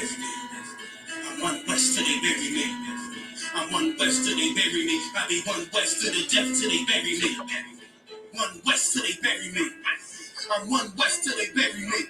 I'm one west till they bury me. I'm one west till they bury me. I be one west to the death till they bury me. One west till they bury me. I'm one west till they bury me.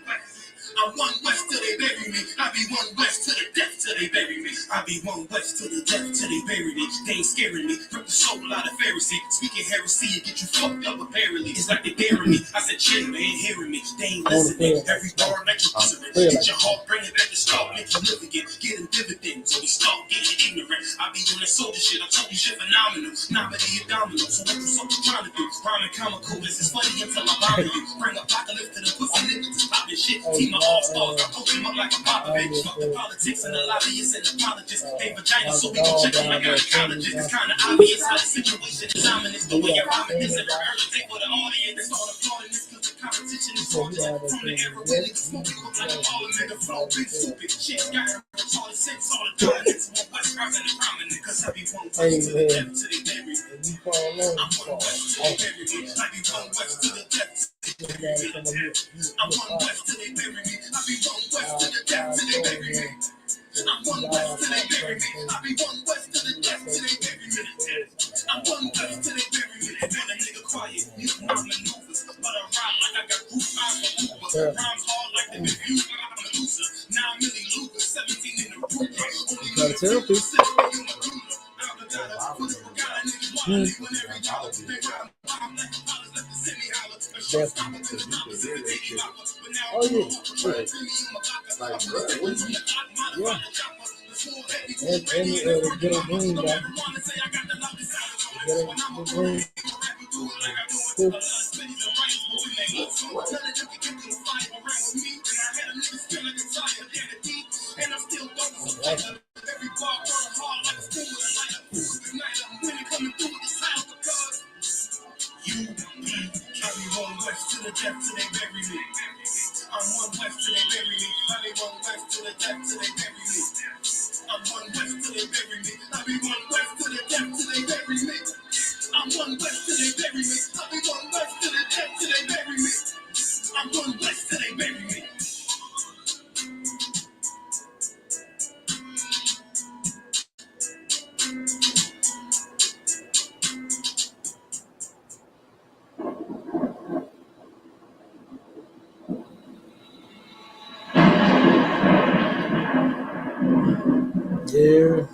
I'm one west till they bury me. I be one west to the death till they bury me. I be one west to the death till they bury me. They ain't scaring me. Rip the soul out of Pharisee. Speaking heresy and get you fucked up apparently. It's like they daring me. I said chill, they ain't hearing me. They ain't listening. Every bar like you're listening. Get your heart, bring it back to start, make you live again. Getting dividends, so we start getting ignorant. I be doing that soldier shit. I told you shit phenomenal. Nominee and domino. So what you fucking trying to do? Rhyming comical. This is funny until I bother you. Bring apocalypse to the pussy niggas to stop this shit. Team of all-stars. I coach him up like a Popovich. Fuck the politics and the lobbyists and apologists. They vagina, so we gon' check them like gynecologist. It's kinda obvious how the situation is ominous. The way you're rhyming is an early thing for the audience. They start applauding this because the competition is on this. From the era when niggas smoking look like a parliament. The flow big stupid shit. Got her retarded sense all the time. It's one west rising and prominent. Cause I be one west to the death till they bury me. I'm one west till they bury me. I be one west to the death. I'm one west till they bury me. I be one west to the death till they bury me. I'm one west till they bury me. I be one west to the death till they bury me. I'm one west till they bury me. And a nigga quiet, you know my maneuvers. But I ride like I got group eyes for Uber. Rhymes hard like the review, but I'm a loser. Now I'm Millie Luger, 17 in the group. Only therapy. Oh yeah, and get a green guy. Get a green. One west to the death till they bury me. I'm one west till they bury me. I be one west to the death till they bury me. I'm one west till they bury me. I be one west to the death till they bury me. I'm one west till they bury me. I be one west to the death till they bury me. I'm one west till they bury me. Yeah,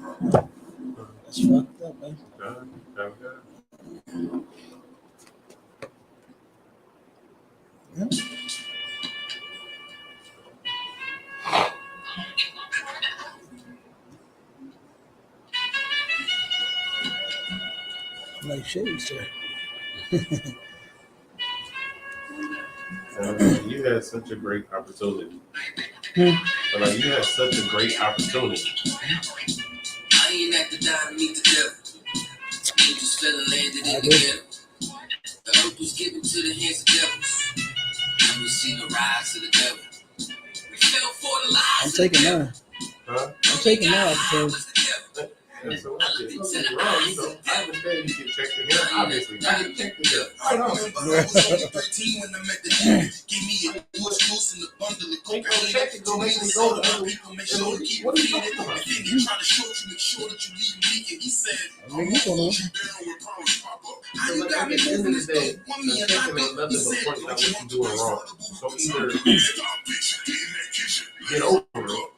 that's fucked up, man. Yeah. Like shit, sir. You had such a great opportunity. Like you had such a great opportunity. I ain't at the die to meet the devil. Angels fell and landed in the ghetto. The earth was given to the hands of devils. And we seen the rise of the devil. We fell for the lies. I'm taking mine. Huh? I'm taking mine because And so something wrong, you know, I understand you can check your hair, obviously. I can check your hair. I remember I was only 13 when I met the dude. Give me a push loose in the bundle of coke. Check it, go make me go to people, make sure to keep reading it. And then he trying to show you, make sure that you leave him leaking. He said, I'm gonna hold you down when problems pop up. How you got me moving this dope? Want me and lock up? He said, what you doing wrong? So either get over it.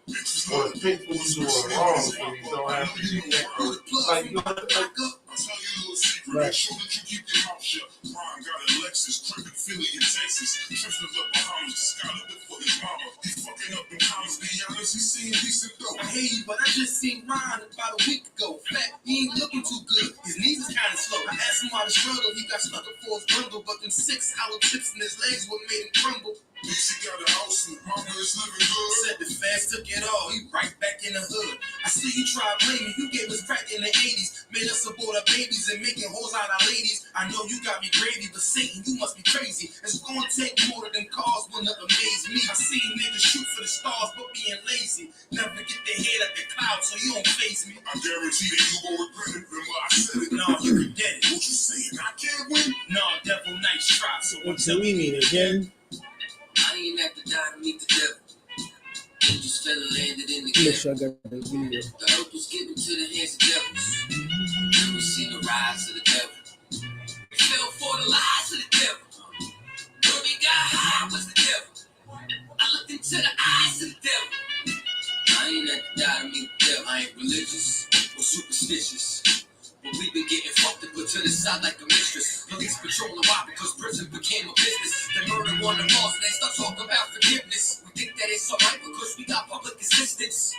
Or fix what you're doing wrong so you don't have to do that. Like, you know, right. Sure that you keep your mouth shut. Brian got a Lexus, crippin' Philly in Texas. Trips up Bahamas, Scott up for his mama. He fucking up in Bahamas, be honest, he seeing decent though. I hate you, but I just seen Ryan about a week ago. Fat, he ain't looking too good. His knees is kinda slow. I asked him why the struggle. He got stuck up for his bundle, but them 6 hollow tips in his legs what made him crumble. He got a house and mama is living good. Said the fast took it all, he right back in the hood. I see you try blaming, you gave us crack in the 80s. Made us support our babies and making hoes out of ladies. I know you got me gravy, but Satan, you must be crazy. It's gonna take more than cars when to amaze me. I seen niggas shoot for the stars, but being lazy. Never get their head up the clouds, so you don't face me. I guarantee that you gon' regret it. Remember I said it. Nah, you can get it. What you saying? I can't win? Nah, devil nice try. So What do we mean again? I ain't at the die to meet the devil. Angels fell and landed in the Make ghetto. sure I got the video. The earth was given to the hands of devils. And we seen the rise of the devil. We fell for the lies of the devil. When we got high was the devil. I looked into the eyes of the devil. I ain't at the die to meet the devil. I ain't religious or superstitious. But we've been getting fucked and put to the side like a mistress. Police patrolling why? Because prison became a business. They murder on the laws and they start talking about forgiveness. We think that it's alright because we got public assistance.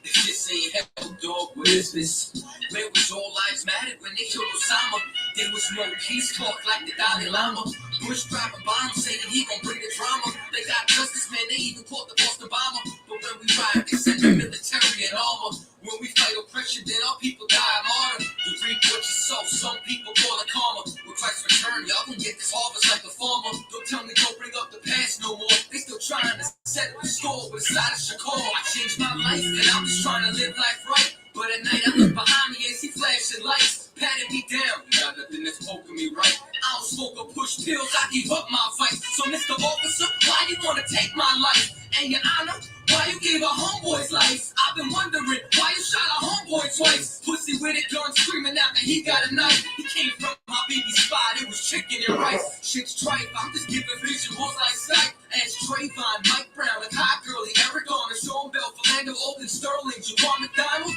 This just ain't hell, dog. What is this? Where was all lives mattered when they killed Osama? There was no peace talk like the Dalai Lama. Bush dropping bombs saying he gon' bring the drama. They got justice, man. They even caught the Boston bomber. But when we ride, they send the military and armor. When we fight oppression, then our people die martyr. You reap what you sow. Some people call it karma. With Christ's return, y'all gon' get this harvest like a farmer. Don't tell me don't bring up the past no more. They still trying to settle the score with a side of Shakur. I changed my life and I'm just trying to live life right. But at night I look behind me and see flashing lights, patting me down. Got nothing that's poking me right. I don't smoke or push pills, I give up my vice. So Mr. Officer, why you wanna take my life? And Your Honor, why you gave a homeboy's life? I've been wondering why you shot a homeboy twice. Pussy with a gun screaming out that he got a knife. He came from my baby spot, it was chicken and rice. Shit's tripe, I'm just giving visuals like sight. As Trayvon, Mike Brown, and Hot Girlie, Eric Garner, Sean Bell, Philando, Oakland, Sterling, Jaquan McDonald.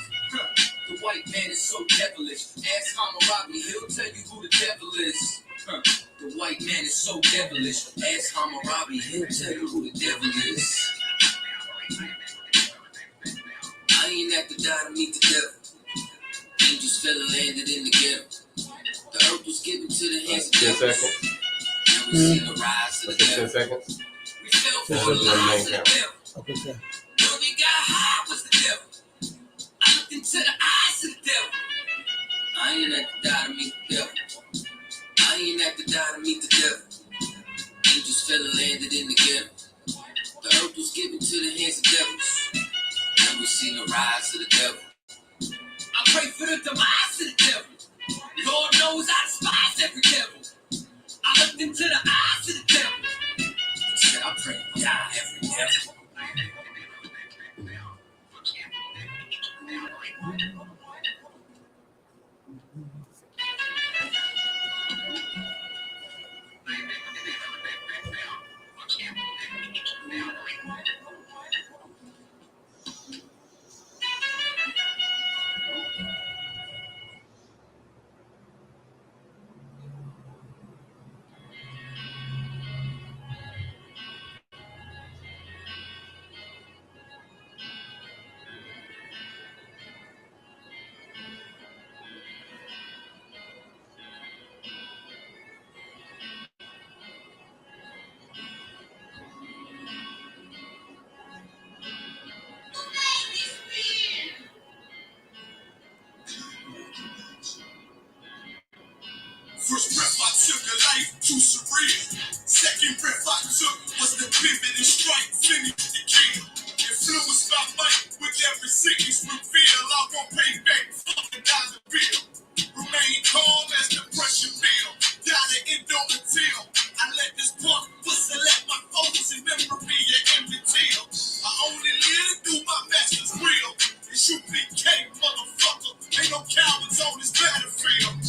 The white man is so devilish. Ask Hammurabi, he'll tell you who the devil is. The white man is so devilish. Ask Hammurabi, he'll tell you who the devil is. I ain't have to die to meet the devil. Angels fell and landed in the ghetto. The earth was given to the hands of 10 devils. seconds. And we seen the rise of the 10 devil. seconds. We fell for the lies of the devil. Okay, sir. When we got high was the devil. I looked into the eyes of the devil. I ain't have to die to meet the devil. I ain't have to die to meet the devil. Angels fell and landed in the ghetto. The earth was given to the hands of devils. And we seen the rise of the devil. I pray for the demise of the devil. Lord knows I despise every devil. I looked into the eyes of the devil. He said, I pray to die every devil. First breath I took, a life too surreal. Second breath I took was the pivot and strike, finish the kill. Influenced by might with every sickness reveal. I won't pay back fucking dollar bill. Remain calm as the pressure build. Gotta endure until I let this punk pussy let my focus and memory and MBTL. I only live to do my master's will. And shoot PK, motherfucker. Ain't no cowards on this battlefield.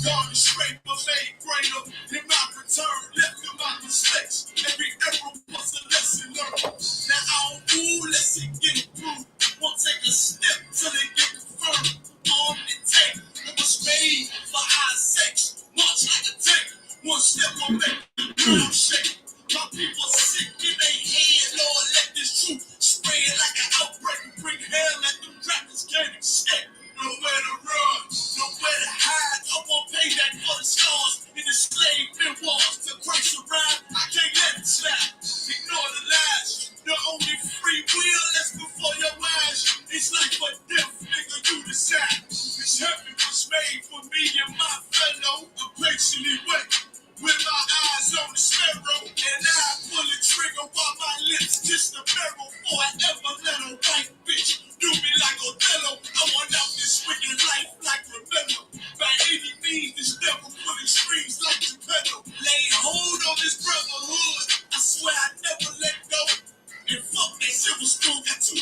God is straight, but made greater. In my return, left in my mistakes. Every error was a lesson learned. Now I don't move, let's it get through. Won't take a step till it get confirmed. On the tape, it was made for our sakes. March like a tank. One step will make the ground shake. My people sick in their head, Lord, let this truth spread like an outbreak and bring hell at them crackers can't escape. Nowhere to run, nowhere to hide. I won't pay that for the scars in the slave memoirs. To Christ around, I can't let it slide. Ignore the lies. The only free will that's before your eyes. It's life or death, nigga, you decide. This heaven was made for me and my fellow. I'm patiently waiting with my eyes on the sparrow. And I pull the trigger while my lips kiss the barrel. Before I ever let a white bitch do me like Othello. I want out this wicked life like Rebecca. By any means, this devil put his strings like the pedal. Lay hold on this brotherhood. I swear I never let go. And fuck that silver spoon, got too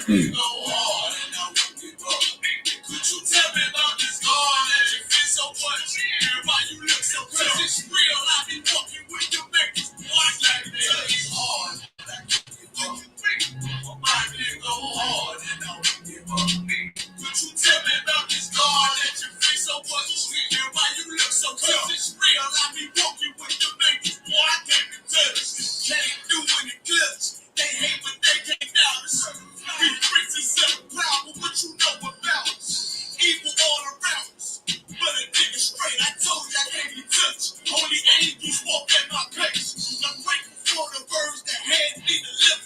me go hard and I won't give up. Could you tell me about this God that you feel so much? And why you look so good? It's real, I be walking with your makers. Boy, I can't tell you hard and I won't give up. My nigga go hard and I won't give up. Could you tell me about this God that you feel so much? And why you look so good? It's real, I be walking with your makers. Boy, I can't tell you. Can't do any clutch. They hate but they can't doubt us. We princes of power, what you know about us? Evil all around us. But a nigga straight, I told you I can't be touched. Only angels walk at my pace. I'm grateful for the birds that had me to live.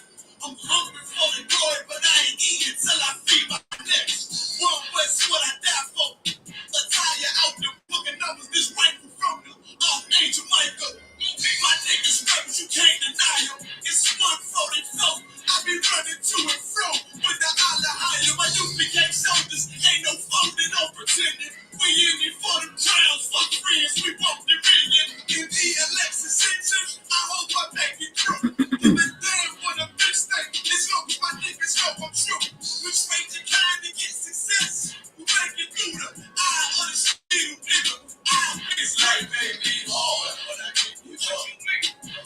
I'm hungry for the glory, but I ain't eating till I feed my next. One West, what I die for. Attire out the book of numbers, this rifle from the Archangel Michael. My niggas right, but you can't deny them. It's 144. I be running to and fro with the Allah higher. My youth became soldiers. Ain't no folding or pretending. We in it for the crowns, fuck friends. We won't division. In the election season, I hope I make it through. Give a damn what a bitch think. As long as my niggas know I'm true. We trade your kind to get success. We make it through the eye of the shield, nigga. It's like baby hard, but I can't give up.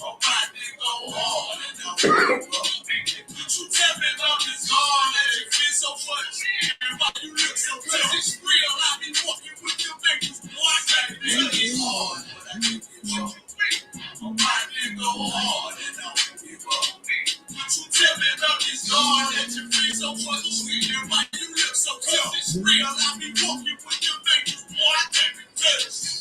Oh, my nigga go hard and I won't give up. Could you tell me about this God that you feel so much? And why you look so good? It's real, I be walking with your makers. Boy, I can't baby hard, but I can't give up. Oh, my nigga go hard and I won't give up. Could you tell me about this God that you feel so much? And why you look so good? It's real, I be walking with your makers. Boy, I can't be touched.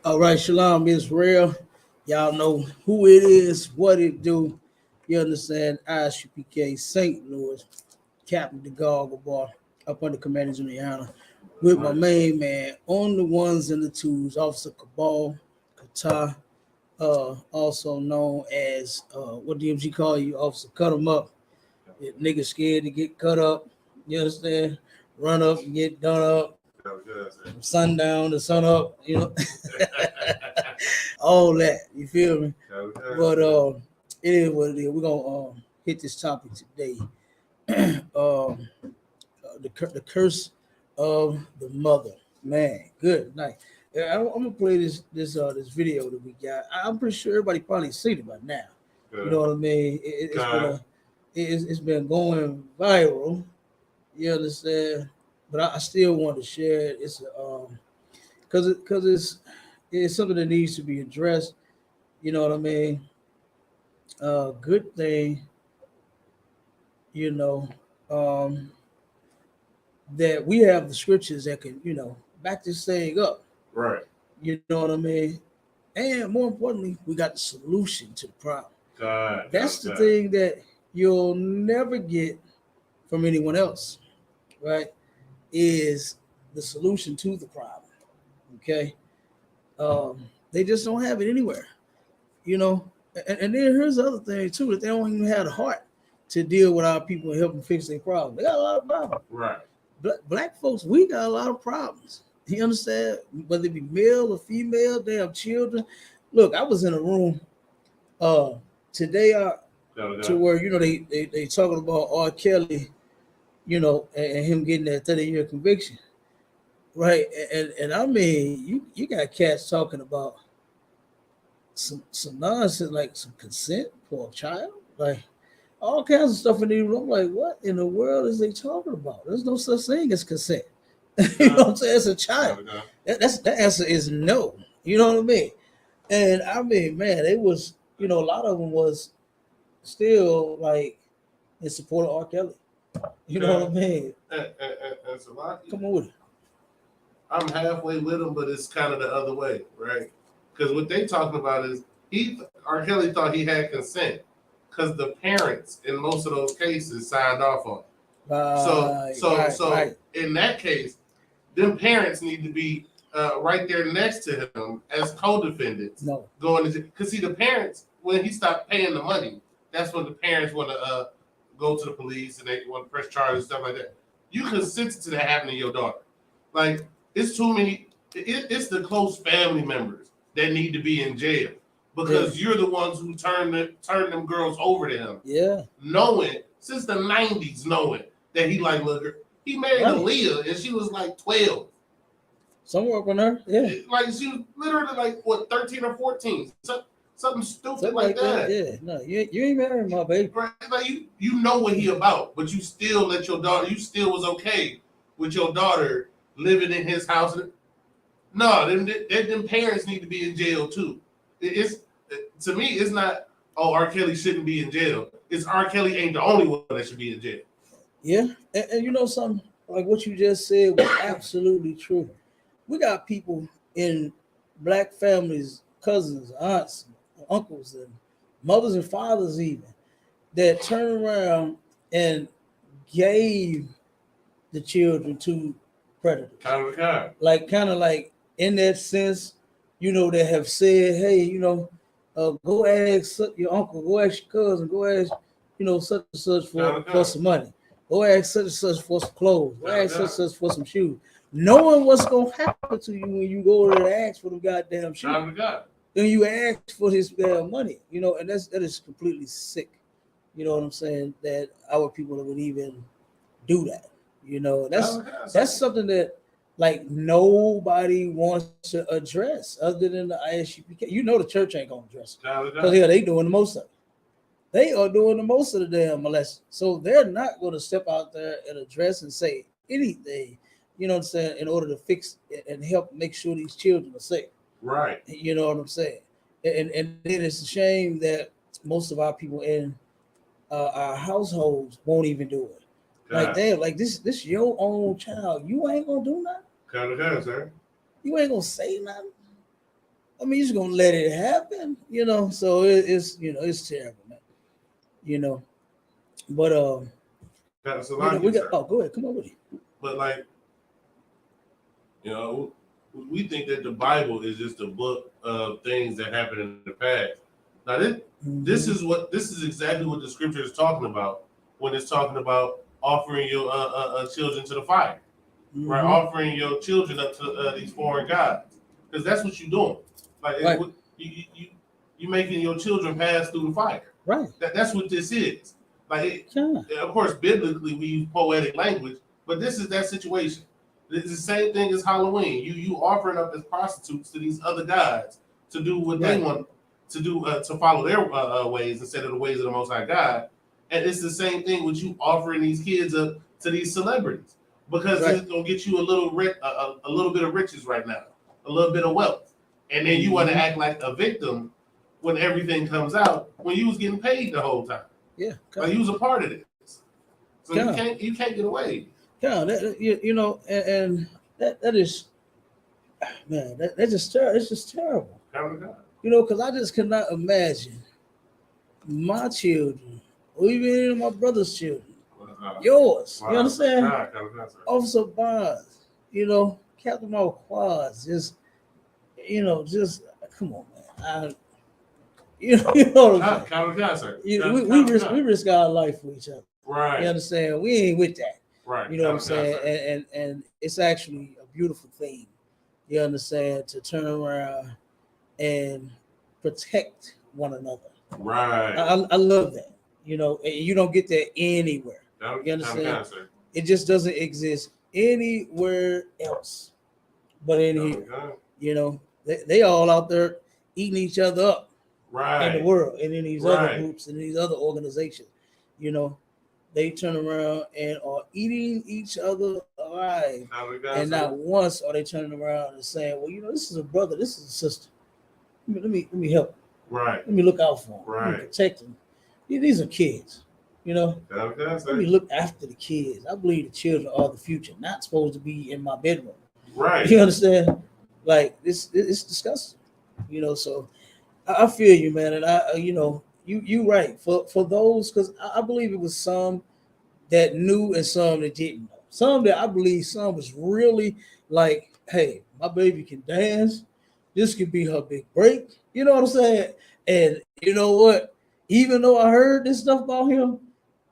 All right, Shalom Israel. Y'all know who it is, what it do. You understand? Isupk St. Louis, Captain the Goggle Bar, up under Commanders in YAHANNA, with my main man on the ones and the twos, Officer Cabal, Qatar, also known as what DMG call you, Officer Cut 'em Up. If niggas scared to get cut up, you understand? Run up and get done up. From sundown to sun up, you know, all that. You feel me? But it is what it is. We're gonna hit this topic today. The curse of the mother. Man, good night. I'm gonna play this video that we got. I'm pretty sure everybody probably seen it by now. Good. You know what I mean? It's been going viral. You understand? But I still want to share it. It's because it's something that needs to be addressed. You know what I mean? Good thing, you know, that we have the scriptures that can, you know, back this thing up. Right. You know what I mean? And more importantly, we got the solution to the problem. That's the thing that you'll never get from anyone else, right? Is the solution to the problem. Okay. They just don't have it anywhere, you know. And then here's the other thing too, that they don't even have the heart to deal with our people and help them fix their problems. They got a lot of problems. Right. Black folks, we got a lot of problems. You understand? Whether it be male or female, they have children. Look, I was in a room today to where, you know, they talking about R. Kelly, you know, and him getting that 30-year conviction. Right. And I mean, you got cats talking about some nonsense, like some consent for a child, like all kinds of stuff in the room. Like, what in the world is they talking about? There's no such thing as consent. You know what I'm saying? As a child, that answer is no. You know what I mean? And I mean, man, it was, a lot of them was still like in support of R. Kelly. You know what I mean? And so Come on with it. I'm halfway with him, but it's kind of the other way, right? Because what they talking about is R. Kelly thought he had consent because the parents in most of those cases signed off on it. So in that case, them parents need to be right there next to him as co-defendants. No, going to because see the parents when he stopped paying the money, that's when the parents want to go to the police and they want to press charges and stuff like that. You consented to that happening to your daughter. Like it's too many. It's the close family members that need to be in jail because you're the ones who turn them girls over to him. Yeah, knowing since the '90s, knowing that he like look. He married Aaliyah and she was like 12. Some work on her, yeah. Like she was literally like what 13 or 14. Something stupid like that. Yeah, no, you ain't marrying my baby. Right? Like you know what he about, but you still let your daughter. You still was okay with your daughter living in his house. No, them parents need to be in jail too. It's to me, it's not. Oh, R. Kelly shouldn't be in jail. It's R. Kelly ain't the only one that should be in jail. Yeah, and you know something like what you just said was absolutely true. We got people in black families, cousins, aunts, uncles, and mothers and fathers even that turn around and gave the children to predators. Kind of like in that sense, they have said, hey, go ask your uncle, go ask your cousin, go ask, such and such for some money. Go ask such and such for some clothes. Go ask such and such for some shoes. Knowing what's going to happen to you when you go there and ask for the goddamn shoes. Then you ask for his money, and that is completely sick. You know what I'm saying? That our people would even do that. That's something that like nobody wants to address other than the ISUPK. The church ain't going to address it because they doing the most of it. They are doing the most of the damn molesting. So they're not going to step out there and address and say anything, what I'm saying, in order to fix and help make sure these children are safe. Right. You know what I'm saying? And then it's a shame that most of our people in our households won't even do it. God. Like, damn, like this your own child. You ain't going to do nothing? Sir. You ain't going to say nothing? I mean, you're just going to let it happen, So it's, it's terrible, man. But we got. Oh, go ahead, come on with it. But like, we think that the Bible is just a book of things that happened in the past. Now, this is exactly what the scripture is talking about when it's talking about offering your children to the fire, right? Offering your children up to these foreign gods, because that's what you're doing. Like, right. You making your children pass through the fire. Right. That's what this is. Like, of course, biblically we use poetic language, but this is that situation. It's the same thing as Halloween. You offering up as prostitutes to these other gods to do what they want to do, to follow their ways instead of the ways of the Most High God. And it's the same thing with you offering these kids up to these celebrities because it's gonna get you a little bit of riches right now, a little bit of wealth, and then you want to act like a victim when everything comes out, when you was getting paid the whole time. Yeah. Like you was a part of this. So you can't get away. Yeah, and that is, man, that's just terrible. It's just terrible. Because I just cannot imagine my children, or even my brother's children, yours. You understand? Officer Bonds, Captain Marquardt, just come on, man. We risk our life for each other. Right. You understand? We ain't with that. Right. You know what I'm saying? And it's actually a beautiful thing. You understand? To turn around and protect one another. Right. I love that. And you don't get that anywhere. You understand? It just doesn't exist anywhere else but in here. They all out there eating each other up. Right. In the world and in these other groups and these other organizations, they turn around and are eating each other alive. And not once are they turning around and saying, well, this is a brother, this is a sister. let me help. Right. Let me look out for them. Right. Let me protect them. These are kids, you know. Let me look after the kids. I believe the children are the future, not supposed to be in my bedroom. Right. You understand? Like it's disgusting, you know. So I feel you, man, and I you know you right for those, because I believe it was some that knew and some that didn't know. Some that I believe some was really like, hey, my baby can dance. This could be her big break. You know what I'm saying? And you know what? Even though I heard this stuff about him,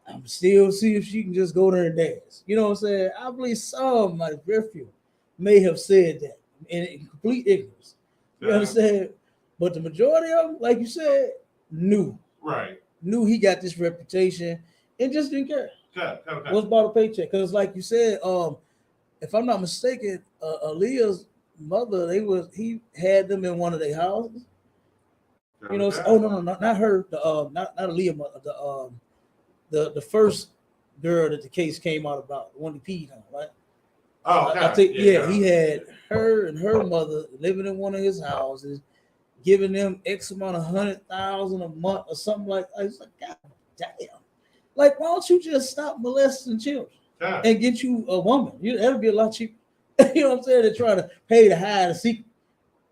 I'm still see if she can just go there and dance. You know what I'm saying? I believe some, like very few, may have said that in complete ignorance. You understand? But the majority of them, like you said, knew. Right. Knew he got this reputation and just didn't care. Okay. Was about a paycheck. Because like you said, if I'm not mistaken, Aaliyah's mother, he had them in one of their houses. You know, oh no, not her, not Aaliyah mother, the first girl that the case came out about, the one he peed on, right? Oh, okay. I think he had her and her mother living in one of his houses, giving them X amount of 100,000 a month or something like that. It's like, God damn. Like, why don't you just stop molesting children and get you a woman? That'll be a lot cheaper. You know what I'm saying? They're trying to pay to hide a secret.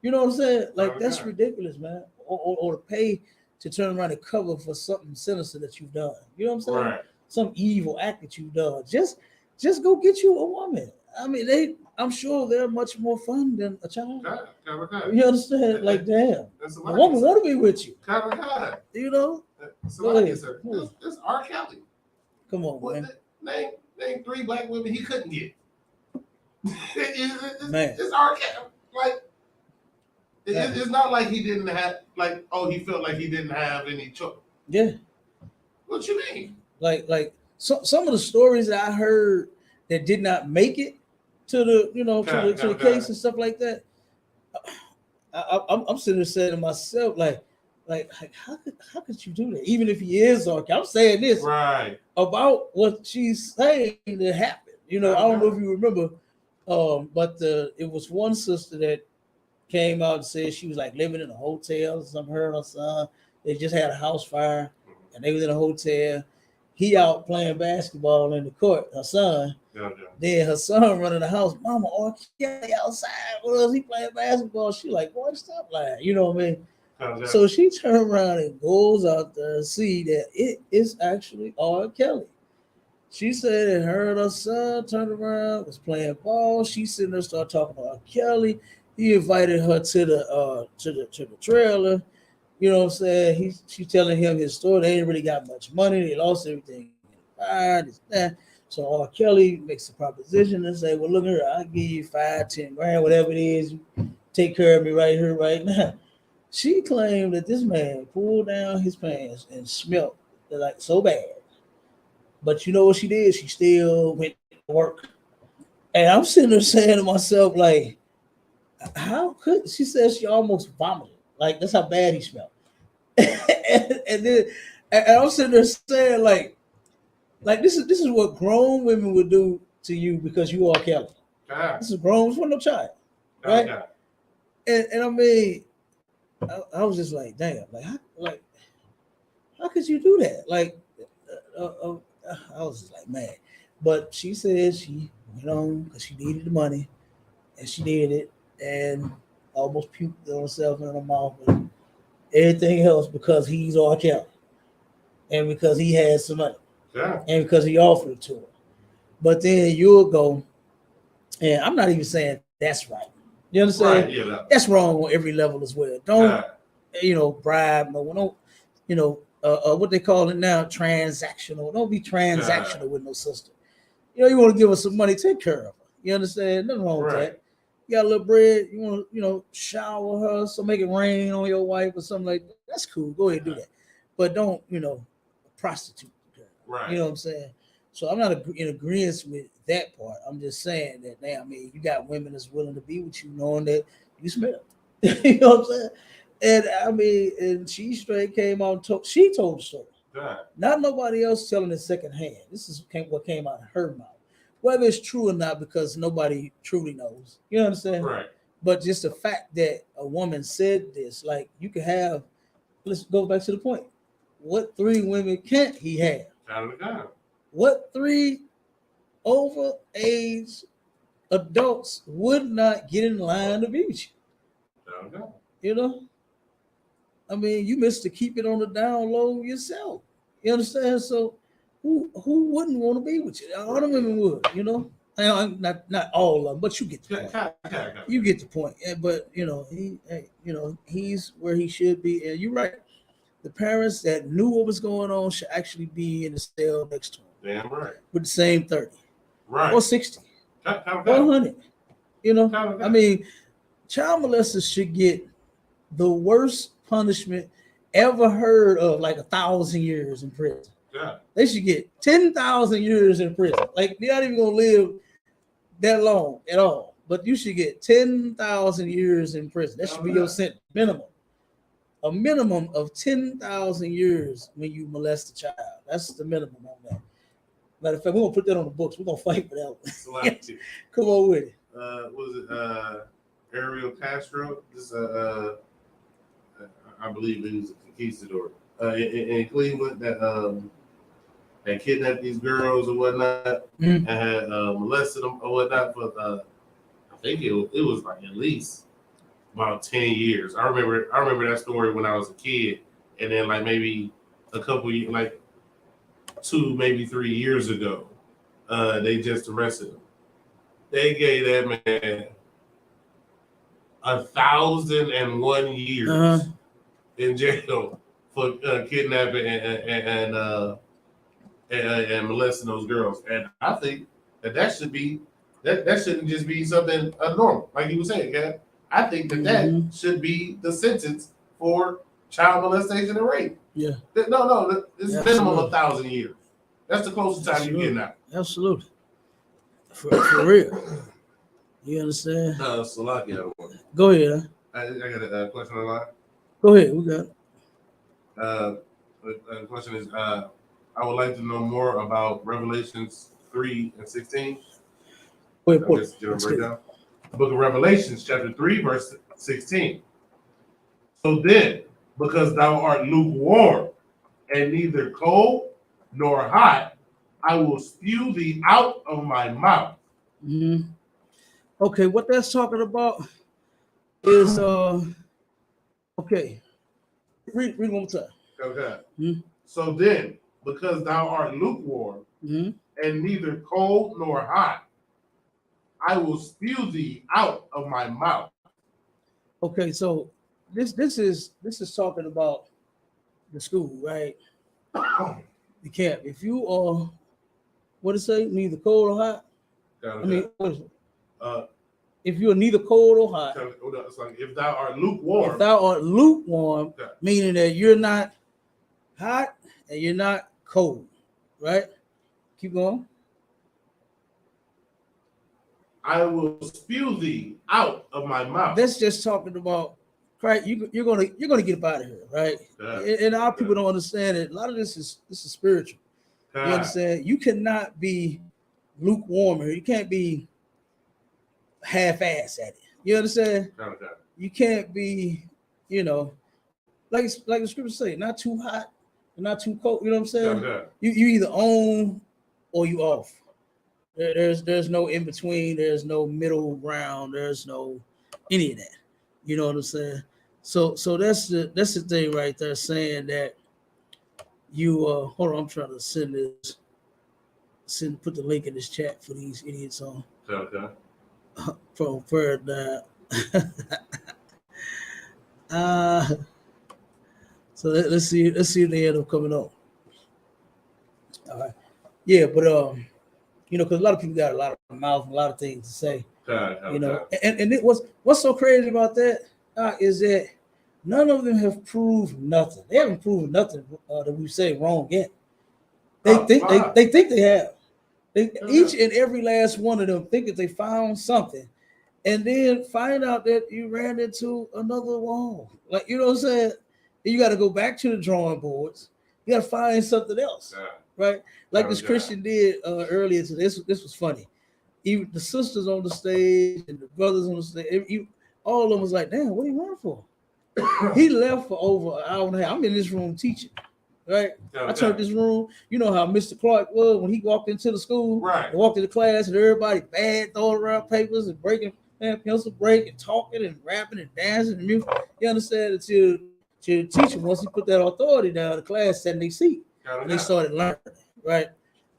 You know what I'm saying? Like, that's ridiculous, man. Or to pay to turn around and cover for something sinister that you've done. You know what I'm saying? Right. Some evil act that you've done. Just go get you a woman. I mean, I'm sure they're much more fun than a child. You understand? Like, damn. The woman want to be with you. You know? So like sir, this R. Kelly. Come on, man. Name 3 black women he couldn't get. Man. It's R. Kelly. Like, it's not like he didn't have, like, he felt like he didn't have any choice. Yeah. What you mean? Like some of the stories that I heard that did not make it to the, you know, to the case and stuff like that. I'm sitting there saying to myself, like how could you do that? Even if he is R. Kelly, I'm saying this about what she's saying that happened. You know, I don't know if you remember, but it was one sister that came out and said she was like living in a hotel or something. Her and her son, they just had a house fire and they was in a hotel. He out playing basketball in the court, her son. Then her son running the house, Mama, R. Kelly outside. Was he playing basketball? She like, boy, stop lying. You know what I mean? So she turned around and goes out there and see that it is actually R. Kelly. She said that her and her son turned around, was playing ball. She sitting there, started talking to R. Kelly. He invited her to the trailer. You know what I'm saying? She's telling him his story. They ain't really got much money. They lost everything. So R. Kelly makes a proposition and say, well, look at her. I'll give you 5-10 grand, whatever it is. You take care of me right here, right now. She claimed that this man pulled down his pants and smelled like so bad. But you know what she did? She still went to work. And I'm sitting there saying to myself, like, how could she said she almost vomited? Like, that's how bad he smelled. and then I'm sitting there saying, like this is what grown women would do to you because you are Kelly. This is grown for no child, right? And I mean, I was just like, damn, how could you do that? Like, I was just like, man. But she said she went on because she needed the money, and she did it, and almost puked on herself in her mouth and everything else because he's R. Kelly, and because he has some money, and because he offered it to her. But then you'll go, and I'm not even saying that's right. You understand? Right, yeah, that's wrong on every level as well. Don't bribe no one. Don't what they call it now, transactional. Don't be transactional with no sister. You want to give her some money, take care of her. You understand? Nothing wrong with that. You got a little bread, you want to, shower her, so make it rain on your wife or something like that. That's cool. Go ahead and do that. But don't, prostitute the girl. Right. You know what I'm saying? So I'm not in agreement with that part. I'm just saying that, now, I mean, you got women that's willing to be with you knowing that you smell. You know what I'm saying? And I mean, and she straight came out and told the story. Not nobody else telling it secondhand. This is what came out of her mouth. Whether it's true or not, because nobody truly knows. You understand? Right. But just the fact that a woman said this, like you could have, let's go back to the point. What 3 women can't he have? What 3 overage adults would not get in line to be with you? You know? I mean, you missed to keep it on the down low yourself. You understand? So who wouldn't want to be with you? All the women would, you know. Not all of them, but you get the point. You get the point. But you know, he's where he should be. And you're right. The parents that knew what was going on should actually be in the cell next to him. Damn right. With the same 30. Right. Or 60. Or 100. You know, I mean, child molesters should get the worst punishment ever heard of, like 1,000 years in prison. Yeah. They should get 10,000 years in prison. Like, they're not even gonna live that long at all. But you should get 10,000 years in prison. That should be your sentence, minimum. A minimum of 10,000 years when you molest a child. That's the minimum on that. Matter of fact, we're gonna put that on the books. We're gonna fight for that one. Come on with it. Was it Ariel Castro? This I believe he was a conquistador in Cleveland that kidnapped these girls or whatnot and had molested them or whatnot for I think it was like at least about 10 years. I remember that story when I was a kid, and then like maybe a couple years, like 2, maybe 3 years ago, they just arrested him. They gave that man 1,001 years in jail for kidnapping and molesting those girls. And I think that should be that shouldn't just be something normal, like you were saying, Kat. I think that should be the sentence for child molestation and rape. Yeah. No, it's minimum 1,000 years. That's the closest time you get now. Absolutely. For real. You understand? Salakia. Go ahead. I got a question online. Go ahead. We got it. The question is, I would like to know more about Revelations 3 and 16. Wait, breakdown. Book of Revelations, chapter 3, verse 16. So then, because thou art lukewarm and neither cold nor hot, I will spew thee out of my mouth. Mm-hmm. Okay, what that's talking about is okay. Read one more time. Okay. Mm-hmm. So then, because thou art lukewarm and neither cold nor hot, I will spew thee out of my mouth. Okay, so this is talking about the school, right? The camp. If you are, what it say, neither cold or hot. Okay. I mean, what is it? If you are neither cold or hot. It's like if thou art lukewarm. If thou art lukewarm, meaning that you're not hot and you're not cold, right? Keep going. I will spew thee out of my mouth. That's just talking about Christ. You're gonna get up out of here, right? And our people don't understand it. A lot of this is spiritual. You understand? You cannot be lukewarm here. You can't be half-ass at it. You understand? You can't be, like the scriptures say, not too hot, not too cold. You know what I'm saying? You either on or you off. There's no in between. There's no middle ground. There's no any of that. You know what I'm saying? So that's the thing right there, saying that you hold on. I'm trying to put the link in this chat for these idiots on. Okay. From further. So let's see if they end up coming on. All right. Yeah, but because a lot of people got a lot of mouth and a lot of things to say. And what's so crazy about that is that none of them have proved nothing. They haven't proven nothing that we say wrong yet. They think they have. Each and every last one of them think that they found something, and then find out that you ran into another wall. Like, you know what I'm saying? You got to go back to the drawing boards. You got to find something else, right? Like this Christian did earlier today. This was funny. Even the sisters on the stage and the brothers on the stage. all of them was like, damn, what he run for? He left for over an hour and a half. I'm in this room teaching, right? I turned this room. You know how Mr. Clark was when he walked into the school, Right. He walked into class and everybody bad throwing around papers and breaking pencil break and talking and rapping and dancing and music. You understand? Until the teacher, once he put that authority down, the class sat in their seat and they started learning, right?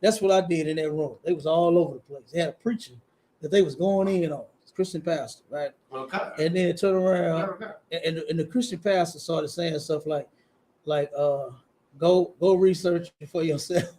That's what I did in that room. They was all over the place. They had a preacher that they was going in on, Christian pastor, right? Okay. And then turn around and the Christian pastor started saying stuff like go research it for yourself.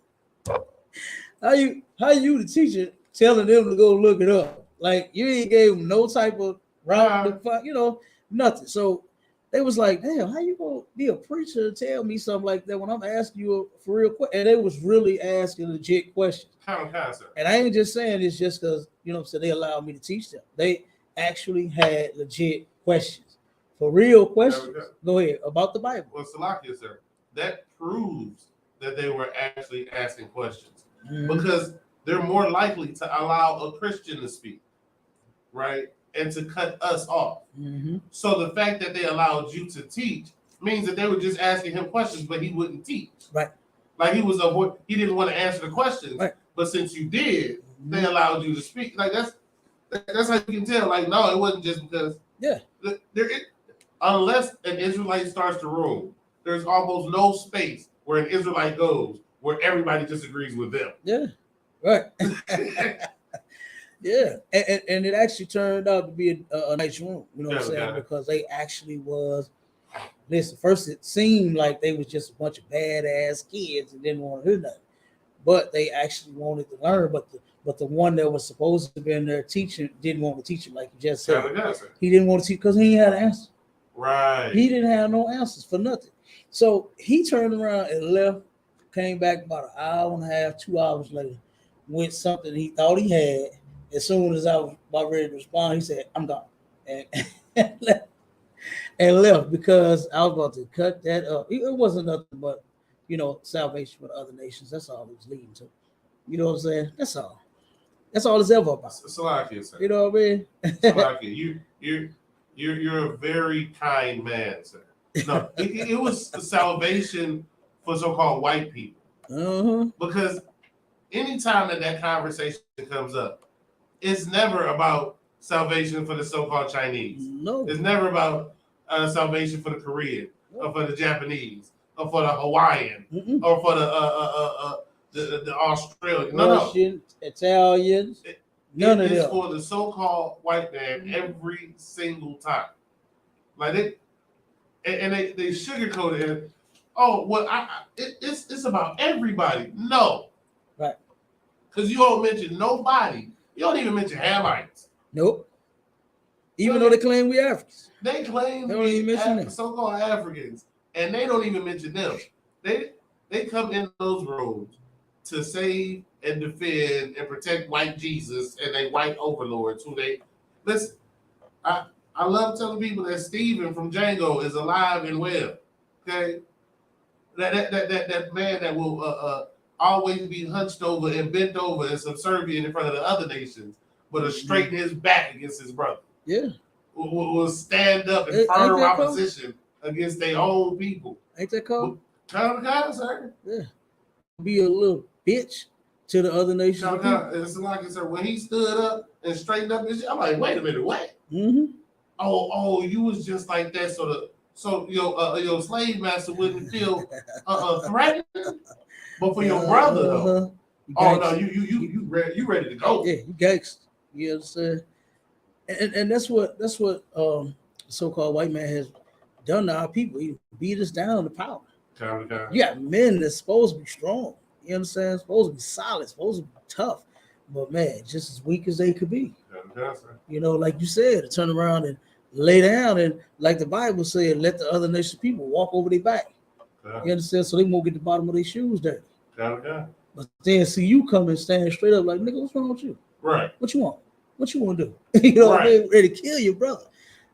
How you the teacher telling them to go look it up? Like you ain't gave them no type of route to find, nothing. So they was like, damn, how you gonna be a preacher and tell me something like that when I'm asking you for real question? And they was really asking legit questions. And I ain't just saying this just because, so they allowed me to teach them. They actually had legit questions. For real questions. Go ahead, about the Bible. Well, Salakia, sir, that proves that they were actually asking questions. Because they're more likely to allow a Christian to speak, right? And to cut us off. So the fact that they allowed you to teach means that they were just asking him questions, but he wouldn't teach. Right. Like he didn't want to answer the questions. Right. But since you did, they allowed you to speak. Like that's how you can tell. Like, no, it wasn't just because. Yeah. Unless an Israelite starts the room, there's almost no space where an Israelite goes where everybody disagrees with them. Yeah. Right. Yeah, and it actually turned out to be a nice room, what I'm saying? Because they actually was. Listen, first it seemed like they was just a bunch of badass kids and didn't want to hear nothing, but they actually wanted to learn. But the one that was supposed to be in there teaching didn't want to teach him, like you just said. He didn't want to teach because he ain't had an answer. Right. He didn't have no answers for nothing. So he turned around and left. Came back about an hour and a half, 2 hours later, with something he thought he had. As soon as I was about ready to respond, he said, I'm gone. And left because I was about to cut that up. It wasn't nothing but, salvation for the other nations. That's all it was leading to. You know what I'm saying? That's all. That's all it's ever about. Salakia, sir. You know what I mean? Salakia, you're a very kind man, sir. No, it was salvation for so-called white people. Because anytime that conversation comes up, it's never about salvation for the so-called Chinese. No. It's never about salvation for the Korean or for the Japanese or for the Hawaiian or for the Australian. Russian, Italians. None of them. It's for the so-called white man every single time. Like they sugarcoat it. Oh, well, it's about everybody. No. Right. Because you don't mention nobody. You don't even mention Hamites. Nope. Even though they claim we Africans. They claim they don't even mention them. So-called Africans, and they don't even mention them. They come in those rooms to save and defend and protect white Jesus and they white overlords who they listen. I love telling people that Stephen from Django is alive and well. Okay, that man that will always be hunched over and bent over and subservient in front of the other nations, but will straighten his back against his brother. Yeah, will stand up in firm opposition against their own people. Ain't that cool? Kind of, sir. Yeah, be a little bitch to the other nations. It's like I said, when he stood up and straightened up his, I'm like, wait a minute, what? Oh, you was just like that, so your slave master wouldn't feel threatened, but for your brother though, no, you ready to go? Yeah, you gangster. You understand? And that's what so-called white man has done to our people. He beat us down to power. You got men that's supposed to be strong. You understand? Supposed to be solid, supposed to be tough, but man, just as weak as they could be. Like you said, to turn around and lay down and, like the Bible said, let the other nation people walk over their back. You understand? So they won't get the bottom of their shoes dirty. But then see you come and stand straight up like, nigga, what's wrong with you? Right. What you want? What you want to do? Right. I mean, ready to kill your brother.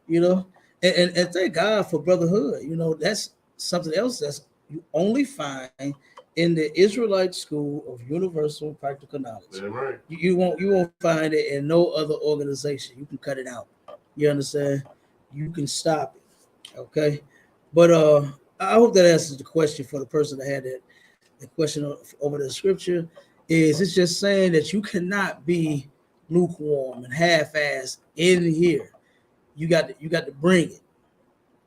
And thank God for brotherhood. That's something else that's you only find in the Israelite School of Universal Practical Knowledge. Yeah, right. You won't find it in no other organization. You can cut it out. You understand? you can stop it. Okay. But I hope that answers the question for the person that had that the question over the scripture. Is it's just saying that you cannot be lukewarm and half-assed in here. You got to bring it.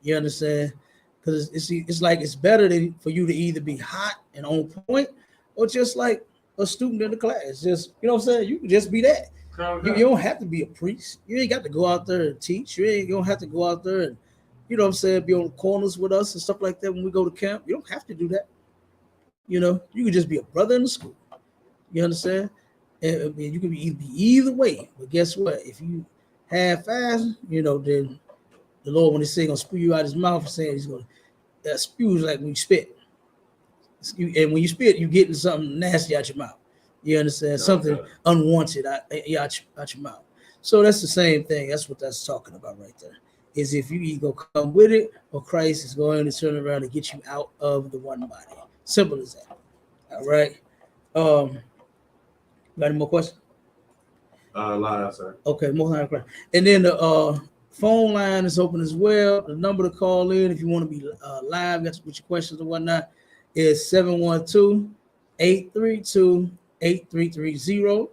You understand? Because it's like it's better for you to either be hot and on point, or just like a student in the class. Just, you know what I'm saying? You can just be that. You don't have to be a priest. You ain't got to go out there and teach. You don't have to go out there and, you know what I'm saying, be on the corners with us and stuff like that when we go to camp. You don't have to do that. You know, you can just be a brother in the school. You understand? And you can be either way. But guess what? If you half-ass, you know, then the Lord, when He say He's gonna spew you out His mouth, saying He's gonna spew is like when you spit. And when you spit, you're getting something nasty out your mouth. You understand? Something unwanted out your mouth. So that's the same thing. That's what that's talking about right there. Is if you either come with it, or Christ is going to turn around and get you out of the one body. Simple as that. All right. Got any more questions? Live, sir. Okay, more time. And then the phone line is open as well. The number to call in if you want to be live, with your questions and whatnot, is 712-832-8330.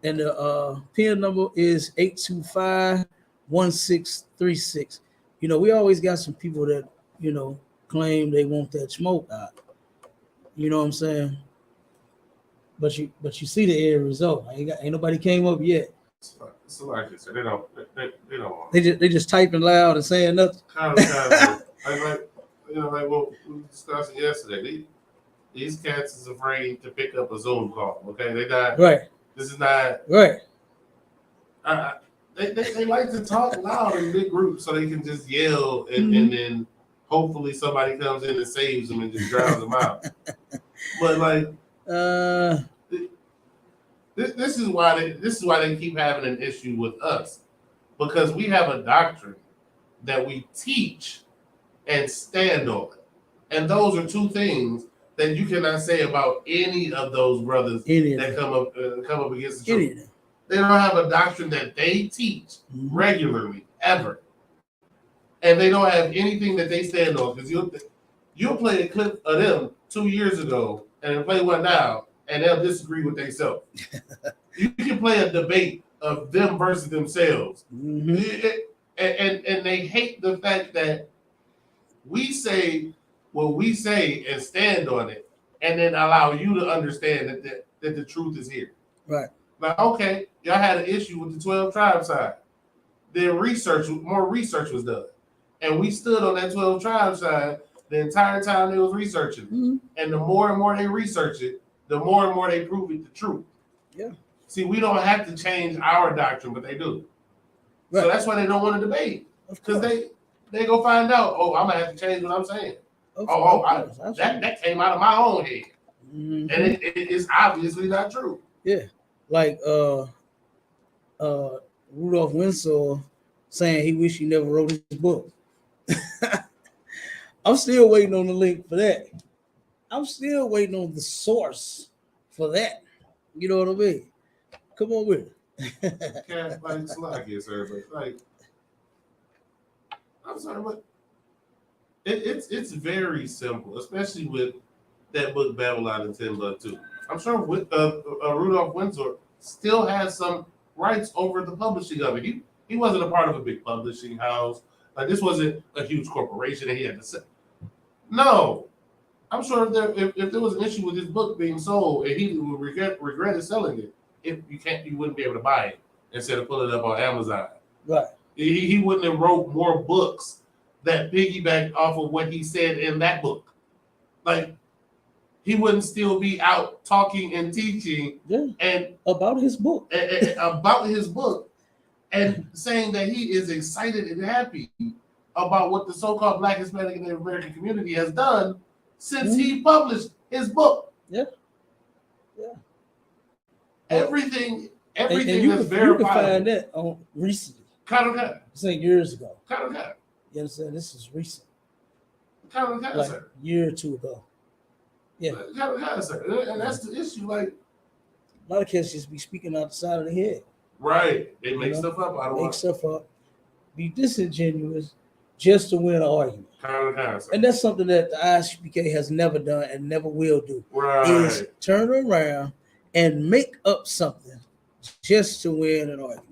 And the PIN number is 825-1636. You know, we always got some people that, you know, claim they want that smoke out. You know what I'm saying? But you see the end result. Ain't nobody came up yet. So like I said, they don't. They just typing loud and saying nothing. like what we discussed yesterday. These cats is afraid to pick up a Zoom call. Okay, they not right. This is not right. They like to talk loud in big groups so they can just yell and then hopefully somebody comes in and saves them and just drowns them out. But like, this is why they keep having an issue with us, because we have a doctrine that we teach and stand on, and those are two things that you cannot say about any of those brothers that come up against the truth. They don't have a doctrine that they teach regularly ever, and they don't have anything that they stand on. Because you'll play a clip of them 2 years ago and then play one now, and they'll disagree with themselves. You can play a debate of them versus themselves, and they hate the fact that we say what we say and stand on it, and then allow you to understand that the truth is here. Right. Like, okay, y'all had an issue with the 12 tribe side. Then more research was done. And we stood on that 12 tribe side the entire time they was researching it. And the more and more they research it, the more and more they prove it the truth. Yeah. See, we don't have to change our doctrine, but they do. Right. So that's why they don't want to debate. Because they go find out, I'm going to have to change what I'm saying. That came out of my own head. And it is obviously not true. Yeah. Like Rudolph Winsor saying he wished he never wrote his book. I'm still waiting on the link for that. I'm still waiting on the source for that. You know what I mean? Come on with it. Can't like slide here, sir, but like, I'm sorry, but it's very simple, especially with that book Babylon and Timbuktu. I'm sure with Rudolph Winsor still has some rights over the publishing of it. He wasn't a part of a big publishing house. Like, this wasn't a huge corporation that he had to sell. No, I'm sure if there was an issue with his book being sold and he would regretted selling it, you wouldn't be able to buy it instead of pulling it up on Amazon. Right. He wouldn't have wrote more books that piggybacked off of what he said in that book. Like, he wouldn't still be out talking and teaching and about his book. And saying that he is excited and happy about what the so-called Black, Hispanic, and American community has done since he published his book. Yeah. Everything and is verified. You can find that on recently. Say years ago. You understand? This is recent. Like a year or two ago. Yeah. And that's the issue. Like, a lot of kids just be speaking out the side of the head. Right. They make stuff up. Make stuff up. be disingenuous just to win an argument. And that's something that the Isupk has never done and never will do. Is turn around and make up something just to win an argument.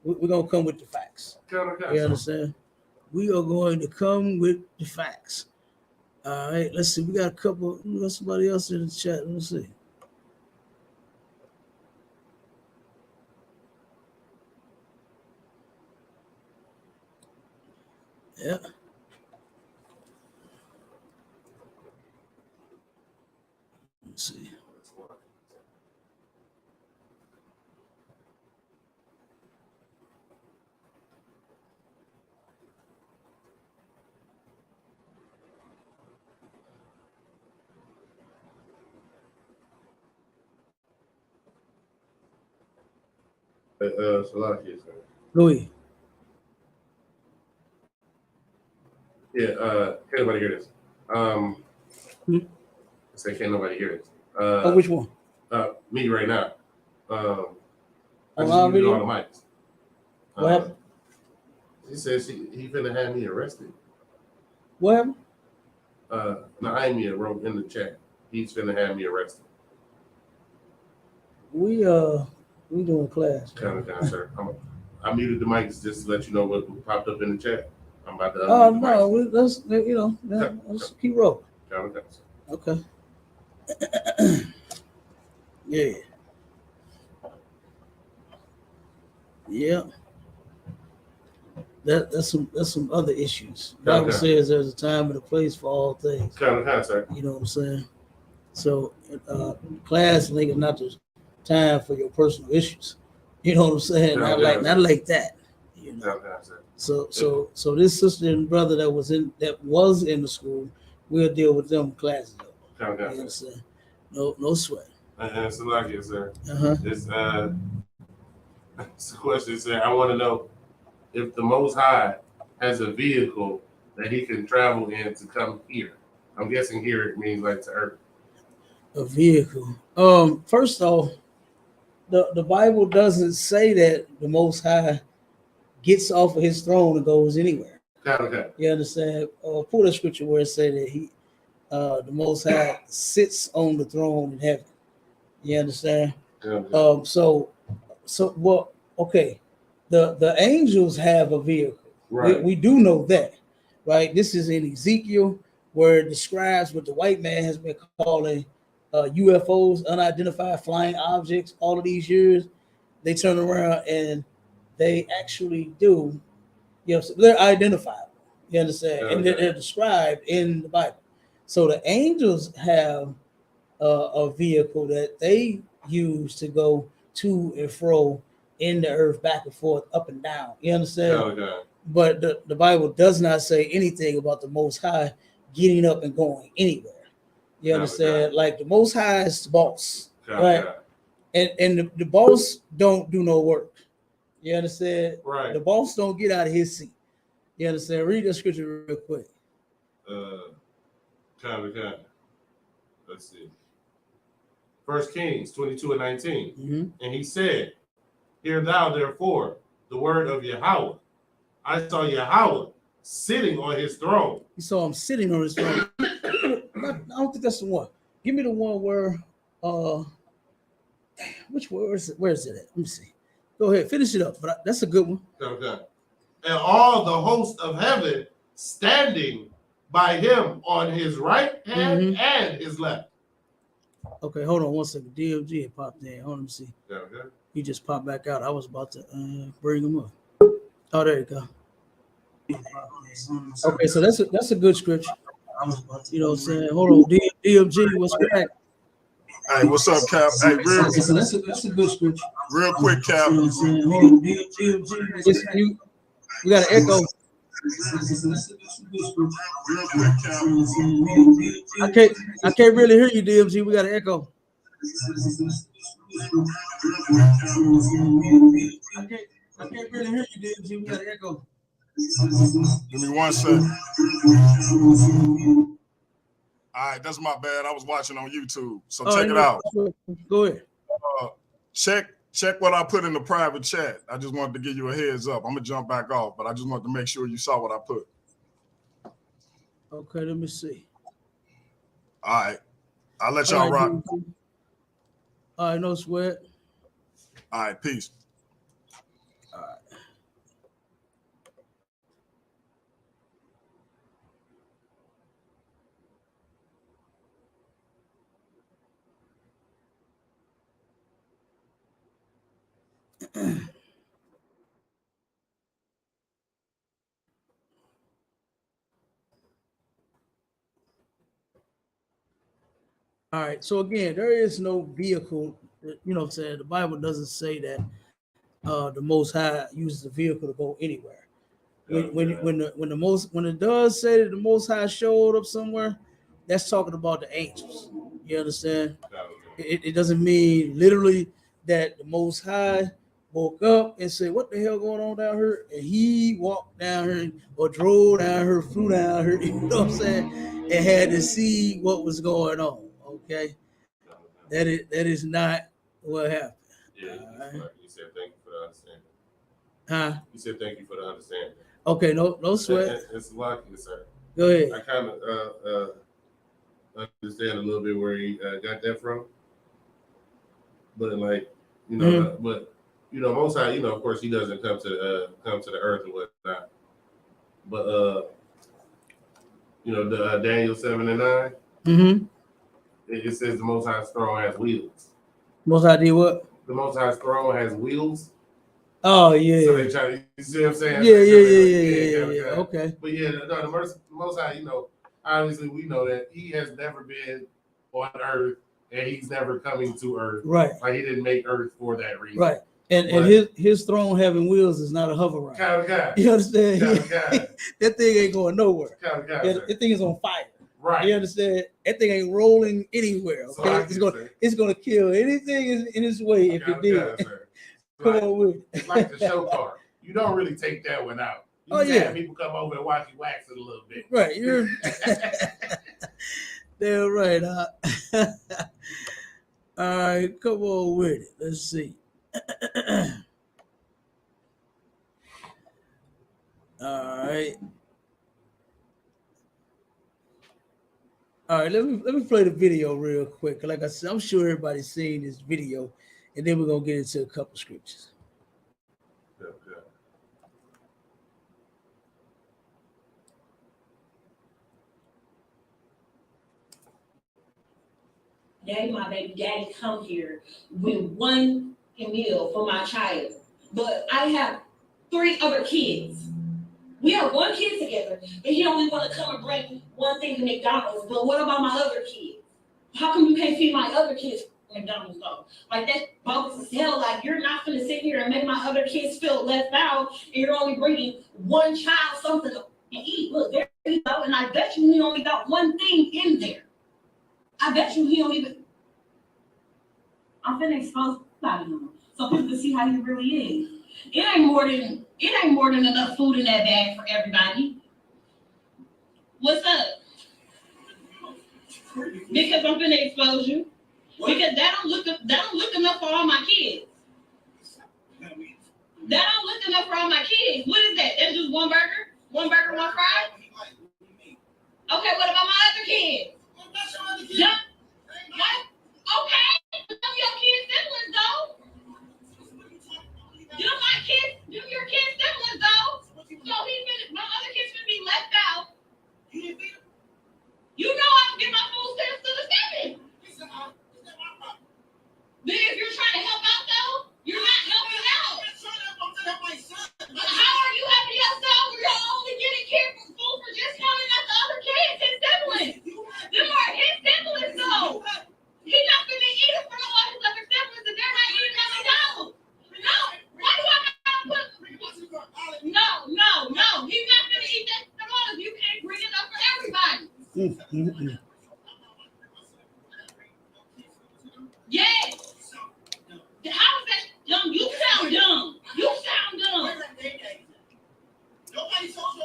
We're going to come with the facts. You understand? We are going to come with the facts. All right, let's see. We got a couple. We got somebody else in the chat. Let's see. Yeah. Let's see. Go ahead. Yeah, can't nobody hear this. Say can't nobody hear this. Which one? Me right now. I just On muted video? all the mics. What happened? He says he finna have me arrested. What happened? Naimia wrote in the chat. He's finna have me arrested. We doing class. Kind of, sir. I muted the mics just to let you know what popped up in the chat. I'm about to. Oh no, let's let's keep rolling. Okay. Yeah. Yeah. That's some other issues. The Bible says there's a time and a place for all things. Kind of, sir. You know what I'm saying? So class link is not the time for your personal issues. You know what I'm saying? Not like that. You know. So this sister and brother that was in the school, we'll deal with them in classes. You understand? No sweat. So like it, sir. It's a question, sir. I want to know if the Most High has a vehicle that he can travel in to come here. I'm guessing here it means like to earth. A vehicle. First off, the Bible doesn't say that the Most High gets off of his throne and goes anywhere. Okay. You understand? Pull the scripture where it said that the Most High sits on the throne in heaven. You understand? Okay. Okay. The angels have a vehicle. Right. We do know that, right? This is in Ezekiel where it describes what the white man has been calling UFOs, unidentified flying objects, all of these years. They turn around and they actually do, so they're identifiable. You understand? Okay. And they're described in the Bible. So the angels have a vehicle that they use to go to and fro in the earth, back and forth, up and down. You understand? Okay. But the Bible does not say anything about the Most High getting up and going anywhere. You understand? Okay. Like the Most High is the boss, right? And the boss don't do no work. You understand? Right. The boss don't get out of his seat. You understand? Read the scripture real quick. Let's see. 1 Kings 22:19. Mm-hmm. And he said, "Hear thou therefore the word of Yahweh. I saw Yahweh sitting on his throne." You saw him sitting on his throne. I don't think that's the one. Give me the one where which word is it? Where is it at? Let me see. Go ahead, finish it up. But that's a good one. Okay. And all the hosts of heaven standing by him on his right hand and his left. Okay, hold on 1 second. DMG had popped in. Hold on, let me see. Okay. He just popped back out. I was about to bring him up. Oh, there you go. Okay, so that's a good scripture. You know what I'm saying? Hold on, DMG, what's correct? Hey, what's up, Cap? Hey, So that's a good scripture. real quick, Cap. You know what I'm saying? Hold on, DMG. We got an echo. Real quick, Cap. I can't really hear you, DMG. We got an echo. I can't really hear you, DMG. We got an echo. Give me 1 second. All right, that's my bad. I was watching on YouTube. So check it out. Go ahead. Check check what I put in the private chat. I just wanted to give you a heads up. I'm gonna jump back off, but I just wanted to make sure you saw what I put. Okay, let me see. All right. I'll let y'all rock. All right, no sweat. All right, peace. All right. All right. So again, there is no vehicle. You know what I'm saying? The Bible doesn't say that the Most High uses a vehicle to go anywhere. When it does say that the Most High showed up somewhere, that's talking about the angels. You understand? It doesn't mean literally that the Most High woke up and said, "What the hell going on down here?" And he walked down here or drove down here, flew down here. You know what I'm saying? And had to see what was going on. Okay, that is not what happened. Yeah, you said thank you for the understanding. Huh? You said thank you for the understanding. Okay, no sweat. It's lucky, sir. Go ahead. I kind of understand a little bit where he got that from, but like but Most High, of course, he doesn't come to the earth or whatnot. But the Daniel 7:9. Mm-hmm. It says the Most High's throne has wheels. Most High did what? The Most High's throne has wheels. Oh yeah. So they try to, you see what I'm saying? Yeah. Okay. But yeah, the Most High, obviously we know that he has never been on earth and he's never coming to earth. Right. Like he didn't make earth for that reason. Right. And his throne having wheels is not a hover ride. Kind of guy. You understand? That thing ain't going nowhere. Kind of guy. That thing is on fire. Right. You understand? That thing ain't rolling anywhere. Okay. So it's gonna kill anything in its way if it did. Come on with it. It's like the show car. You don't really take that one out. You just have people come over and watch you wax it a little bit. Right. You're they're right, huh? All right, come on with it. Let's see. All right. All right, let me play the video real quick. Like I said, I'm sure everybody's seen this video, and then we're gonna get into a couple scriptures. Daddy, my baby daddy come here with one meal for my child, but I have 3 other kids. We have 1 kid together, but he only want to come and bring one thing to McDonald's. But what about my other kids? How come you can't feed my other kids McDonald's though? Like that's bogus as hell. Like you're not gonna sit here and make my other kids feel left out, and you're only bringing one child something to eat. Look, there you go. And I bet you he only got one thing in there. I bet you he don't even. I'm finna expose him so people can see how he really is. It ain't more than enough food in that bag for everybody. What's up? Because I'm finna expose you. Because that don't look enough for all my kids. That don't look enough for all my kids. What is that? That's just one burger? One burger, one fry? Okay, what about my other kids? Yeah. What? Okay. Some of your kids' siblings, though. Them your kids' siblings, though. So my other kids gonna be left out. You know I can get my food stamps to the 7. Then if you're trying to help out, though, you're not helping out. How are you helping yourself? You're only getting food for just coming at the other kids, his siblings. Them are his siblings, though. He's not going to eat it from all his other siblings, and they're not eating at McDonald's. No. Why do I have to put? No. He's not going to eat that from all of you. Can't bring it up for everybody. Yes. How is that dumb? You sound dumb. Nobody told you.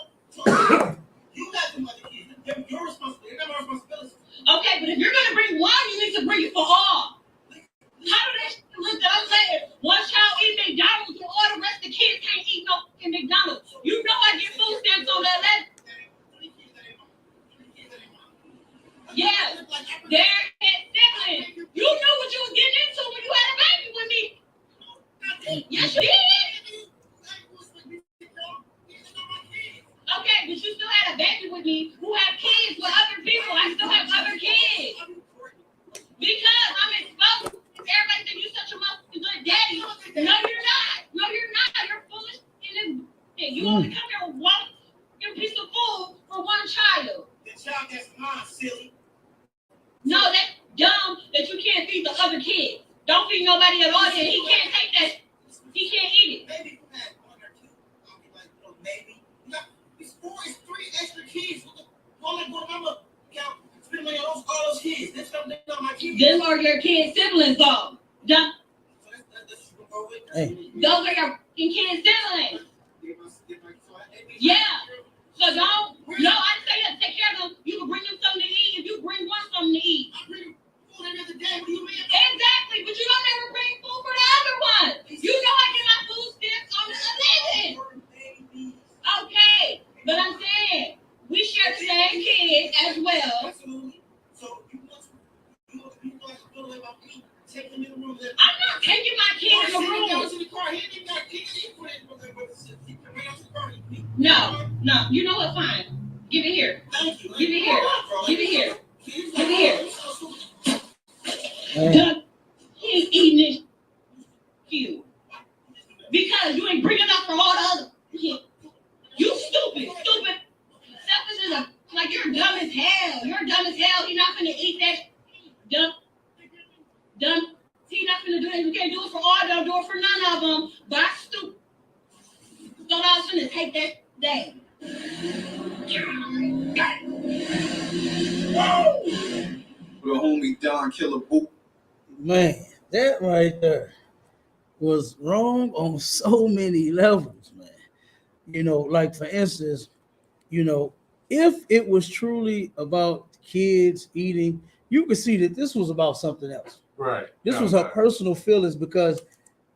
You got some other kids. You're responsible. You're not my responsibility. Okay, but if you're going to bring one, you need to bring it for all. How do that look that I'm saying? One child eat McDonald's, and all the rest of the kids can't eat no in McDonald's. You know I get food stamps on that list. Yeah, they're siblings. You knew what you was getting into when you had a baby with me. Yes, you did. Okay, but you still had a baby with me who have kids with other people. I still have other kids. Because I'm exposed. Everybody think you're such a good daddy. No, you're not. No, you're not. You're foolish. And you only come here with one piece of food for one child. The child that's mine, silly. No, that's dumb that you can't feed the other kids. Don't feed nobody at all. Then he can't take that. He can't eat it. Maybe you had one or two. I'll be like, no, maybe. No, it's 3 extra kids. All I go, mama, count, spend money on all those kids. That's not my kids. Them are your kids' siblings, though. Dumb. So that's go with. Hey. Those are your kids' siblings. Yeah. So don't. No, I say that. Take care of them. You can bring them something to eat if you bring one something to eat. I bring food every other day. What do you mean? Exactly, but you don't ever bring food for the other one. You know I get my food stamps on the living. Okay, but I'm saying we share the same kids as well. Absolutely. So you want to feel like about me? Take them in the room. I'm not taking my kid in the room. No. You know what? Fine. Give it here. Thank you. Give it here. Give it here. Give it here. Man. He ain't eating it. You. Because you ain't bringing up for all the other. You stupid. Selfish is like you're dumb as hell. You're dumb as hell. You're not gonna eat that. Dumb. He's not gonna do it. You can't do it for all of them. Do it for none of them. But I stupid. So I was gonna take that day. The homie Don Killer Boot. Man, that right there was wrong on so many levels, man. You know, like for instance, you know, if it was truly about kids eating, you could see that this was about something else. Right. This was her personal feelings, because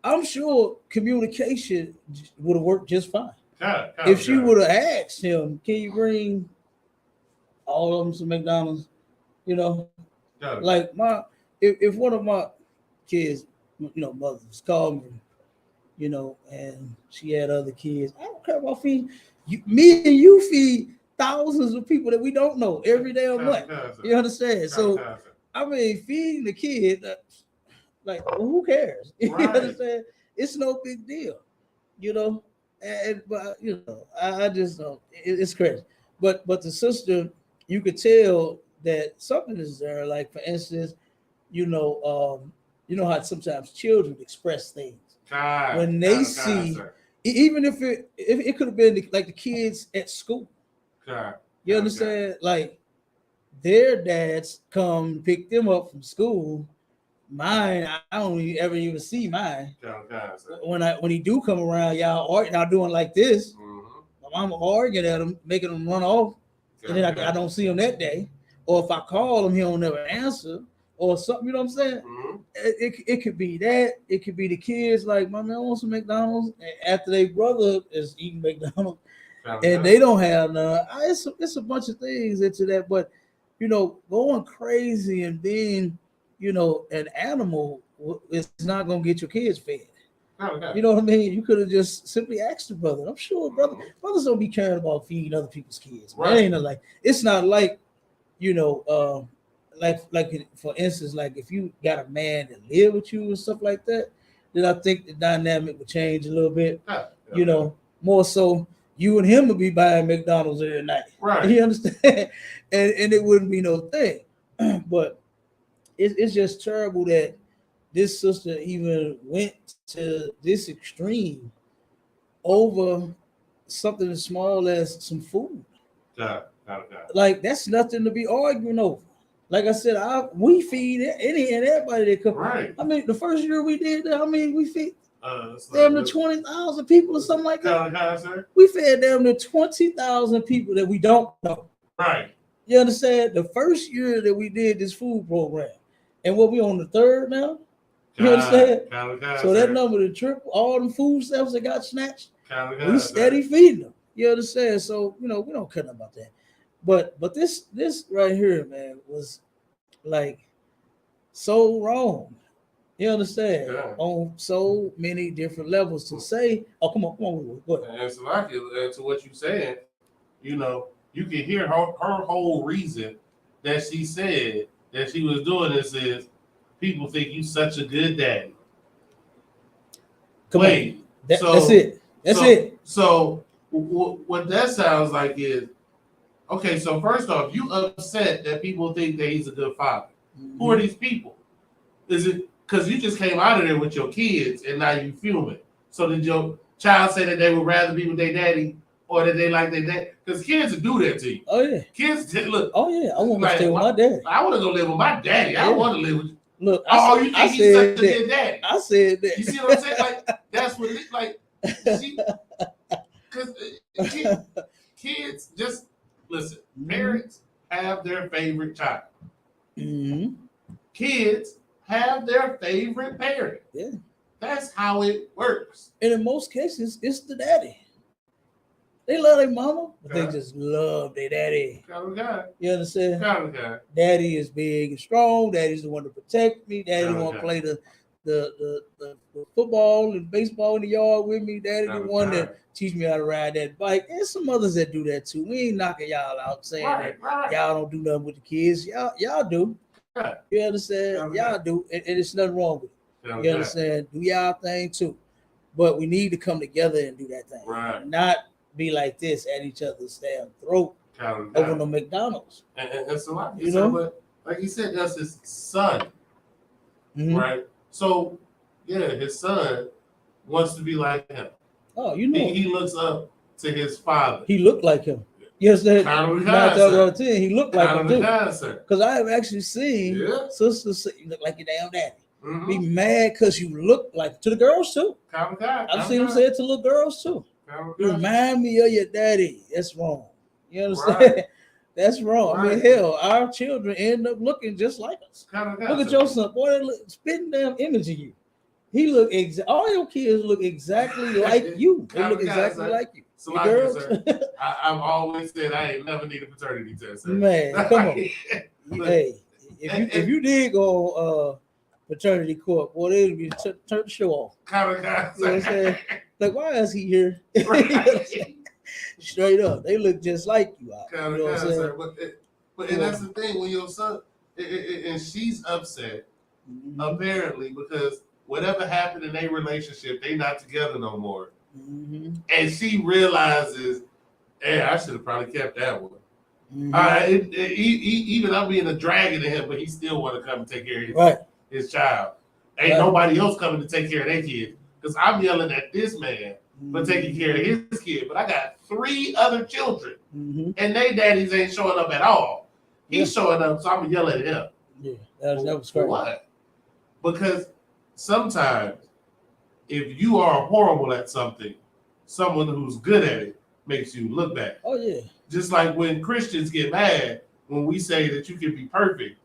I'm sure communication would have worked just fine. If she would have asked him, can you bring all of them to McDonald's? You know, like if one of my kids, you know, mothers called me, you know, and she had other kids, I don't care about feeding you. Me and you feed thousands of people that we don't know every day of month. You understand? So I mean, feeding the kid, like, well, who cares? You understand? It's no big deal, you know. But you know, I just don't. It's crazy. But the sister, you could tell that something is there. Like for instance, you know how sometimes children express things when they see, even if it could have been like the kids at school. You understand? Like their dads come pick them up from school. Mine, I don't ever even see mine. When he do come around, y'all doing like this. My mama arguing at him, making him run off, and then I don't see him that day. Or if I call him, he don't never answer, or something. You know what I'm saying? It could be that. It could be the kids like, my man wants some McDonald's, and after their brother is eating McDonald's, and they don't have none. It's a bunch of things into that, but you know, going crazy and being, you know, an animal is not gonna get your kids fed. You know what I mean? You could have just simply asked the brother. I'm sure brothers don't be caring about feeding other people's kids. Right. It's not like, you know, like for instance, like if you got a man that live with you and stuff like that, then I think the dynamic would change a little bit. You know, more so you and him would be buying McDonald's every night. Right. You understand? and it wouldn't be no thing. But it's just terrible that this sister even went to this extreme over something as small as some food. Like that's nothing to be arguing over. Like I said, we feed any and everybody that come. Right. I mean, the first year we did that, I mean, we feed damn near 20,000 people or something like that. We fed damn near 20,000 people that we don't know. Right. You understand? The first year that we did this food program, and what we on the third now? You understand? God, So that number to triple, all them food stamps that got snatched, God, we steady feeding them. You understand? So we don't care about that. But this right here, man, was like so wrong. You understand? Yeah. On so many different levels to say, oh, come on, go ahead. And so like to what you saying, you can hear her whole reason that she said that she was doing this is people think you such a good daddy. Come on. That's it. That's it. So what that sounds like is, okay, so first off, you upset that people think that he's a good father. Mm-hmm. Who are these people? Is it because you just came out of there with your kids and now you fuming? So did your child say that they would rather be with their daddy or that they like their dad? Because kids will do that to you. Oh, yeah. Kids, look. Oh, yeah. I want to stay with my daddy. I want to go live with my daddy. Yeah. I don't want to live with you. Look, you think he's such a good daddy? I said that. You see what I'm saying? Like, that's what it is. Like, because kids just, listen, parents have their favorite child. Mm-hmm. Kids have their favorite parent. Yeah. That's how it works. And in most cases, it's the daddy. They love their mama, but they just love their daddy. God. You understand? God. Daddy is big and strong. Daddy's the one to protect me. Daddy want to play the football and baseball in the yard with me. Daddy the one that teach me how to ride that bike. There's some others that do that too. We ain't knocking y'all out saying that y'all don't do nothing with the kids. Y'all do. Right. You understand? Y'all do. And it's nothing wrong with it. You understand? Do y'all thing too. But we need to come together and do that thing. Right. Not be like this at each other's damn throat over the McDonald's. And so but like you said, that's his son. Mm-hmm. Right? So his son wants to be like him. Oh, he looks up to his father. He looked like him. Yes, that 9 out of 10. He looked like him too. Because I have actually seen sisters say, "You look like your damn daddy." Mm-hmm. Be mad because you look like to the girls too. I've seen them say it to little girls too. You remind me of your daddy. That's wrong. You understand? Right. That's wrong. Right. I mean, hell, our children end up looking just like us. Look at your son. Boy, they look spitting damn image of you. He look all your kids look exactly like you. They look exactly like you. So girls. I've always said I ain't never need a paternity test. Sir. Man, come on. Hey, if you did go paternity court, boy, they would be turn the show off. You know what I'm saying? Like, why is he here? Straight up, they look just like you. You know what I'm saying? But that's the thing when your son and she's upset, apparently, because whatever happened in their relationship, they not together no more. Mm-hmm. And she realizes, hey, I should have probably kept that one. Mm-hmm. Even I'm being a dragon to him, but he still want to come and take care of his child. Ain't nobody else coming to take care of their kid. Because I'm yelling at this man for taking care of his kid. But I got 3 other children, and they daddies ain't showing up at all. He's showing up, so I'm going to yell at him. Yeah, that was crazy. What? Because sometimes if you are horrible at something, someone who's good at it makes you look bad. Oh, yeah. Just like when Christians get mad when we say that you can be perfect,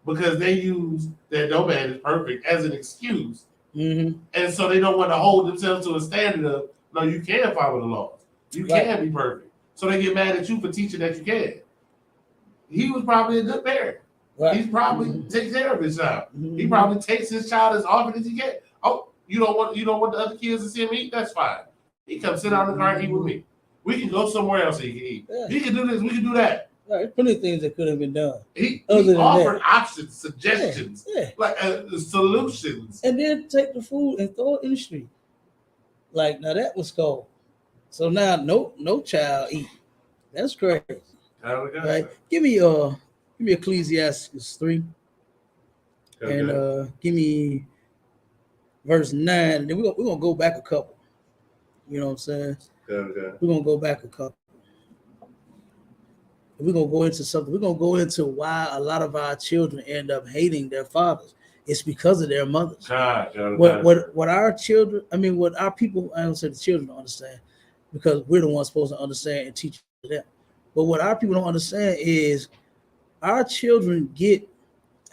because they use that no man is perfect as an excuse. Mm-hmm. And so they don't want to hold themselves to a standard of, no, you can follow the laws. You can be perfect. So they get mad at you for teaching that you can. He was probably a good parent. Right. He's probably takes care of his child. Mm-hmm. He probably takes his child as often as he can. Oh, you don't want the other kids to see him eat? That's fine. He come sit down in the car and eat with me. We can go somewhere else he can eat. Yeah. He can do this, we can do that. Right, plenty of things that could have been done. He offered options, suggestions, like solutions. And then take the food and throw it in the street. Like, now that was cold. So now no child eat. That's crazy. Right? Give me Ecclesiastes 3. Okay. And give me verse 9. And then we're gonna go back a couple. You know what I'm saying? Okay. We're gonna go back a couple. We're going to go into something. We're going to go into why a lot of our children end up hating their fathers. It's because of their mothers. What our children, what our people, I don't say the children don't understand, because we're the ones supposed to understand and teach them. But what our people don't understand is our children get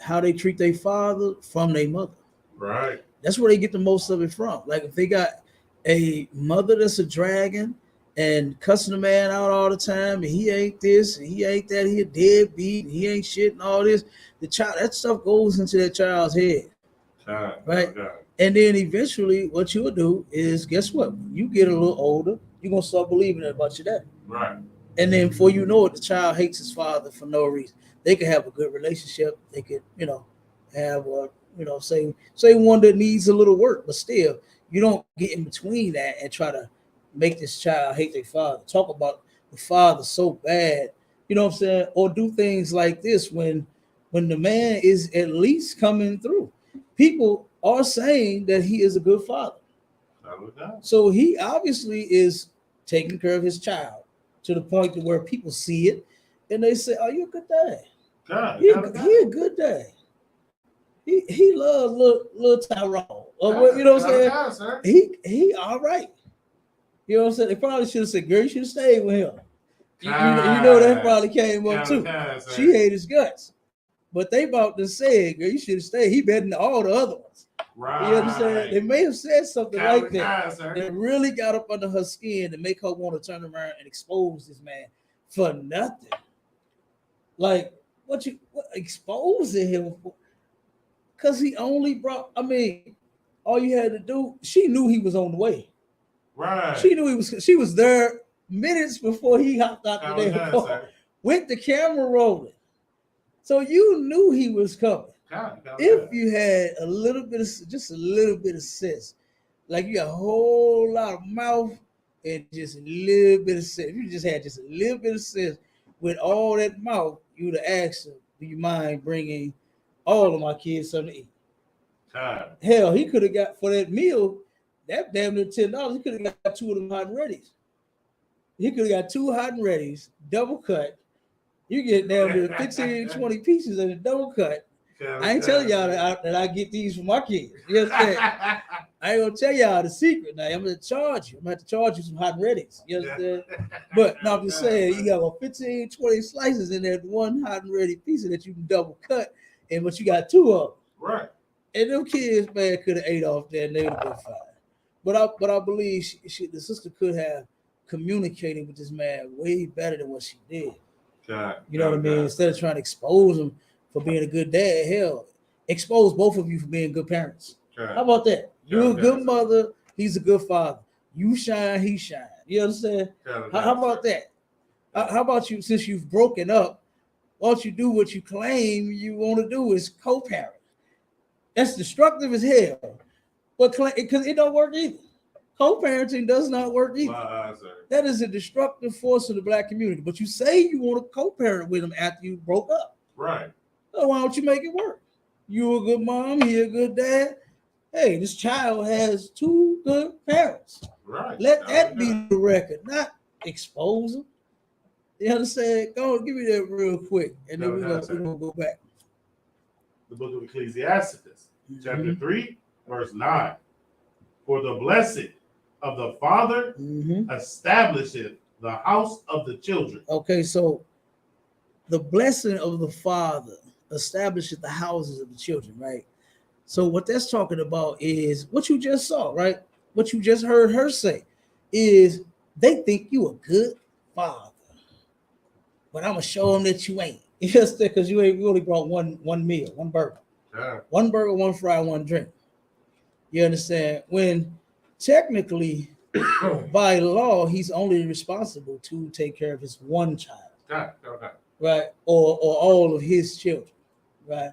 how they treat their father from their mother. Right. That's where they get the most of it from. Like if they got a mother that's a dragon and cussing the man out all the time, and he ain't this and he ain't that, he a deadbeat, and he ain't shit and all this, the child, that stuff goes into that child's head. Right? And then eventually what you'll do is, guess what? You get a little older, you're gonna start believing that about your dad. Right. And then before you know it, the child hates his father for no reason. They could have a good relationship. They could, have a, say one that needs a little work, but still, you don't get in between that and try to make this child hate their father. Talk about the father so bad, you know what I'm saying? Or do things like this when the man is at least coming through. People are saying that he is a good father. So he obviously is taking care of his child to the point to where people see it and they say, "Oh, you're a good dad. He a good dad. He loves little Tyrone." Or you know what I'm saying? He all right. You know what I'm saying? They probably should have said, "Girl, you should have stayed with him." You know that probably came up too. She hated his guts. But they about to say, "Girl, you should have stayed. He better than all the other ones." Right. You understand? They may have said something like that that really got up under her skin to make her want to turn around and expose this man for nothing. Like, what exposing him for? Because he only brought, all you had to do, she knew he was on the way. Right. She knew she was there minutes before he hopped out the damn car with the camera rolling. So you knew he was coming. If you had a little bit of sense, like you got a whole lot of mouth and just a little bit of sense. If you just had just a little bit of sense with all that mouth, you would have asked him, "Do you mind bringing all of my kids something to eat?" Hell, he could have got for that meal, that damn near $10. He could have got 2 of them hot and readies. He could have got 2 hot and readies, double cut. You get down to 15, 20 pieces in a double cut. I ain't telling y'all that I get these for my kids. You understand? I ain't gonna tell y'all the secret. Now I'm gonna charge you. I'm gonna have to charge you some hot and readies. You understand? But now I'm just saying, you got about 15, 20 slices in there, 1 hot and ready piece that you can double cut, but you got 2 of them. Right. And them kids, man, could have ate off there and they would have been fine. But I believe the sister could have communicated with this man way better than what she did. You know what I mean? Instead of trying to expose him for being a good dad, hell, expose both of you for being good parents. How about that? You're a good mother, he's a good father. You shine, he shine. You understand? How about that? How about you, since you've broken up, why don't you do what you claim you want to do is co-parent? That's destructive as hell. But because it don't work either. Co-parenting does not work either. That is a destructive force in the black community. But you say you want to co-parent with them after you broke up. Right. So why don't you make it work? You a good mom, he a good dad. Hey, this child has 2 good parents. Right. Let that be the record, not expose them. You understand? Go on, give me that real quick, and then we're gonna go back. The book of Ecclesiastes, chapter 3, verse 9. For the blessing of the father establisheth the house of the children. Okay, so the blessing of the father establishes the houses of the children, right? So what that's talking about is what you just saw, right? What you just heard her say is they think you a good father, but I'm gonna show them that you ain't. Just because you ain't really brought one meal, 1 burger, 1 burger, 1 fry, 1 drink. You understand? When technically, by law, he's only responsible to take care of his 1 child, right? Or all of his children, right?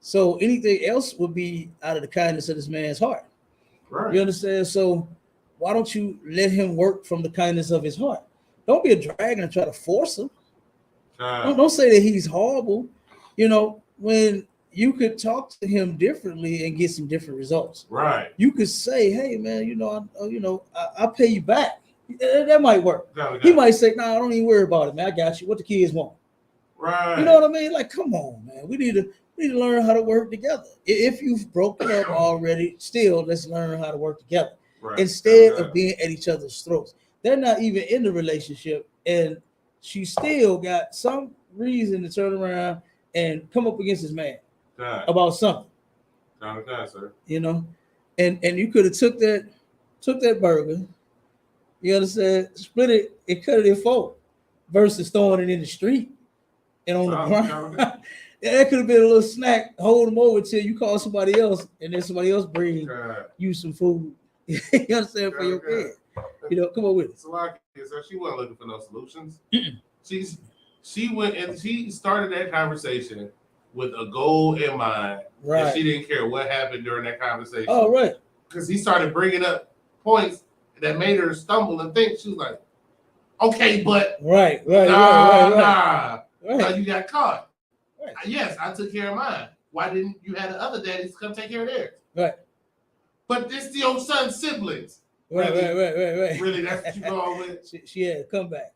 So anything else would be out of the kindness of this man's heart. Right. You understand? So why don't you let him work from the kindness of his heart? Don't be a dragon and try to force him. Don't say that he's horrible. You know, when you could talk to him differently and get some different results. Right. You could say, "Hey, man, I'll pay you back." That might work. He might say, "No, don't even worry about it, man. I got you. What the kids want." Right. You know what I mean? Like, come on, man. We need to learn how to work together. If you've broken up already, still let's learn how to work together. Right. Instead of being at each other's throats. They're not even in the relationship, and she still got some reason to turn around and come up against this man about something. Sir. You know, and you could have took that burger, you understand, split it and cut it in four, versus throwing it in the street and on the ground. Yeah, that could have been a little snack. Hold them over till you call somebody else, and then somebody else bring you some food. You understand, for your kid. You know, come on with it. So she wasn't looking for no solutions. She went and she started that conversation with a goal in mind. Right. And she didn't care what happened during that conversation. Oh, right. Because he started bringing up points that made her stumble and think. She was like, okay, but right. You got caught. Right. Yes, I took care of mine. Why didn't you have the other daddies come take care of theirs? Right. But this your son's siblings. Right. Really, that's what you going with? She had to come back.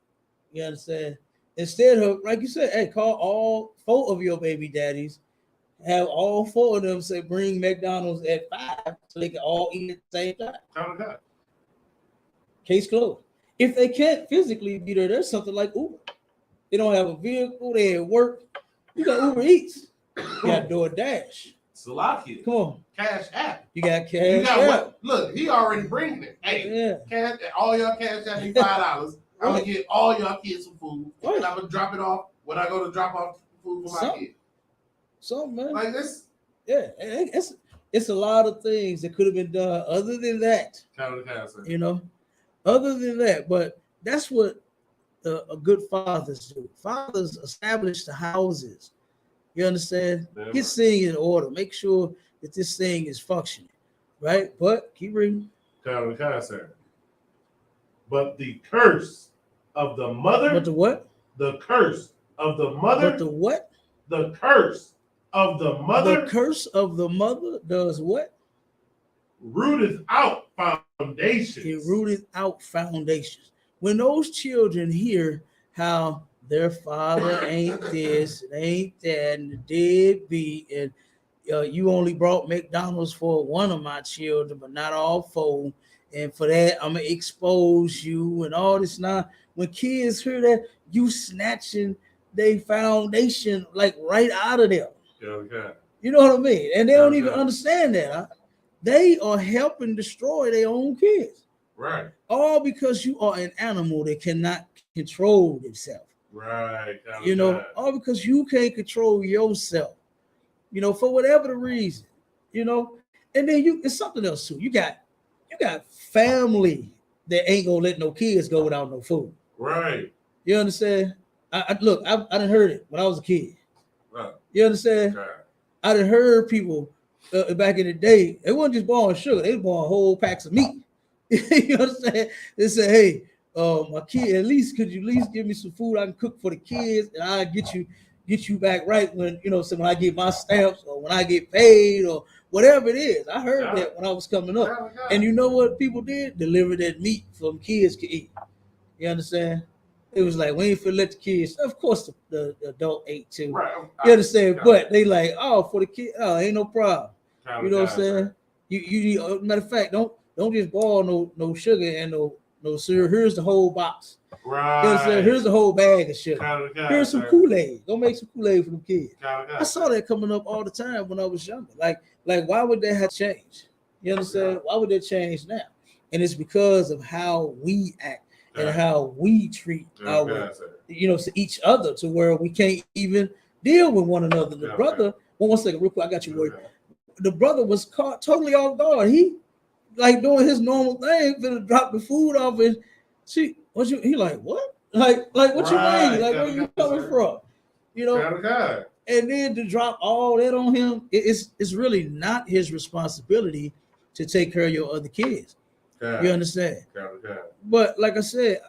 You understand? Instead of, like you said, hey, call all 4 of your baby daddies. Have all 4 of them say bring McDonald's at 5 so they can all eat at the same time. Oh my God. Case closed. If they can't physically be there, there's something like Uber. They don't have a vehicle. They at work. You got Uber Eats. You got DoorDash. Salakia. Come on. Cash App. You got Cash You got App. what? Look, he already bringing it. Hey, cash, all y'all Cash App me $5. I'm gonna get all y'all kids some food, and I'm gonna drop it off when I go to drop off food for my kids. Something, man. Like this. Yeah, it's a lot of things that could have been done other than that. You know, other than that, but that's what a good fathers do. Fathers establish the houses. You understand? Get this thing in order. Make sure that this thing is functioning, right? But keep reading. But the curse of the mother. But the what? The curse of the mother. But the what? The curse of the mother. The curse of the mother does what? Rooteth out foundations. It rooted out foundations. When those children hear how their father ain't this, and ain't that, and the deadbeat, and you only brought McDonald's for one of my children, but not all 4. And for that, I'm gonna expose you and all this. Now, when kids hear that, you snatching their foundation like right out of them. Okay. You know what I mean? And they don't even understand that. Huh? They are helping destroy their own kids. Right. All because you are an animal that cannot control itself. Right. You know, all because you can't control yourself. You know, for whatever the reason. You know, and then it's something else too. You got family that ain't gonna let no kids go without no food. Right. You understand? I done heard it when I was a kid. Right. You understand? Right. I done heard people back in the day. They wasn't just born sugar; they was born whole packs of meat. You understand? They say, "Hey, my kid, at least could you at least give me some food I can cook for the kids, and I'll get you back right when so when I get my stamps or when I get paid or whatever it is." I heard that when I was coming up, and you know what people did? Deliver that meat for them kids to eat. You understand? It was like we ain't finna let the kids. Of course, the adult ate too. Right. You understand? But they like, oh, for the kid, oh, ain't no problem. You know what I'm saying? You matter of fact, don't just boil no sugar and no syrup. Here's the whole box. Right. You understand? Here's the whole bag of sugar. Here's some Kool-Aid. Go make some Kool-Aid for them kids. I saw that coming up all the time when I was younger. Like why would that have changed? You understand? Why would that change now? And it's because of how we act and how we treat our, to each other, to where we can't even deal with one another. The brother, one second, real quick, I got you worried. The brother was caught totally off guard. He like doing his normal thing, gonna drop the food off, and he like, what? Like what you mean? Like where you coming from? You know? And then to drop all that on him, it's really not his responsibility to take care of your other kids. You understand? But like I said,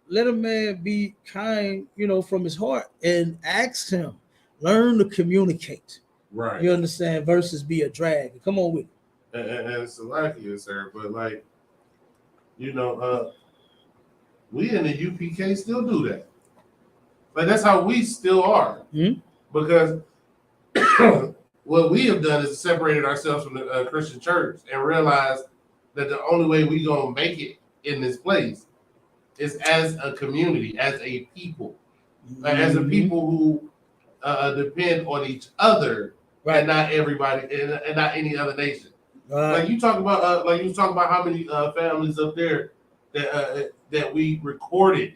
let a man be kind, from his heart, and ask him, learn to communicate. Right. You understand? Versus be a drag. Come on with it. And it's like you, sir, but like, we in the UPK still do that. Like that's how we still are. Mm-hmm. Because what we have done is separated ourselves from the Christian church and realized that the only way we gonna make it in this place is as a community, as a people, as a people who depend on each other and not everybody, and not any other nation. Right. Like you talk about, how many families up there that we recorded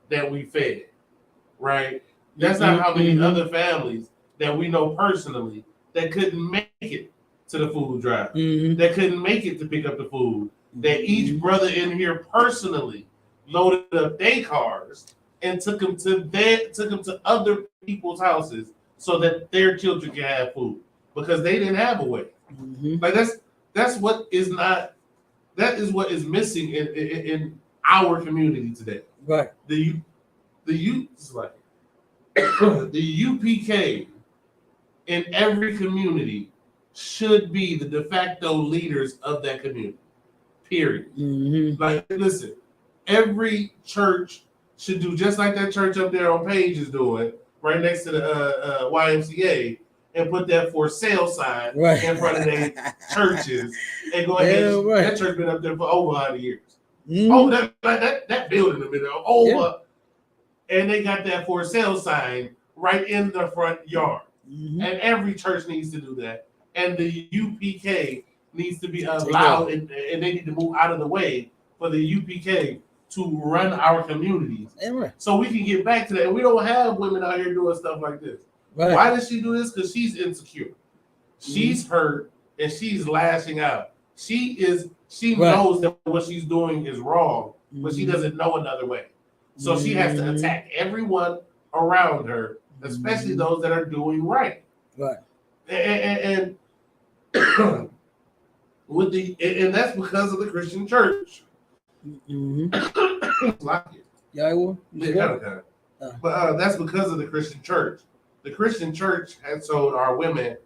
that we fed, right? That's not how many other families that we know personally that couldn't make it to the food drive, that couldn't make it to pick up the food. That each brother in here personally loaded up their cars and took them to other people's houses so that their children can have food because they didn't have a way. Like that's what is what is missing in our community today. Right. The UPK in every community should be the de facto leaders of that community. Period. Like, listen, every church should do just like that church up there on Page is doing, right next to the YMCA, and put that for sale sign in front of their churches, and go ahead. That church been up there for over 100 years. Oh, that building has been there over, and they got that for sale sign right in the front yard. And every church needs to do that, and the UPK needs to be allowed, and they need to move out of the way for the UPK to run our communities, so we can get back to that. And we don't have women out here doing stuff like this. Why does she do this? Because she's insecure. She's hurt and she's lashing out. She knows that what she's doing is wrong, but she doesn't know another way. So she has to attack everyone around her, especially those that are doing right. Right. And and that's because of the Christian church. But that's because of the Christian church. The Christian church has told our women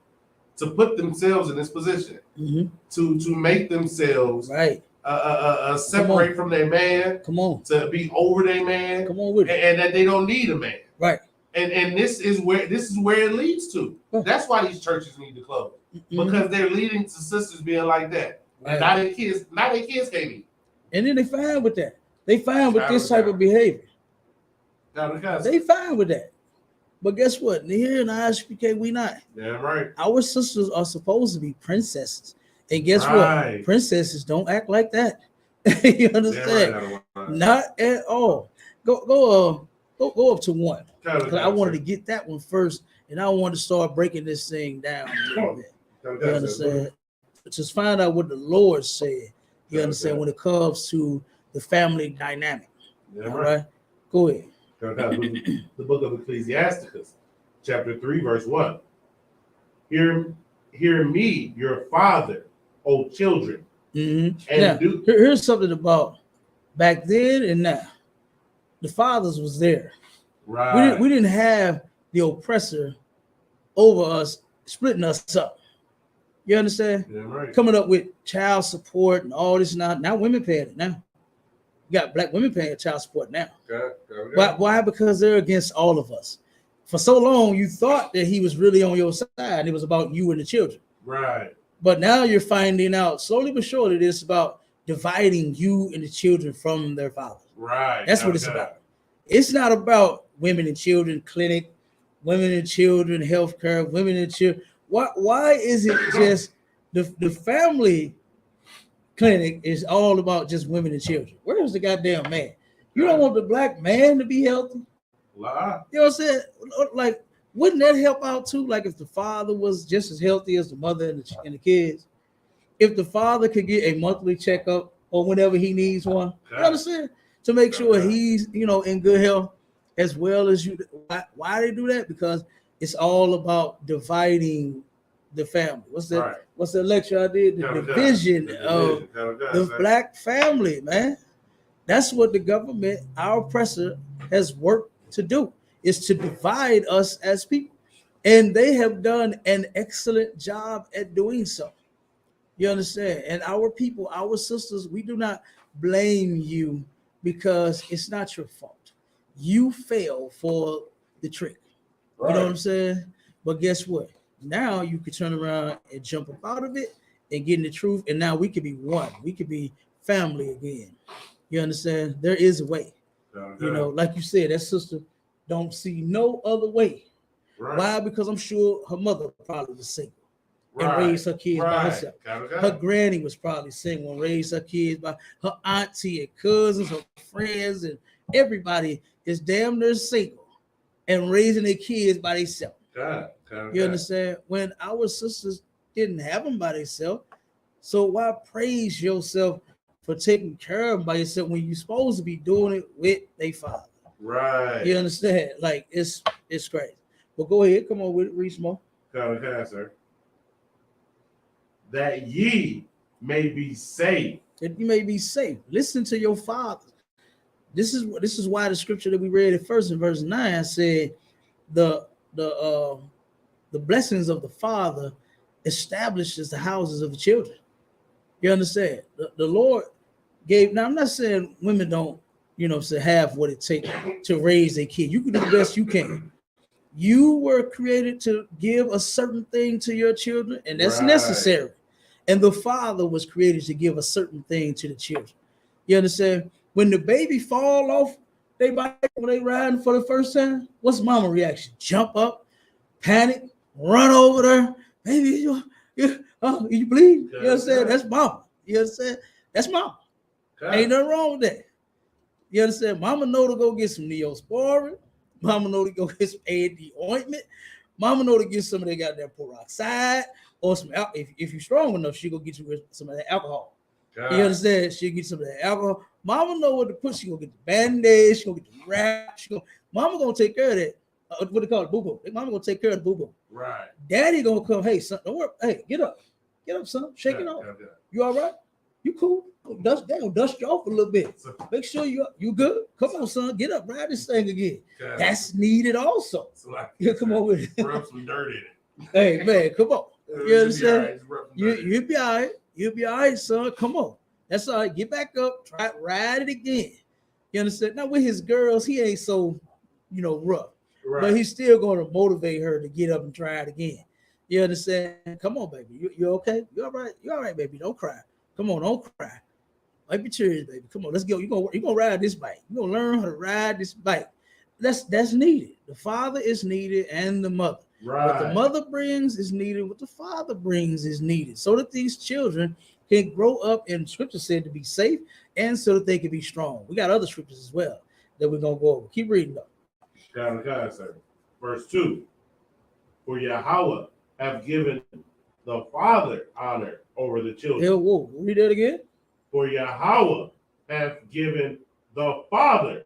to put themselves in this position, to make themselves separate from their man, to be over their man, and that they don't need a man. Right. And this is where it leads to. That's why these churches need to close, because they're leading to sisters being like that. And now their kids can't eat. And then they fine with that. They fine with this type of behavior. They fine with that. But guess what? Here in the ISPK, we not. Yeah, right. Our sisters are supposed to be princesses. And guess what? Princesses don't act like that. You understand? Not at all. Go up to one. I wanted to get that one first, and I wanted to start breaking this thing down a little bit. You understand? Just find out what the Lord said. You understand when it comes to the family dynamic. All right? Go ahead. The book of Ecclesiasticus, chapter 3, verse 1. Hear me, your father, O children. And now, here's something about back then and now. The fathers was there. Right. We didn't have the oppressor over us, splitting us up. You understand? Yeah, right. Coming up with child support and all this now. Now women paying it now. You got black women paying child support now. Okay. Why? Because they're against all of us. For so long, you thought that he was really on your side. It was about you and the children. Right. But now you're finding out, slowly but surely, it's about dividing you and the children from their fathers. Right. That's what it's about. It's not about women and children clinic, women and children healthcare, women and children. Why is it just the family clinic is all about just women and children? Where's the goddamn man? You don't want the black man to be healthy? You know what I'm saying? Like, wouldn't that help out too? Like if the father was just as healthy as the mother and the kids, if the father could get a monthly checkup or whenever he needs one, you understand? To make sure he's, in good health as well as you. Why they do that? Because it's all about dividing the family. What's the lecture I did? The division of the black family, man. That's what the government, our oppressor, has worked to do, is to divide us as people. And they have done an excellent job at doing so. You understand? And our people, our sisters, we do not blame you because it's not your fault. You fell for the trick. You know what I'm saying? But guess what? Now you can turn around and jump up out of it and get in the truth. And now we could be one. We could be family again. You understand? There is a way. Like you said, that sister don't see no other way Right. Why? Because I'm sure her mother probably was single and Right. raised her kids by herself. Got Her granny was probably single and raised her kids by her auntie and cousins, her friends, and everybody is damn near single and raising their kids by themselves. You understand? When our sisters didn't have them by themselves, so why praise yourself for taking care of them by yourself when you're supposed to be doing it with their father? Right. You understand? Like it's crazy. But go ahead, come on with it, read some more. Sir. That ye may be safe. That you may be safe. Listen to your father. This is why the scripture that we read at first in verse 9 said the blessings of the father establishes the houses of the children. You understand? The Lord gave. Now I'm not saying women don't, have what it takes to raise a kid. You can do the best you can. You were created to give a certain thing to your children, and that's necessary. And the father was created to give a certain thing to the children. You understand? When the baby fall off they bike when they riding for the first time, what's mama reaction? Jump up, panic, run over there. Baby, you bleed? You understand? That's mama. You understand? That's mama. Ain't nothing wrong with that. You understand? Mama know to go get some Neosporin. Mama know to go get some AD ointment. Mama know to get some of that goddamn peroxide or some. If you're strong enough, she go get you some of that alcohol. You understand? She'll get some of that alcohol. Mama know what to put. She gonna get the band-aid. She gonna get the wrap. Mama gonna take care of that. What they call it, boo-boo. Mama gonna take care of the boo-boo. Right. Daddy gonna come. Hey, son, don't worry. Hey, get up, son. Shake it off. You all right? You cool? They gonna dust you off a little bit. Make sure you good. Come on, son. Get up. Ride this thing again. That's needed also. So come on with it. Rub some dirt in it. Hey man, come on. You understand? You'll be all right. You'll be all right, son. Come on. That's all right. Get back up. Try it. Ride it again. You understand? Now with his girls, he ain't so, rough. Right. But he's still going to motivate her to get up and try it again. You understand? Come on, baby. You okay? You all right? You all right, baby? Don't cry. Come on, don't cry. Wipe your tears, baby. Come on, let's go. You're gonna ride this bike. You're gonna learn how to ride this bike. That's needed. The father is needed and the mother. Right. What the mother brings is needed. What the father brings is needed. So that these children can grow up, and scripture said to be safe, and so that they can be strong. We got other scriptures as well that we're gonna go over. Keep reading though. God, sir. Verse 2. For Yahweh have given the father honor over the children. Yeah, whoa, read that again. For Yahweh have given the father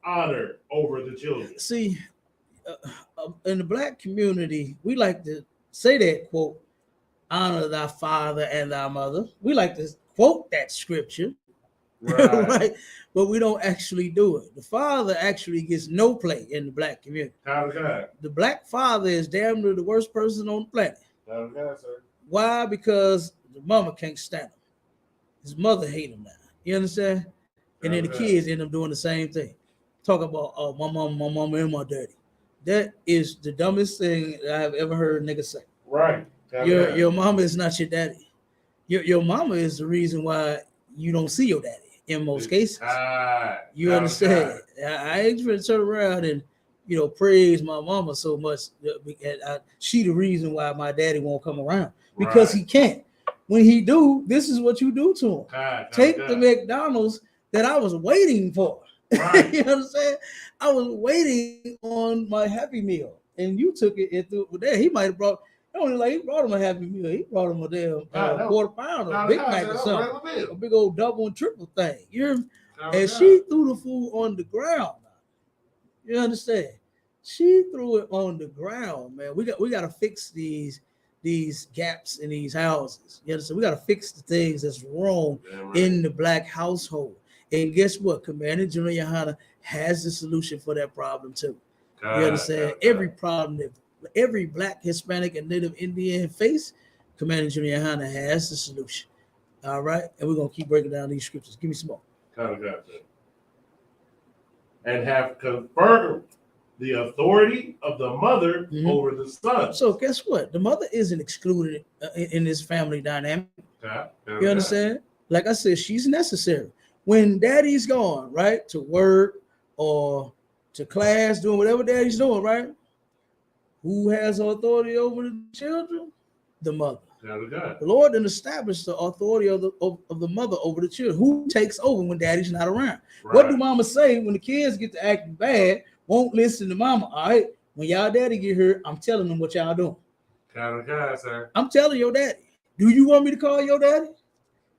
honor over the children. See, in the black community, we like to say that quote, honor thy father and thy mother. We like to quote that scripture, right? But we don't actually do it. The father actually gets no play in the black community. The black father is damn near the worst person on the planet. Sir. Why? Because the mama can't stand him. His mother hate him now. You understand? And then the kids end up doing the same thing. Talk about my mama and my daddy. That is the dumbest thing that I've ever heard niggas say. Right. Your mama is not your daddy. Your mama is the reason why you don't see your daddy in most cases. You understand? I ain't going to turn around and praise my mama so much. She the reason why my daddy won't come around because he can't. When he do, this is what you do to him. Take the McDonald's that I was waiting for. Right. You know what I'm saying? I was waiting on my Happy Meal, and you took it and threw it there. He might have brought. He brought him a Happy Meal. He brought him a damn quarter pounder, a Big Mac or something, a big old double and triple thing. And she threw the food on the ground. You understand? She threw it on the ground, man. We got to fix these gaps in these houses. You understand? We got to fix the things that's wrong in the black household. And guess what? Commander General YAHANNA has the solution for that problem too. You understand? Every problem that every black, Hispanic, and Native Indian face, Commander General YAHANNA has the solution. All right? And we're going to keep breaking down these scriptures. Give me some more. And have confirmed the authority of the mother over the son. So guess what? The mother isn't excluded in this family dynamic. You understand? Like I said, she's necessary. When daddy's gone, right, to work or to class, doing whatever daddy's doing, right? Who has authority over the children? The mother. God. The Lord then established the authority of the mother over the children. Who takes over when daddy's not around? Right. What do mama say when the kids get to acting bad, won't listen to mama? All right, when y'all daddy get hurt, I'm telling them what y'all doing. God, sir. I'm telling your daddy. Do you want me to call your daddy?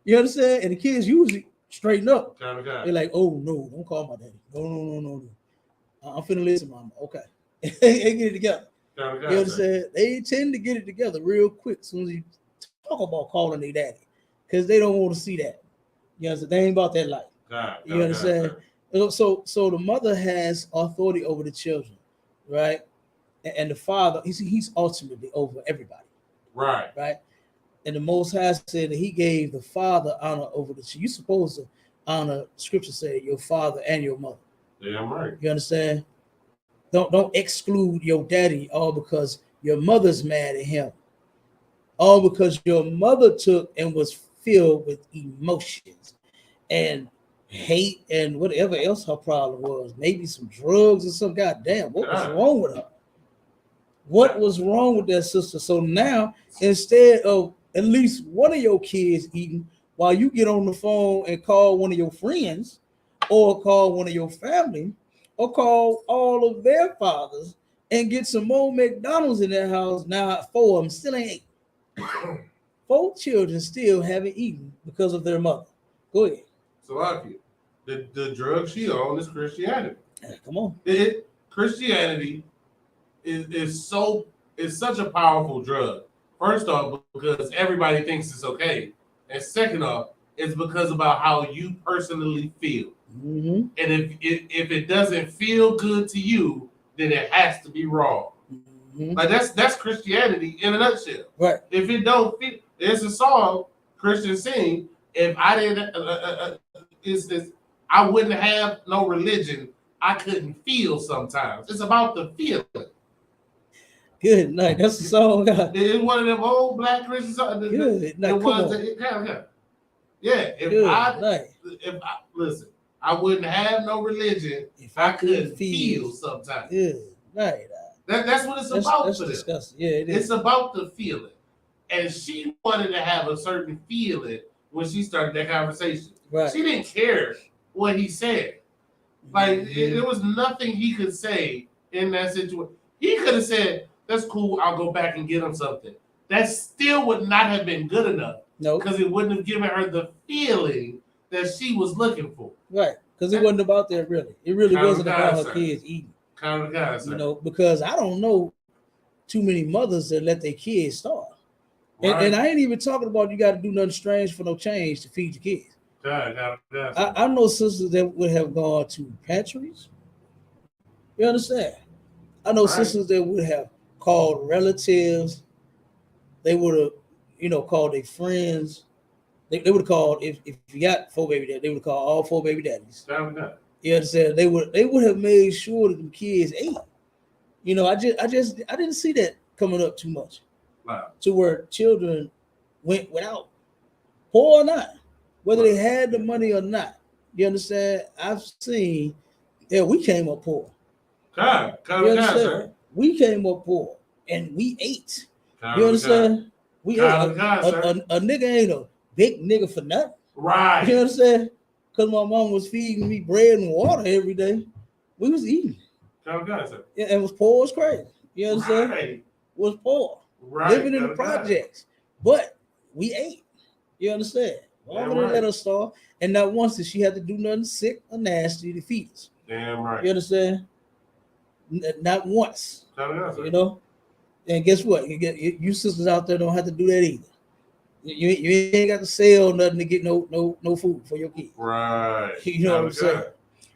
You understand? And the kids usually straighten up. God. They're like, oh no, don't call my daddy. No. I'm finna listen, mama. Okay. They get it together. God, You understand? They tend to get it together real quick as soon as you talk about calling their daddy, because they don't want to see that. You understand? They ain't about that life. You understand? So the mother has authority over the children, right? And the father, he's ultimately over everybody. Right. And the Most High said that he gave the father honor over the children. You're supposed to honor, scripture say, your father and your mother. Yeah, I'm right. You understand? Don't exclude your daddy all because your mother's mad at him. All because your mother took and was filled with emotions and hate and whatever else her problem was. Maybe some drugs or some goddamn. What was wrong with her? What was wrong with that sister? So now, instead of at least one of your kids eating, while you get on the phone and call one of your friends or call one of your family or call all of their fathers and get some more McDonald's in their house. Now 4 of them still ain't ate. 4 children still haven't eaten because of their mother. Go ahead. So the drug she on is Christianity. Come on. Christianity is such a powerful drug. First off, because everybody thinks it's okay, and second off, it's because about how you personally feel. Mm-hmm. And if it doesn't feel good to you, then it has to be wrong. Mm-hmm. Like that's Christianity in a nutshell. Right. If it don't feel, there's a song Christians sing. If I didn't, I wouldn't have no religion. I couldn't feel sometimes. It's about the feeling. Good night. That's the song. It's one of them old black Christian songs. Good night. If I listen, I wouldn't have no religion if I couldn't feel sometimes. Good night. That's what it's about. That's disgusting. Yeah, it is. It's about the feeling, and she wanted to have a certain feeling when she started that conversation. Right. She didn't care what he said. Like there was nothing he could say in that situation. He could have said, "That's cool. I'll go back and get him something." That still would not have been good enough. No, because it wouldn't have given her the feeling that she was looking for. Right, because it wasn't about that really. It really wasn't about her kids eating. Kind of guy, you know, because I don't know too many mothers that let their kids starve. Right. And I ain't even talking about you got to do nothing strange for no change to feed your kids. I know sisters that would have gone to pantries. You understand? I know sisters that would have called relatives. They would have, called their friends. They would have called if you got 4 baby daddies, they would call all 4 baby daddies. You understand? They would have made sure that the kids ate. I didn't see that coming up too much. Wow. To where children went without, poor or not, whether they had the money or not. You understand? I've seen, we came up poor. We came up poor and we ate. You understand? We ate. A nigga ain't a big nigga for nothing. Right. You understand? Because my mom was feeding me bread and water every day. We was eating. Yeah, and was poor as crazy. You understand? Right. Was poor. Right. Living in the projects. But we ate. You understand? Mama didn't let us starve. And not once did she have to do nothing sick or nasty to feed us. Damn right. You understand? Not once. And guess what? You sisters out there don't have to do that either. You ain't got to sell nothing to get no food for your kids. Right. You know what I'm saying?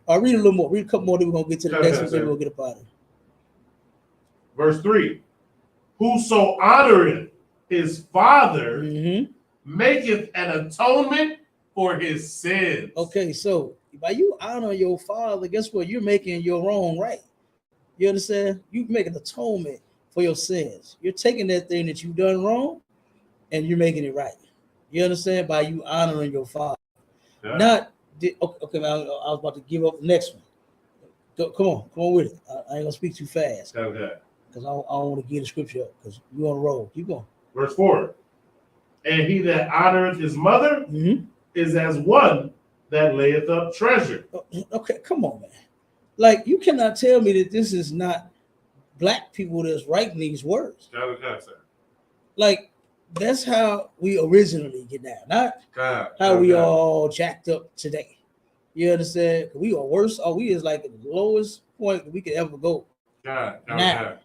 I'll read a little more. Read a couple more. Then we're gonna get to the next one. Then we'll get up out of it. Verse 3: Whoso honoreth his father maketh an atonement for his sins. Okay, so by you honor your father, guess what? You're making your wrong right. You understand? You make an atonement for your sins. You're taking that thing that you've done wrong and you're making it right. You understand? By you honoring your father. Yeah. Okay, I was about to give up the next one. Come on with it. I ain't gonna speak too fast. Okay. because I don't want to get the scripture up because you're on a roll. Keep going. Verse 4. And he that honoreth his mother is as one that layeth up treasure. Okay, come on, man. Like, you cannot tell me that this is not black people that's writing these words. Like, that's how we originally get down, not how we all jacked up today. You understand? We are worse, or we is like at the lowest point that we could ever go now.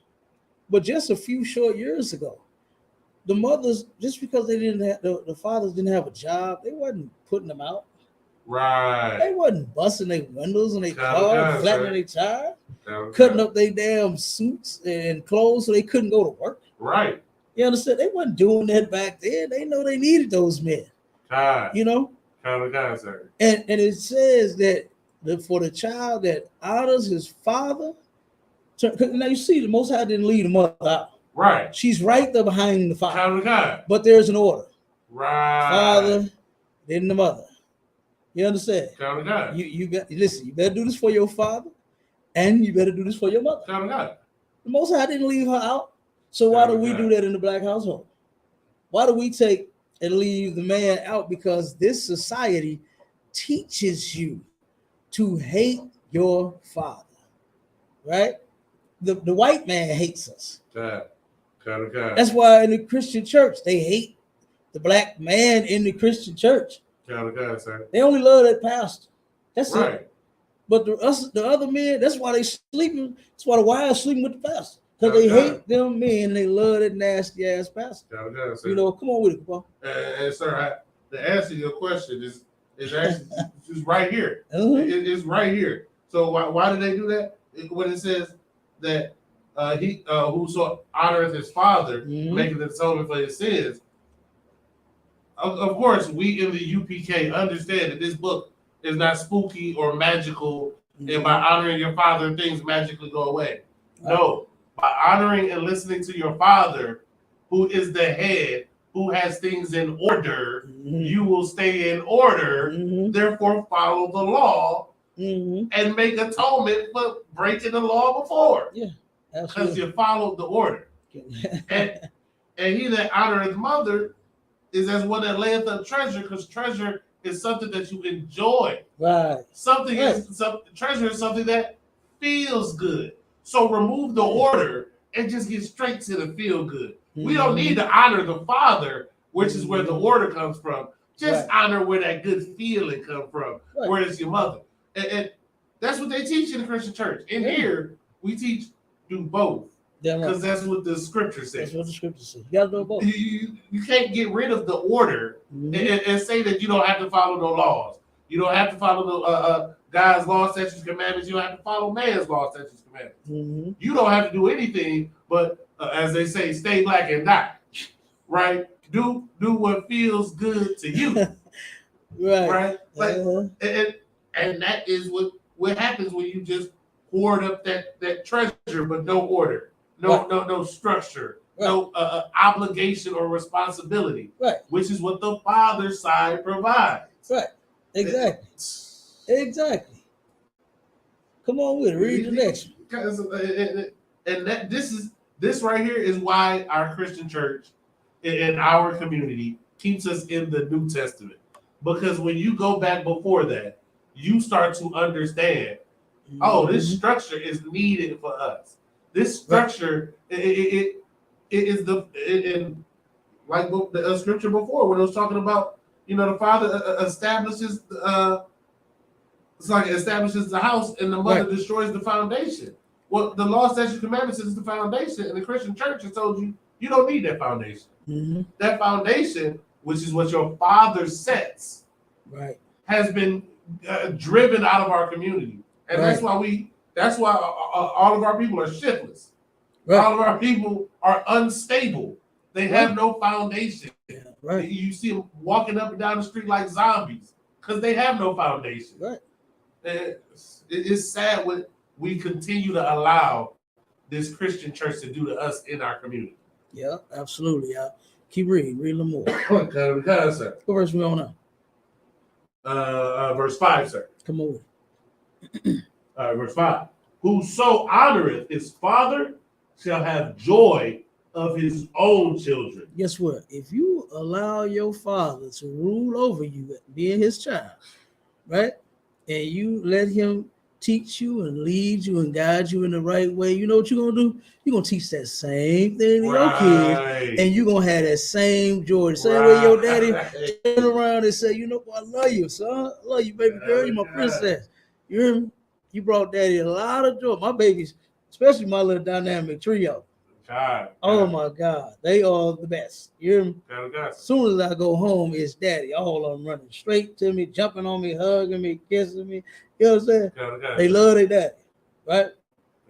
But just a few short years ago, the mothers, just because they didn't have the fathers didn't have a job, they wasn't putting them out. Right. They wasn't busting their windows and their cars, flattening their tires, cutting up their damn suits and clothes so they couldn't go to work. Right. You understand? They wasn't doing that back then. They know they needed those men. You know? And it says that for the child that honors his father, now you see the Most High didn't leave the mother out. Right. She's right there behind the father. But there's an order. Right. Father, then the mother. You understand? You got listen, you better do this for your father, and you better do this for your mother. The Most High didn't leave her out. So why do we do that in the black household? Why do we take and leave the man out? Because this society teaches you to hate your father, right? The white man hates us. That's why in the Christian church, they hate the black man in the Christian church. They only love that pastor. That's it. But the other men, that's why they sleeping. That's why the wives sleeping with the pastor. Because they hate them men and they love that nasty ass pastor. You know, come on with it, Paul. And sir, the answer to your question is actually just right here. It's right here. So why do they do that? When it says that he whoso honoreth his father, making the atonement for his sins. Of course, we in the UPK understand that this book is not spooky or magical, and by honoring your father, things magically go away. No, by honoring and listening to your father, who is the head, who has things in order, you will stay in order. Therefore, follow the law and make atonement for breaking the law before. Yeah, because you followed the order. and he that honoreth his mother is as one that layeth up treasure, because treasure is something that you enjoy. Right. Treasure is something that feels good. So remove the order and just get straight to the feel good. We don't need to honor the father, which is where the order comes from. Just honor where that good feeling comes from, where it's your mother. And that's what they teach in the Christian church. In here, we teach do both. Because that's what the scripture says. That's what the scripture says. You gotta do both. You can't get rid of the order and say that you don't have to follow no laws. You don't have to follow the God's law, statutes, commandments. You don't have to follow man's law, statutes, commandments. You don't have to do anything but, as they say, stay black and die. Right? Do what feels good to you. Right? Like, and that is what happens when you just hoard up that treasure, but no order. No structure, no obligation or responsibility, which is what the father side provides. Right, exactly. Come on with it. Read the next one. And that this right here is why our Christian church in our community keeps us in the New Testament, because when you go back before that, you start to understand. Oh, this structure is needed for us. This structure, it is like the scripture before when it was talking about, the father establishes the house and the mother destroys the foundation. Well, the law, statutes, commandments is the foundation, and the Christian church has told you you don't need that foundation. That foundation, which is what your father sets, has been driven out of our community, and that's why all of our people are shiftless. All of our people are unstable. They have no foundation. You see them walking up and down the street like zombies because they have no foundation. And it's sad what we continue to allow this Christian church to do to us in our community. Yeah, absolutely. Keep reading. Read a little more. Sir. What verse we on now? Verse 5, sir. Come on. Verse 5. Whoso honoreth his father shall have joy of his own children. Guess what? If you allow your father to rule over you, being his child, right, and you let him teach you and lead you and guide you in the right way, you know what you're gonna do? You're gonna teach that same thing to your kids, and you're gonna have that same joy. The same way your daddy turn around and say, you know, I love you, son. I love you, baby girl. You're my princess. You hear me? You brought daddy a lot of joy. My babies, especially my little dynamic trio. Oh my God, they are the best. You hear me? As soon as I go home, it's daddy. All of them running straight to me, jumping on me, hugging me, kissing me. You know what I'm saying? They love their daddy, right?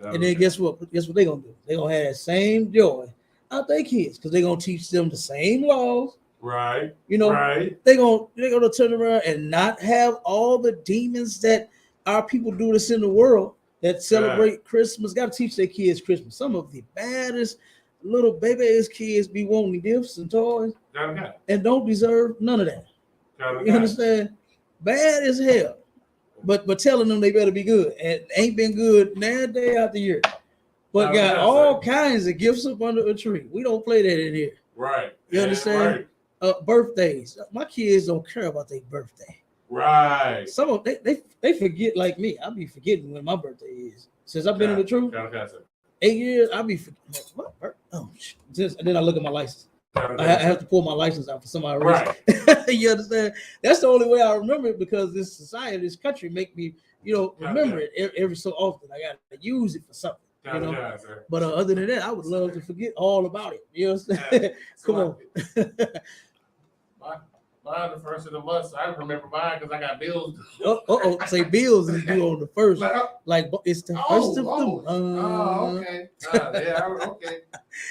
And then guess what? Guess what they gonna do? They gonna have that same joy out their kids because they gonna teach them the same laws. Right. You know, they're gonna turn around and not have all the demons that our people do this in the world that celebrate Christmas. Got to teach their kids Christmas. Some of the baddest little baby-ass kids be wanting gifts and toys and don't deserve none of that. You understand? Bad as hell. But telling them they better be good and ain't been good now day after year. But got all kinds of gifts up under a tree. We don't play that in here. Right. You understand? Birthdays. My kids don't care about their birthday. Right. Some of they forget like me. I'll be forgetting when my birthday is. Since I've been in the truth, 8 years, I'll be forgetting. Oh, and then I look at my license. I have to pull my license out for somebody. Right. You understand? That's the only way I remember it because this society, this country, make me, remember it every so often. I got to use it for something. But other than that, I would love to forget all about it. You understand? Come on. Mine the first of the month, so I remember mine because I got bills. Say bills is due on the first. Like it's the first of the month. Oh, okay. Okay.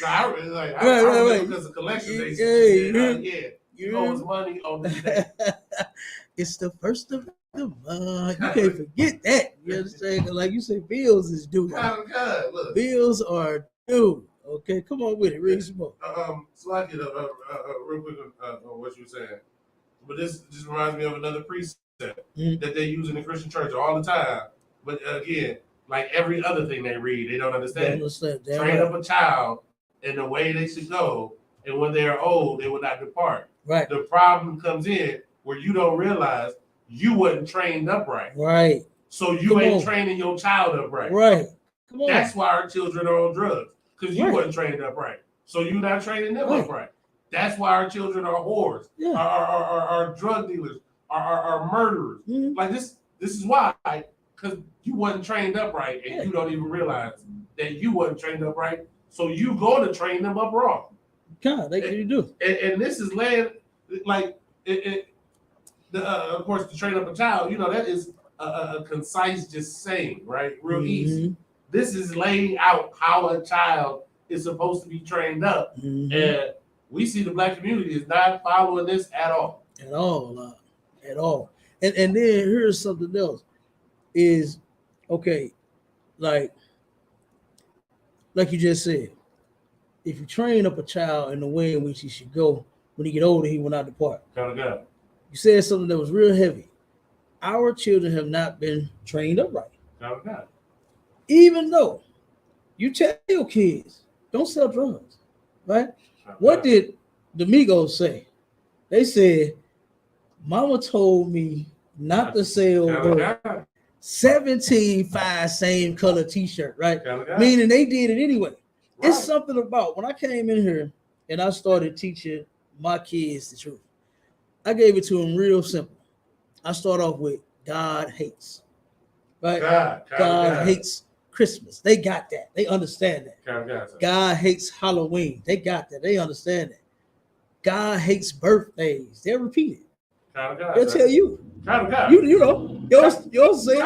No, I really like. I remember because of collection day. You owe us money on this day. It's the first of the month. You can't forget that. You understand? Like you say, bills is due. God, look. Bills are due. Okay, come on with it. Read some more. So I get real quick on what you were saying. But this just reminds me of another precept that they use in the Christian church all the time. But again, like every other thing they read, they don't understand. Train up a child in the way they should go, and when they are old, they will not depart. Right. The problem comes in where you don't realize you wasn't trained up right. Right. So you ain't training your child up right. Right. Come on. That's why our children are on drugs, because you wasn't trained up right. So you're not training them up right. That's why our children are whores, are drug dealers, are murderers. Mm-hmm. Like this is why, because you wasn't trained up right, and you don't even realize that you wasn't trained up right. So you go to train them up wrong. God, you do. And this is land like of course, to train up a child, that is a concise just saying, right? Real easy. This is laying out how a child is supposed to be trained up, and we see the Black community is not following this at all. At all. And then here's something else. Is okay, like you just said, if you train up a child in the way in which he should go, when he get older, he will not depart. You said something that was real heavy. Our children have not been trained up right. Even though you tell your kids, don't sell drugs, right? What did the Migos say? They said, Mama told me not to sell 17 5 same color t-shirt, right? Meaning they did it anyway. Right. It's something about when I came in here and I started teaching my kids the truth. I gave it to them real simple. I start off with God hates, right? God hates Christmas. They got that. They understand that. God hates Halloween. They got that. They understand that. God hates birthdays. They'll repeat it. They'll tell you. You know. Yours say.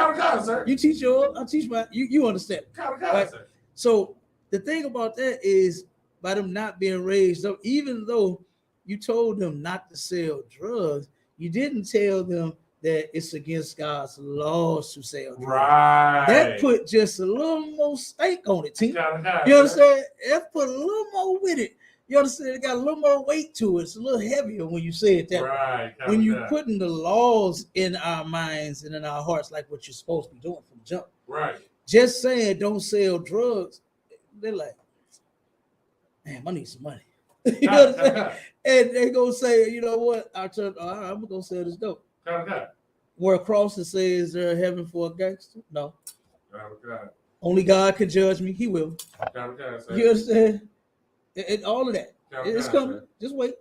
You teach yours. I teach my. You understand. Right? So the thing about that is, by them not being raised up, even though you told them not to sell drugs, you didn't tell them that it's against God's laws to sell drugs. Right. That put just a little more stake on it, T. You understand? That put a little more with it. You understand? It got a little more weight to it. It's a little heavier when you say it that way. When you putting the laws in our minds and in our hearts, like what you're supposed to be doing from jump. Right. Just saying don't sell drugs, they're like, man, I need some money. You know what I'm saying? And they gonna say, you know what? I'm gonna sell this dope. Where a cross that says there heaven for a gangster? No. Only God can judge me. He will. You understand? And all of that. It's coming. Just wait.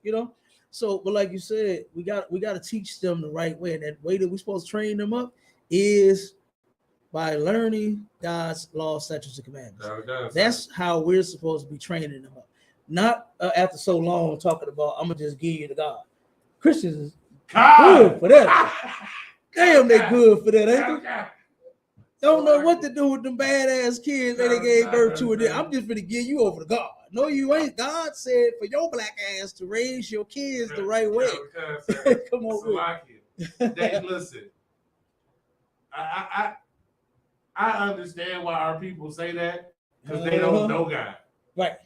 You know. So, but like you said, we got to teach them the right way. And that way that we're supposed to train them up is by learning God's law, statutes, and commandments. That's how we're supposed to be training them up. Not after so long talking about, I'm going to just give you to God. Christians is good for that. Damn, they good for that, ain't they? Don't know what to do with them badass kids that they gave birth to. I'm just going to give you over to God. No, you ain't. God said for your black ass to raise your kids the right way. Come on, Dave, listen. I understand why our people say that because they don't know God. Right.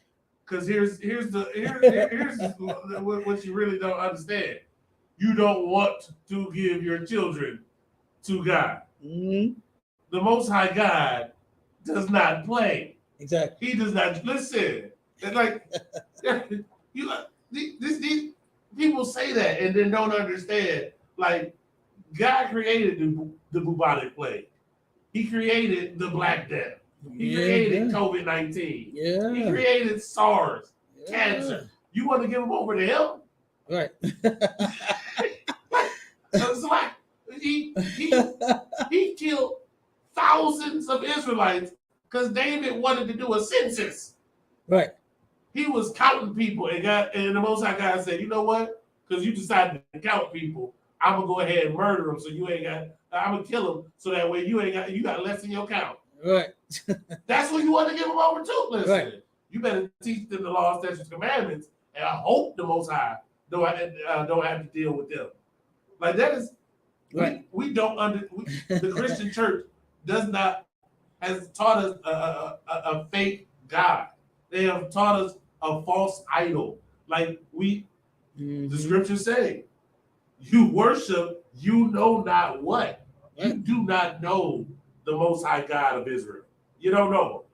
Because here's what you really don't understand. You don't want to give your children to God. Mm-hmm. The Most High God does not play. Exactly. He does not listen. It's like these people say that and then don't understand. Like God created the bubonic plague. He created the Black Death. He created COVID-19. Yeah. He created SARS, cancer. You want to give them over to him? Right. It's like he killed thousands of Israelites because David wanted to do a census. Right. He was counting people and the Most High God said, you know what? Because you decided to count people, I'm gonna go ahead and murder them. So you ain't got. I'm gonna kill them so that way you got less in your count. Right. That's what you want to give them over to. Listen, right. You better teach them the law, statutes, commandments, and I hope the Most High don't have to deal with them. Like that is right. We don't the Christian church has taught us a fake God. They have taught us a false idol. Like the scriptures say, you worship, you know not what. You do not know the Most High God of Israel. You don't know.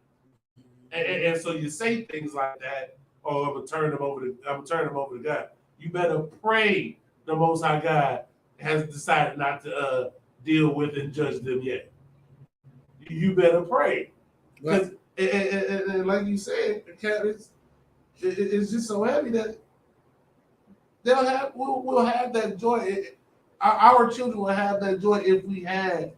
And so you say things like that, oh, I'm gonna turn them over to God. You better pray the Most High God has decided not to deal with and judge them yet. You better pray. Because and like you said, it's just so heavy that we'll have that joy. Our children will have that joy if we had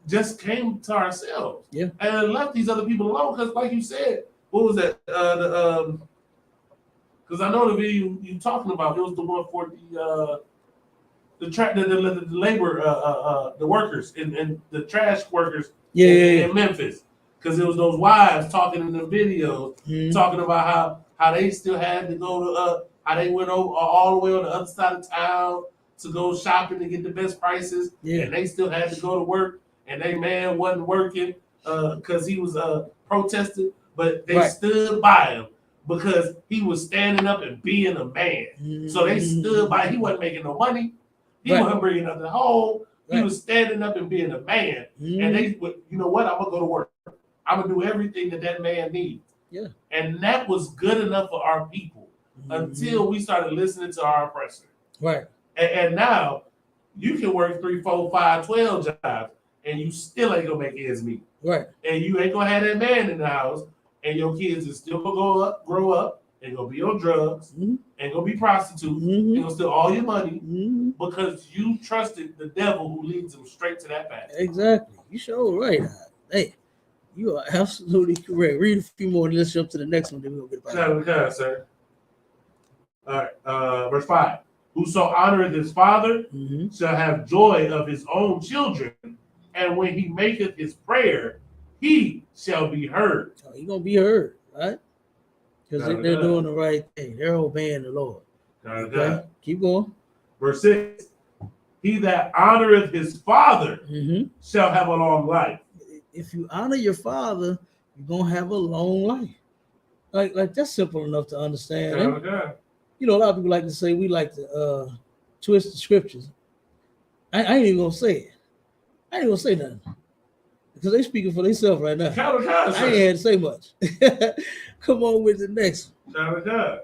just came to ourselves and left these other people alone. Because, like you said, what was that? Because I know the video you talking about. It was the one for the labor, the workers and the trash workers in Memphis. Because it was those wives talking in the videos, talking about how they still had to go to how they went over all the way on the other side of town to go shopping to get the best prices, and they still had to go to work, and their man wasn't working because he was protesting, but they stood by him because he was standing up and being a man. So they stood by. He wasn't making no money. He wasn't bringing nothing home. He was standing up and being a man. And they, you know what? I'm gonna go to work. I'm gonna do everything that man needs. Yeah. And that was good enough for our people until we started listening to our oppressor. Right. And now you can work 3, 4, 5, 12 jobs and you still ain't gonna make ends meet. Right. And you ain't gonna have that man in the house, and your kids is still gonna grow up and gonna be on drugs and gonna be prostitutes and gonna steal all your money because you trusted the devil who leads them straight to that path. Exactly. You sure right. Hey, you are absolutely correct. Read a few more and let's jump to the next one, then we'll get back. Okay, sir. All right, verse 5. Whoso honoreth his father shall have joy of his own children, and when he maketh his prayer, he shall be heard. Oh, he's gonna be heard, right? Because they're doing the right thing. They're obeying the Lord. Okay? Keep going. Verse 6. He that honoreth his father shall have a long life. If you honor your father, you're gonna have a long life. Like that's simple enough to understand. Okay. You know, a lot of people like to say we like to twist the scriptures. I ain't even gonna say it. I ain't gonna say nothing. because they speaking for themselves right now. Child of God, I ain't sir. had to say much. Come on with the next one. Child of God.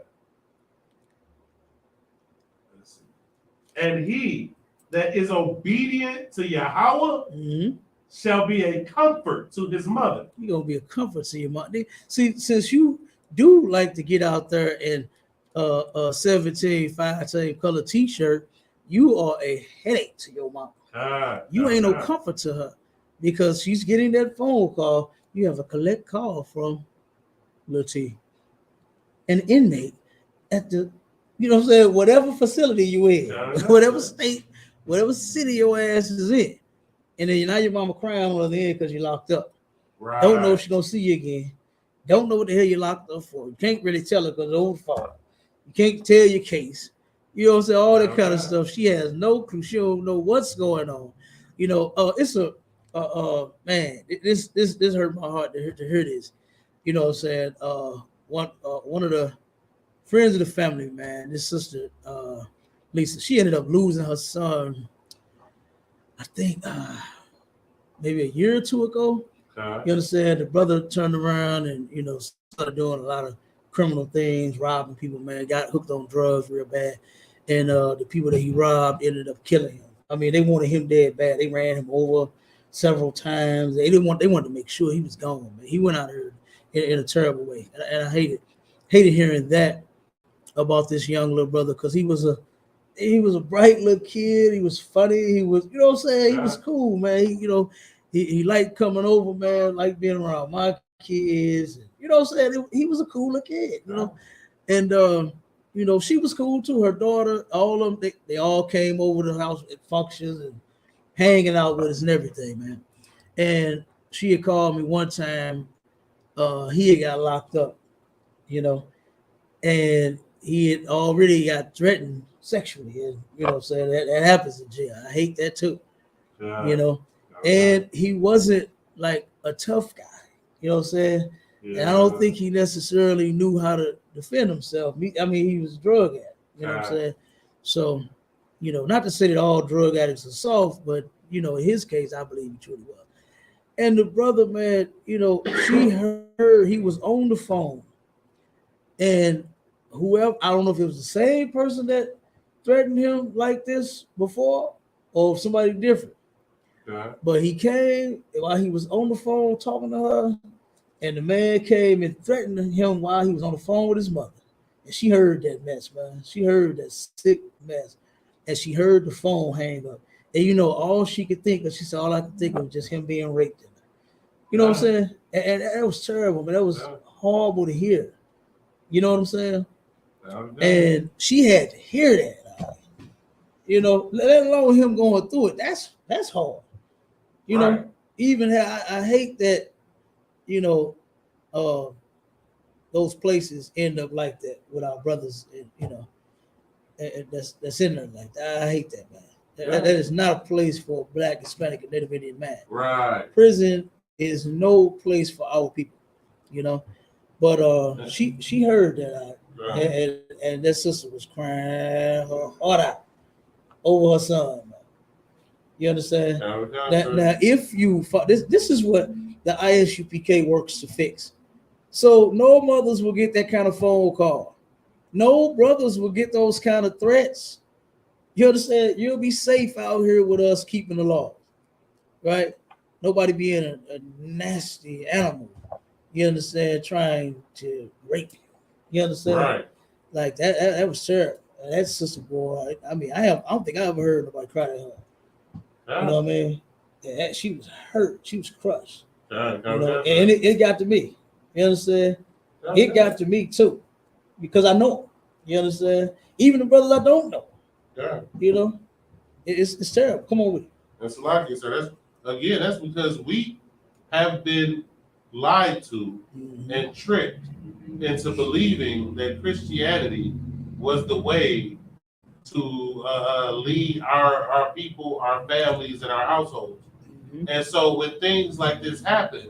And he that is obedient to Yahweh Mm-hmm. shall be a comfort to his mother. You're gonna be a comfort to your mom. See, since you do like to get out there in a 17 5-10 color t-shirt, you are a headache to your mom. You ain't no comfort to her because she's getting that phone call. You have a collect call from Lil T, an inmate at the, you know what I'm saying, whatever facility you in, whatever state, whatever city your ass is in. And then now your mama crying on the other end because you locked up. Right. Don't know if she's gonna see you again. Don't know what the hell you locked up for. You can't really tell her because it's over phone. You can't tell your case. You know what I'm saying? All that kind of stuff. She has no clue. She don't know what's going on. You know, it's a man. This hurt my heart to hear this. You know what I'm saying? One of the friends of the family, man, this sister, Lisa, she ended up losing her son. I think maybe a year or two ago. You understand? The brother turned around and, you know, started doing a lot of criminal things, robbing people, man, got hooked on drugs real bad. And the people that he robbed ended up killing him. I mean, they wanted him dead bad. They ran him over several times. They wanted to make sure he was gone, man. He went out here in a terrible way. And I hated hearing that about this young little brother because he was a bright little kid. He was funny. He was, you know what I'm saying? He was cool, man. He liked coming over, man, liked being around my kids. You know what I'm saying? He was a cooler kid, you know. And, you know, she was cool too. Her daughter, all of them, they all came over to the house at functions and hanging out with us and everything, man. And she had called me one time. He had got locked up, you know, and he had already got threatened sexually. And, you know what I'm saying? That happens in jail. I hate that too, you know. And he wasn't like a tough guy, you know what I'm saying? Yeah. And I don't think he necessarily knew how to defend himself. I mean, he was a drug addict, you know what I'm saying? So, you know, not to say that all drug addicts are soft, but, you know, in his case, I believe he truly was. And the brother, man, you know, she heard he was on the phone. And whoever, I don't know if it was the same person that threatened him like this before or somebody different. But he came while he was on the phone talking to her, and the man came and threatened him while he was on the phone with his mother. And she heard that mess, man. She heard that sick mess. And she heard the phone hang up. And, you know, all she could think of, she said, all I could think of was just him being raped. You know what I'm saying? And that was terrible, man. That was horrible to hear. You know what I'm saying? And she had to hear that. You know, let alone him going through it. That's hard. You know, even I hate that, you know, those places end up like that with our brothers, and, you know, and that's in there like that. I hate that, man. That is not a place for a Black, Hispanic, and Native Indian man. Right. Prison is no place for our people, you know. But she heard that, and that sister was crying her heart out over her son. Man. You understand? Now, if you this is what the ISUPK works to fix. So no mothers will get that kind of phone call. No brothers will get those kind of threats. You understand? You'll be safe out here with us keeping the law, right? Nobody being a nasty animal. You understand? Trying to rape you. You understand? Right. Like that was terrible. That sister boy. I mean, I don't think I ever heard nobody cry at her. You know what I mean? Yeah, she was hurt. She was crushed. You know, and it got to me. You understand? It got to me too, because I know her. You understand? Even the brothers I don't know. Yeah. You know, it's terrible. Come on with it. That's like it, sir. That's because we have been lied to and tricked into believing that Christianity was the way to lead our people, our families, and our households. And so when things like this happen,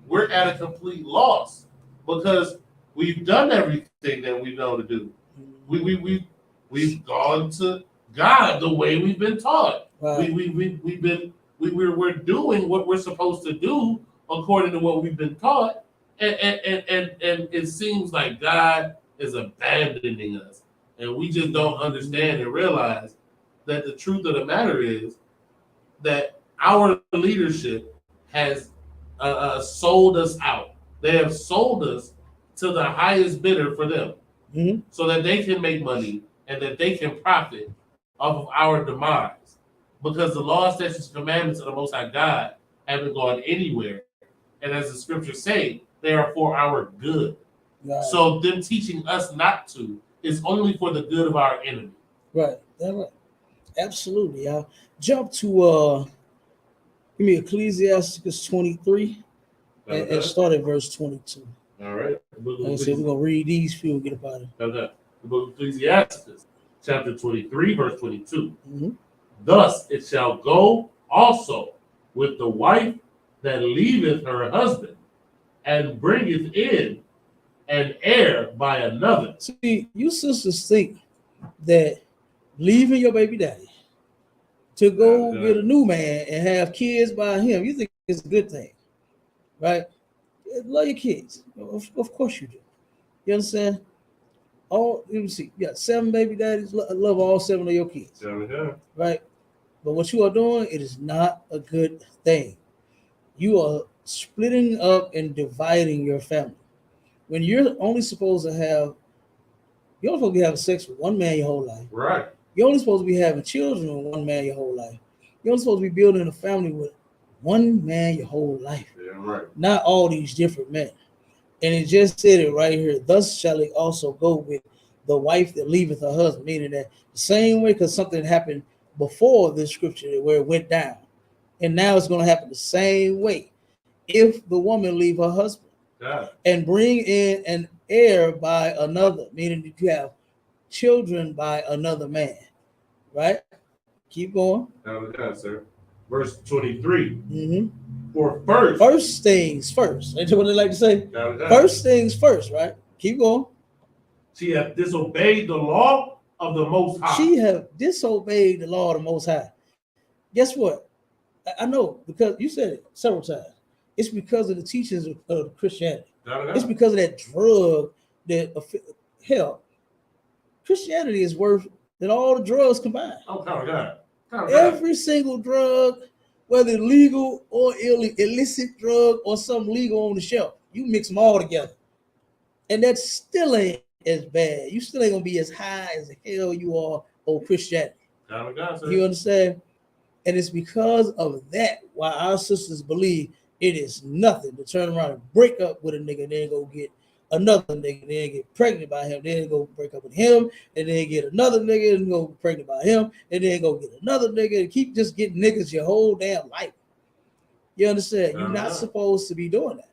we're at a complete loss because we've done everything that we know to do. We've gone to God the way we've been taught. Right. We've been we're doing what we're supposed to do according to what we've been taught, and it seems like God is abandoning us, and we just don't understand and realize that the truth of the matter is that our leadership has sold us out. They have sold us to the highest bidder for them, so that they can make money and that they can profit off of our demise. Because the law, statutes, and commandments of the Most High God haven't gone anywhere, and as the scriptures say, they are for our good. Right. So them teaching us not to is only for the good of our enemy. Right. That's right. Absolutely. I'll jump to give me Ecclesiastes 23 and start at verse 22. All right. So we're gonna read these few and get up out of it. Okay. The book of Ecclesiastes, chapter 23, verse 22. Thus it shall go also with the wife that leaveth her husband and bringeth in an heir by another. See, you sisters think that leaving your baby daddy to go get a new man and have kids by him, you think it's a good thing, right? Love your kids. Of course you do. You understand? Let me see. You got 7 baby daddies. Love all 7 of your kids. Right? But what you are doing, it is not a good thing. You are splitting up and dividing your family. When you're only supposed to have, you're only supposed to be having sex with one man your whole life. Right. You're only supposed to be having children with one man your whole life. You're only supposed to be building a family with one man your whole life. Yeah, right. Not all these different men. And it just said it right here. Thus shall it also go with the wife that leaveth her husband, meaning that the same way, because something happened before this scripture where it went down. And now it's going to happen the same way. If the woman leave her husband and bring in an heir by another, meaning that you have children by another man, right? Keep going. Okay, sir. Verse 23. For first things first. That's what they like to say. First things first, right? Keep going. She hath disobeyed the law of the Most High. She have disobeyed the law of the Most High. Guess what? I know, because you said it several times. It's because of the teachings of Christianity. It's because of that drug that, hell, Christianity is worth than all the drugs combined. Oh, God. Every single drug, whether legal or illicit drug or some legal on the shelf, you mix them all together. And that still ain't as bad. You still ain't going to be as high as the hell you are on Christianity. You understand? And it's because of that why our sisters believe it is nothing to turn around and break up with a nigga and then go get another nigga, then get pregnant by him, then go break up with him, and then get another nigga and go pregnant by him, and then go get another nigga and keep just getting niggas your whole damn life. You understand? You're not supposed to be doing that.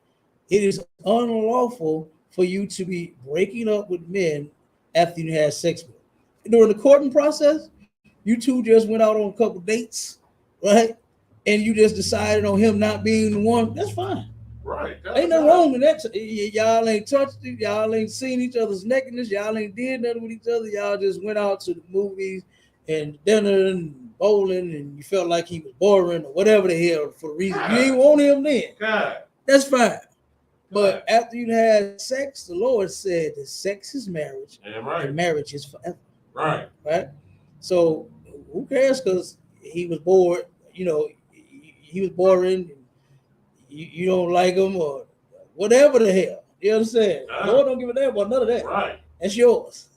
It is unlawful for you to be breaking up with men after you had sex with them. During the courting process, you two just went out on a couple dates, right? And you just decided on him not being the one. That's fine. Right. Ain't nothing wrong with that. Y'all ain't touched it. Y'all ain't seen each other's nakedness. Y'all ain't did nothing with each other. Y'all just went out to the movies and dinner and bowling, and you felt like he was boring or whatever the hell for the reason. You ain't want him then. That's fine. But after you had sex, the Lord said that sex is marriage, and marriage is forever. Right. Right. So who cares? Because he was bored. You know, he was boring. You don't like him or whatever the hell. You understand? The Lord don't give a damn about none of that. Right. That's yours.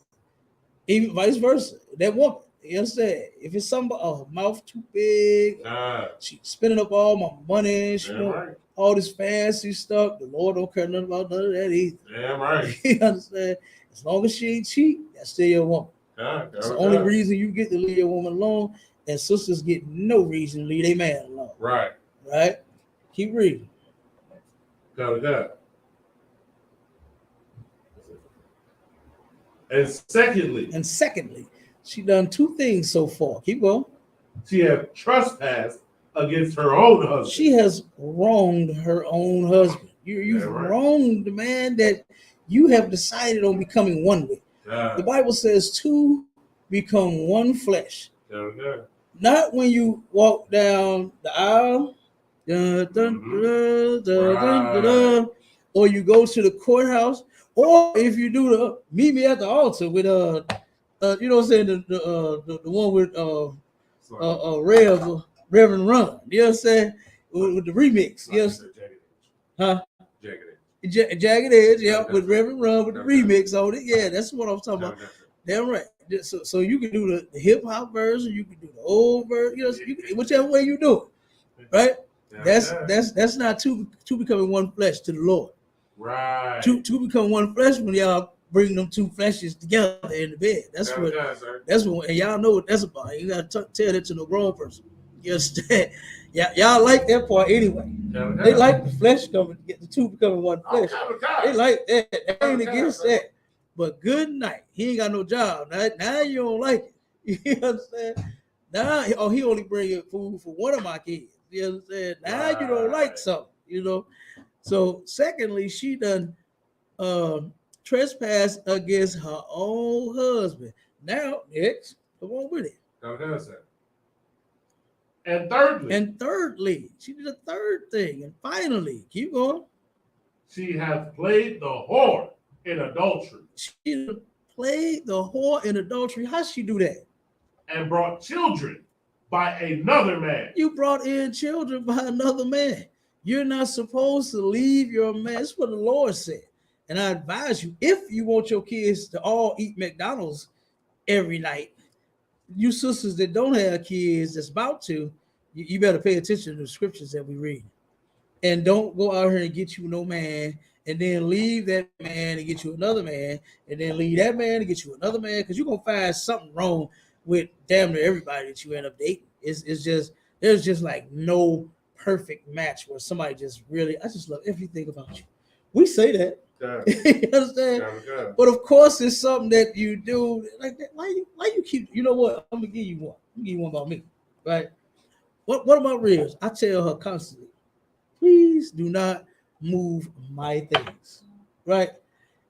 Even vice versa. That woman. You understand? If it's somebody, her mouth too big, she spending up all my money, she all this fancy stuff. The Lord don't care nothing about none of that either. Damn right. You understand? As long as she ain't cheap, that's still your woman. It's the only reason you get to leave your woman alone, and sisters get no reason to leave their man alone. Right. Right? Keep reading. God. And secondly, she done 2 things so far. Keep going. She have trespassed against her own husband. She has wronged her own husband. You've wronged the man that you have decided on becoming one with. The Bible says 2 become one flesh. Not when you walk down the aisle, dun, dun, dun, dun, dun, dun, or you go to the courthouse, or if you do the meet me at the altar with you know what I'm saying, the one with Reverend Ron, you know what I'm saying, with the remix, you know what I'm saying? Huh? Jagged Edge, yeah, with Reverend Ron with the remix on it. Yeah, that's what I'm talking about. Damn right. So you can do the hip hop version, you can do the old version, you know, whichever way you do it, right? That's not two becoming one flesh to the Lord. Right. Two become one flesh when y'all bring them two fleshes together in the bed. That's what. And y'all know what that's about. You gotta tell that to no grown person. You understand? Y'all like that part anyway. They like the flesh coming, get the two becoming one flesh. They like that. They ain't against that. But good night. He ain't got no job. Now you don't like it. You understand? Now, he only bringing food for one of my kids. You understand? Now you don't like something, you know. So secondly, she done trespass against her own husband. Now, next, come on with it. And thirdly, she did a third thing. And finally, keep going. She has played the whore in adultery. She played the whore in adultery. How she do that? And brought children by another man. You brought in children by another man. You're not supposed to leave your man. That's what the Lord said. And I advise you, if you want your kids to all eat McDonald's every night, you sisters that don't have kids that's about to, you better pay attention to the scriptures that we read. And don't go out here and get you no man and then leave that man and get you another man and then leave that man and get you another man, because you're going to find something wrong with damn near everybody that you end up dating. It's just, there's just like no perfect match where somebody just really, I just love everything about you. We say that. You understand? But of course, it's something that you do like that. Why you keep? You know what? I'm gonna give you one. I'm gonna give you one about me, right? What about Ribs? I tell her constantly, please do not move my things, right?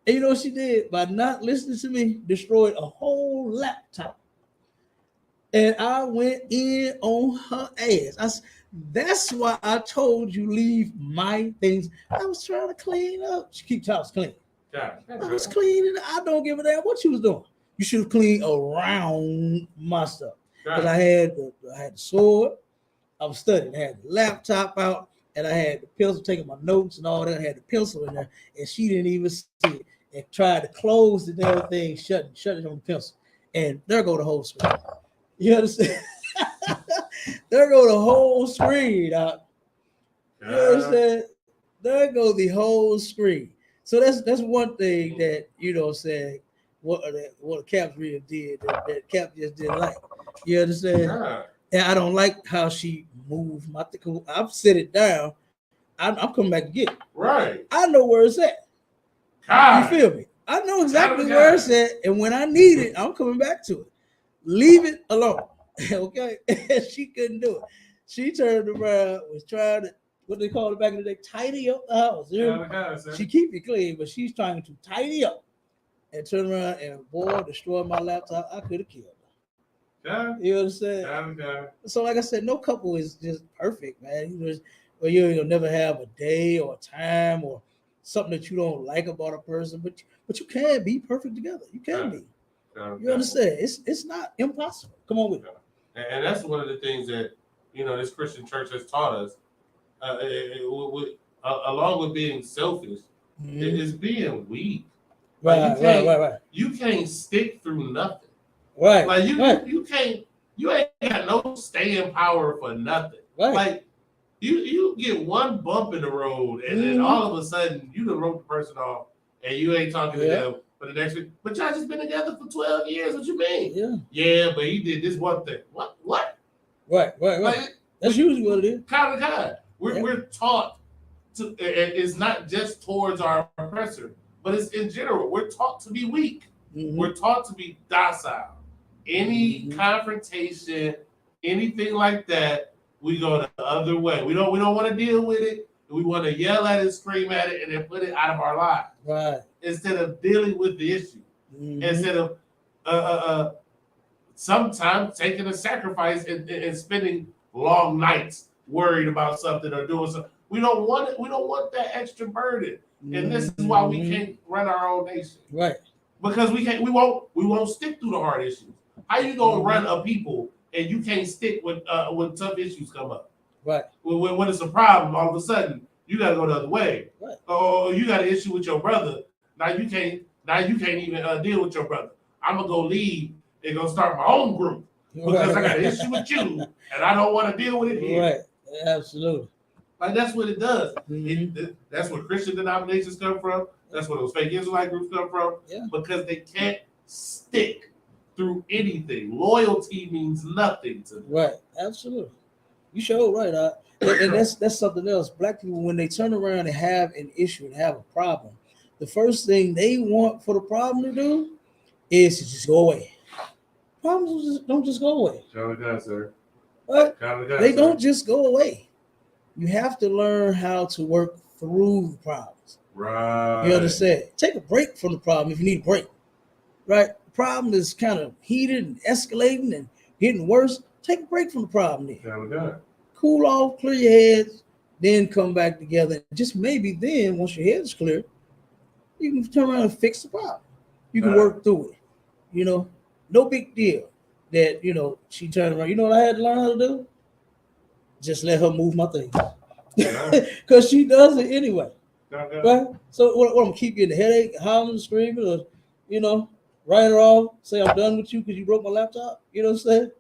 And you know what she did? By not listening to me, destroyed a whole laptop. And I went in on her ass. That's why I told you leave my things. I was trying to clean up. She keeps house clean. I was cleaning. I don't give a damn what you was doing. You should have cleaned around my stuff. Because I had the sword. I was studying. I had the laptop out, and I had the pencil taking my notes and all that. I had the pencil in there, and she didn't even see it. And tried to close the damn thing, shut it on the pencil. And there go the whole screen. You understand? There go the whole screen. You understand? There go the whole screen. So that's one thing that, you know, saying what Cap really did that Cap just didn't like. You understand? Yeah. And I don't like how she moved my thing. I've set it down. I'm coming back to get it. Right. I know where it's at. God. You feel me? I know exactly where it's at, and when I need it, I'm coming back to it. Leave it alone. Okay? She couldn't do it. She turned around, was trying to, what they call it back in the day, tidy up the house. She keep it clean, but she's trying to tidy up and turn around and boy, destroy my laptop. I could have killed her. You understand? So like I said, no couple is just perfect, man. You'll never have a day or a time or something that you don't like about a person, but you can be perfect together. You can be. You understand? It's not impossible. Come on with it. And that's one of the things that, you know, this Christian church has taught us. Along with being selfish, is being weak. Right. You can't stick through nothing. Right. Like you can't. You ain't got no staying power for nothing. Right. Like you get one bump in the road, and then all of a sudden you done wrote the person off, and you ain't talking to them for the next week. But y'all just been together for 12 years. What you mean? Yeah, but he did this one thing. What? Right. Like, that's usually what it is. Kind of. We're taught to. It's not just towards our oppressor, but it's in general. We're taught to be weak. We're taught to be docile. Any confrontation, anything like that, we go the other way. We don't want to deal with it. We want to yell at it, scream at it, and then put it out of our lives. Right. Instead of dealing with the issue. Instead of sometimes taking a sacrifice and spending long nights worried about something or doing something. We don't want it. We don't want that extra burden, and this is why we can't run our own nation. Right. Because we can't. We won't stick through the hard issues. How you gonna run a people and you can't stick when tough issues come up? Right. When it's a problem, all of a sudden you gotta go the other way. Right. Oh, you got an issue with your brother. Now you can't even deal with your brother. I'm gonna go leave and go start my own group because I got an issue with you and I don't want to deal with it here. Right. Absolutely. Like that's what it does. Mm-hmm. That's where Christian denominations come from. That's where those fake Israelite groups come from. Yeah. Because they can't stick through anything. Loyalty means nothing to them. Right. Absolutely. You sure right. And that's something else. Black people, when they turn around and have an issue and have a problem, the first thing they want for the problem to do is to just go away. Problems don't just go away. Kind of guy, sir. Right? They Sir. don't just go away. You have to learn how to work through the problems. Right. You understand? Take a break from the problem if you need a break. Right? The problem is kind of heated and escalating and getting worse. Take a break from the problem then. Kind of guy. Cool off, clear your heads, then come back together. Just maybe then, once your head is clear, you can turn around and fix the problem. You can work through it. You know, no big deal that, she turned around. You know what I had to learn how to do? Just let her move my things. Because she does it anyway. Right? So what I'm going to keep you in the headache, hollering, screaming, or, write her off, say I'm done with you because you broke my laptop. You know what I'm saying?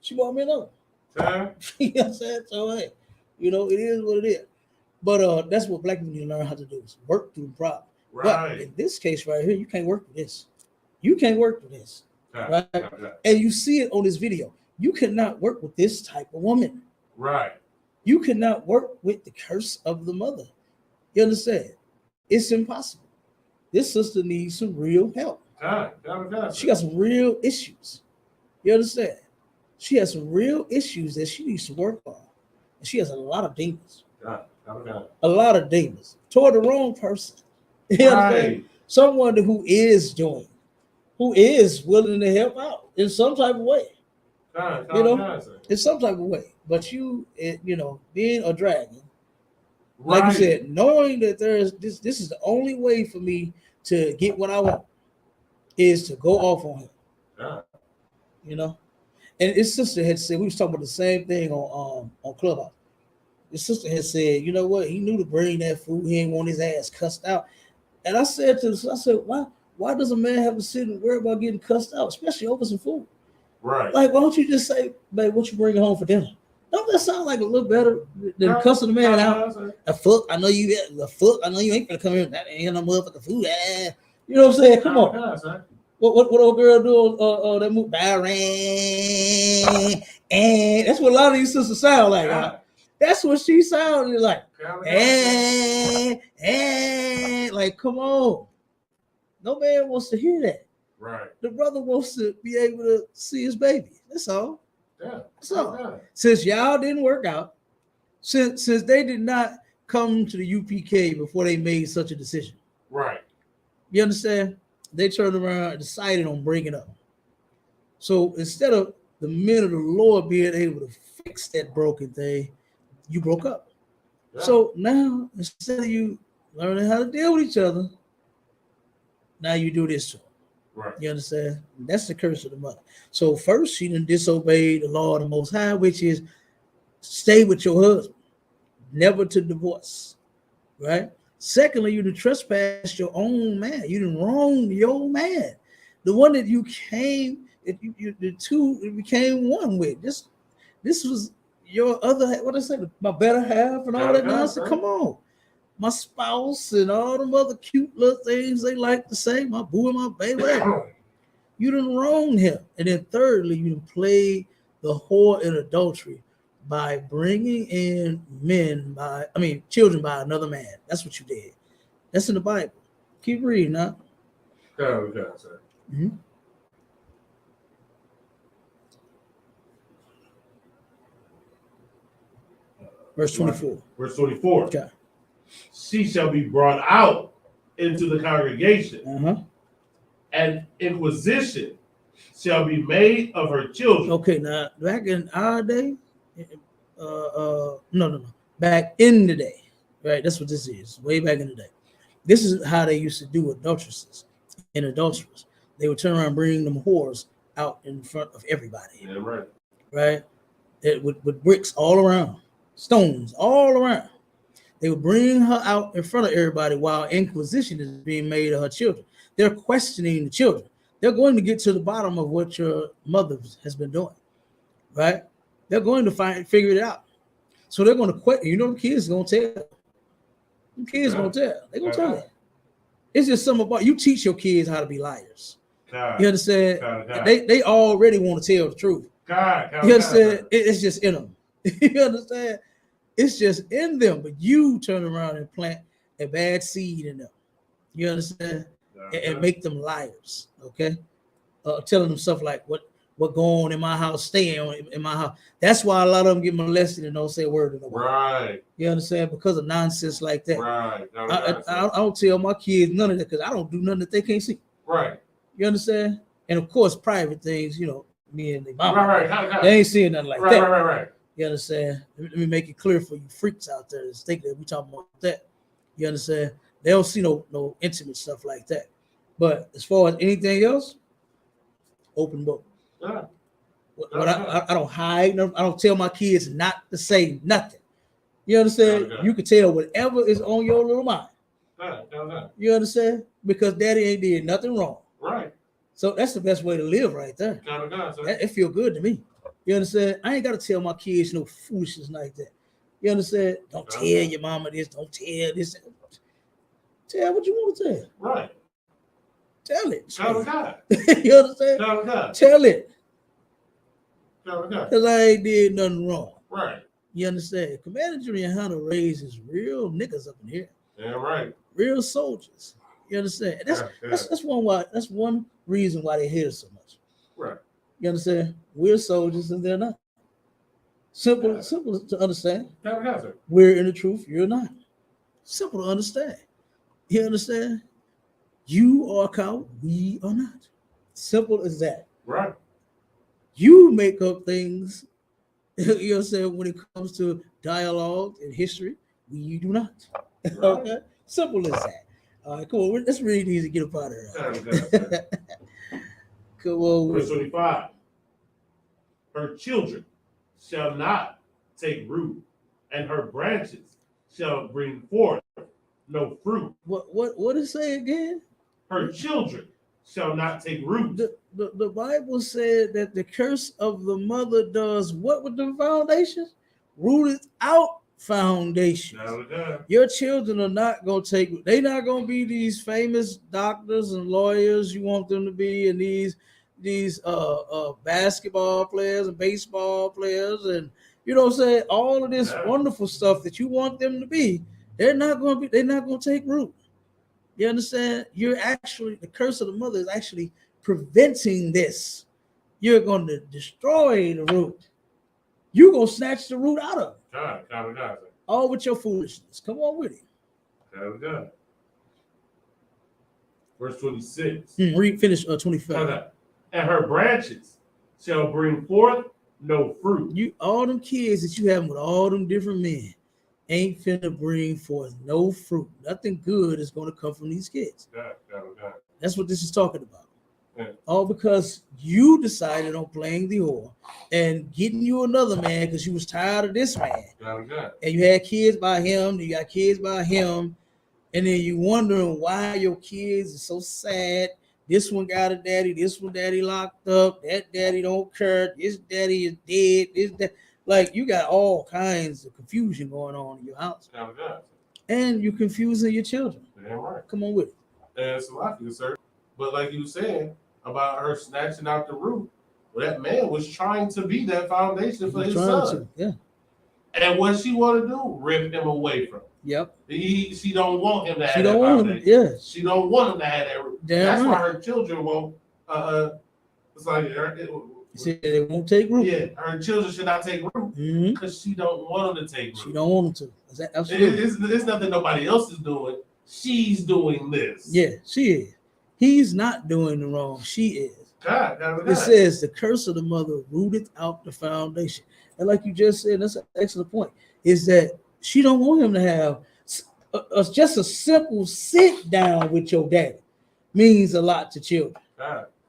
She bought me another. You know what I'm saying? So, hey, it is what it is. But that's what black people need to learn how to do is work through the problem. Right. But in this case right here, you can't work with this. You can't work with this. Right? And you see it on this video. You cannot work with this type of woman. Right. You cannot work with the curse of the mother. You understand? It's impossible. This sister needs some real help. She got some real issues. You understand? She has some real issues that she needs to work on. And she has a lot of demons. A lot of demons. Toward the wrong person. You understand? Someone who is willing to help out in some type of way. In some type of way. But being a dragon, like you said, knowing that this is the only way for me to get what I want is to go off on him. And his sister had said, we was talking about the same thing on Clubhouse. His sister had said, you know what? He knew to bring that food. He didn't want his ass cussed out. And I said to her, why does a man have to sit and worry about getting cussed out, especially over some food? Right. Like, why don't you just say, babe, what you bringing home for dinner? Don't that sound like a little better than cussing the man out? The fuck, I know you ain't gonna come here. That ain't no motherfucking food. You know what I'm saying? Come on. What old girl do? That move, and that's what a lot of these sisters sound like. Huh? That's what she sounded like. Like, come on. No man wants to hear that. Right. The brother wants to be able to see his baby. That's all. Yeah. So since y'all didn't work out, since they did not come to the UPK before they made such a decision. Right. You understand? They turned around and decided on breaking up. So instead of the men of the Lord being able to fix that broken thing, you broke up. Yeah. So now, instead of you learning how to deal with each other, now you do this to them. Right. You understand? That's the curse of the mother. So first, she done disobeyed the law of the Most High, which is stay with your husband, never to divorce. Right? Secondly, you done trespassed your own man. You done wronged your man. The one that you came, the two became one with. This was your other, what I say, my better half and all that nonsense. Come on. My spouse and all them other cute little things they like to say, my boo and my baby, whatever. You done wronged him. And then thirdly, you done played the whore in adultery by bringing in children by another man. That's what you did. That's in the Bible. Keep reading now. Okay, sir. Mm-hmm. Verse 24. Verse 24. Okay. She shall be brought out into the congregation, and inquisition shall be made of her children. Okay, now back in our day, no. Back in the day, right? That's what this is. Way back in the day. This is how they used to do adulteresses and adulterers. They would turn around and bring them whores out in front of everybody. Yeah, right. Right? With bricks all around, stones all around. They would bring her out in front of everybody while inquisition is being made of her children. They're questioning the children. They're going to get to the bottom of what your mother has been doing, right? They're going to figure it out. So they're going to question. You know, the kids going to tell. The kids going to tell. They're going to tell it. It's just something about you teach your kids how to be liars. You understand? They already want to tell the truth. You understand? It's just in them. You understand? It's just in them. But you turn around and plant a bad seed in them. You understand? And make them liars. Okay? Telling them stuff like what go on in my house, stay in my house. That's why a lot of them get molested and don't say a word in the word. Right. You understand? Because of nonsense like that. Right. I don't tell my kids none of that because I don't do nothing that they can't see. Right. You understand? And of course, private things, you know, me and the mama. Right. They ain't seeing nothing like that. Right. You understand? Let me make it clear for you freaks out there that think that we talking about that. You understand? They don't see no intimate stuff like that. But as far as anything else, open book. Yeah. But I don't hide. I don't tell my kids not to say nothing. You understand? You can tell whatever is on your little mind. You understand? Because daddy ain't did nothing wrong. Right. So that's the best way to live right there. It feel good to me. You understand? I ain't got to tell my kids no foolishness like that. You understand? Don't tell your mama this. Don't tell this. Tell what you want to tell. Right. Tell it. God. You understand? God. Tell it. God. Because I ain't did nothing wrong. Right. You understand? Commander YAHANNA raises real niggas up in here. Yeah, right. Real soldiers. You understand? That's one reason why they hate us so much. Right. You understand? We're soldiers and they're not. Simple to understand. We're in the truth, you're not. Simple to understand. You understand? You are a coward, we are not. Simple as that. Right. You make up things, you understand, when it comes to dialogue and history, we do not. Right. Okay? Simple as that. All right, come on, let's read these and get up out of here. Come on. Verse 25. Her children shall not take root, and her branches shall bring forth no fruit. What does it say again? Her children shall not take root. The Bible said that the curse of the mother does what with the foundation? Rooted out foundation. Your children are not going to take, they're not going to be these famous doctors and lawyers you want them to be, and these basketball players and baseball players, and you know what I'm saying, all of this wonderful stuff that you want them to be. They're not going to take root. You understand? You're actually, the curse of the mother is actually preventing this. You're going to destroy the root. You're going to snatch the root out of it. God. All with your foolishness. Come on with it. God. Verse 26. Finish 25. And her branches shall bring forth no fruit. You, all them kids that you have with all them different men ain't finna bring forth no fruit. Nothing good is going to come from these kids. God. That's what this is talking about. Yeah. All because you decided on playing the whore and getting you another man because you was tired of this man. God. And you had kids by him, you got kids by him, and then you wondering why your kids are so sad. This one got a daddy, this one daddy locked up, that daddy don't care, this daddy is dead, like you got all kinds of confusion going on in your house. God. And you're confusing your children. Yeah, right. Come on with it. And it's a lot for you, sir. But like you said about her snatching out the root, well, that man was trying to be that foundation for his son. Yeah. And what she want to do, rip him away from him. Yep. She don't want him to have She that don't want foundation. him. Yeah. She don't want him to have that root. That's why her children won't. It's like She said they won't take root. Yeah, her children should not take root because she don't want them to take root. She don't want them to. Absolutely. It's nothing nobody else is doing. She's doing this. Yeah, she is. He's not doing the wrong. She is. God. It says the curse of the mother rooted out the foundation. And like you just said, that's an excellent point, is that she don't want him to have just a simple sit down with your daddy means a lot to children.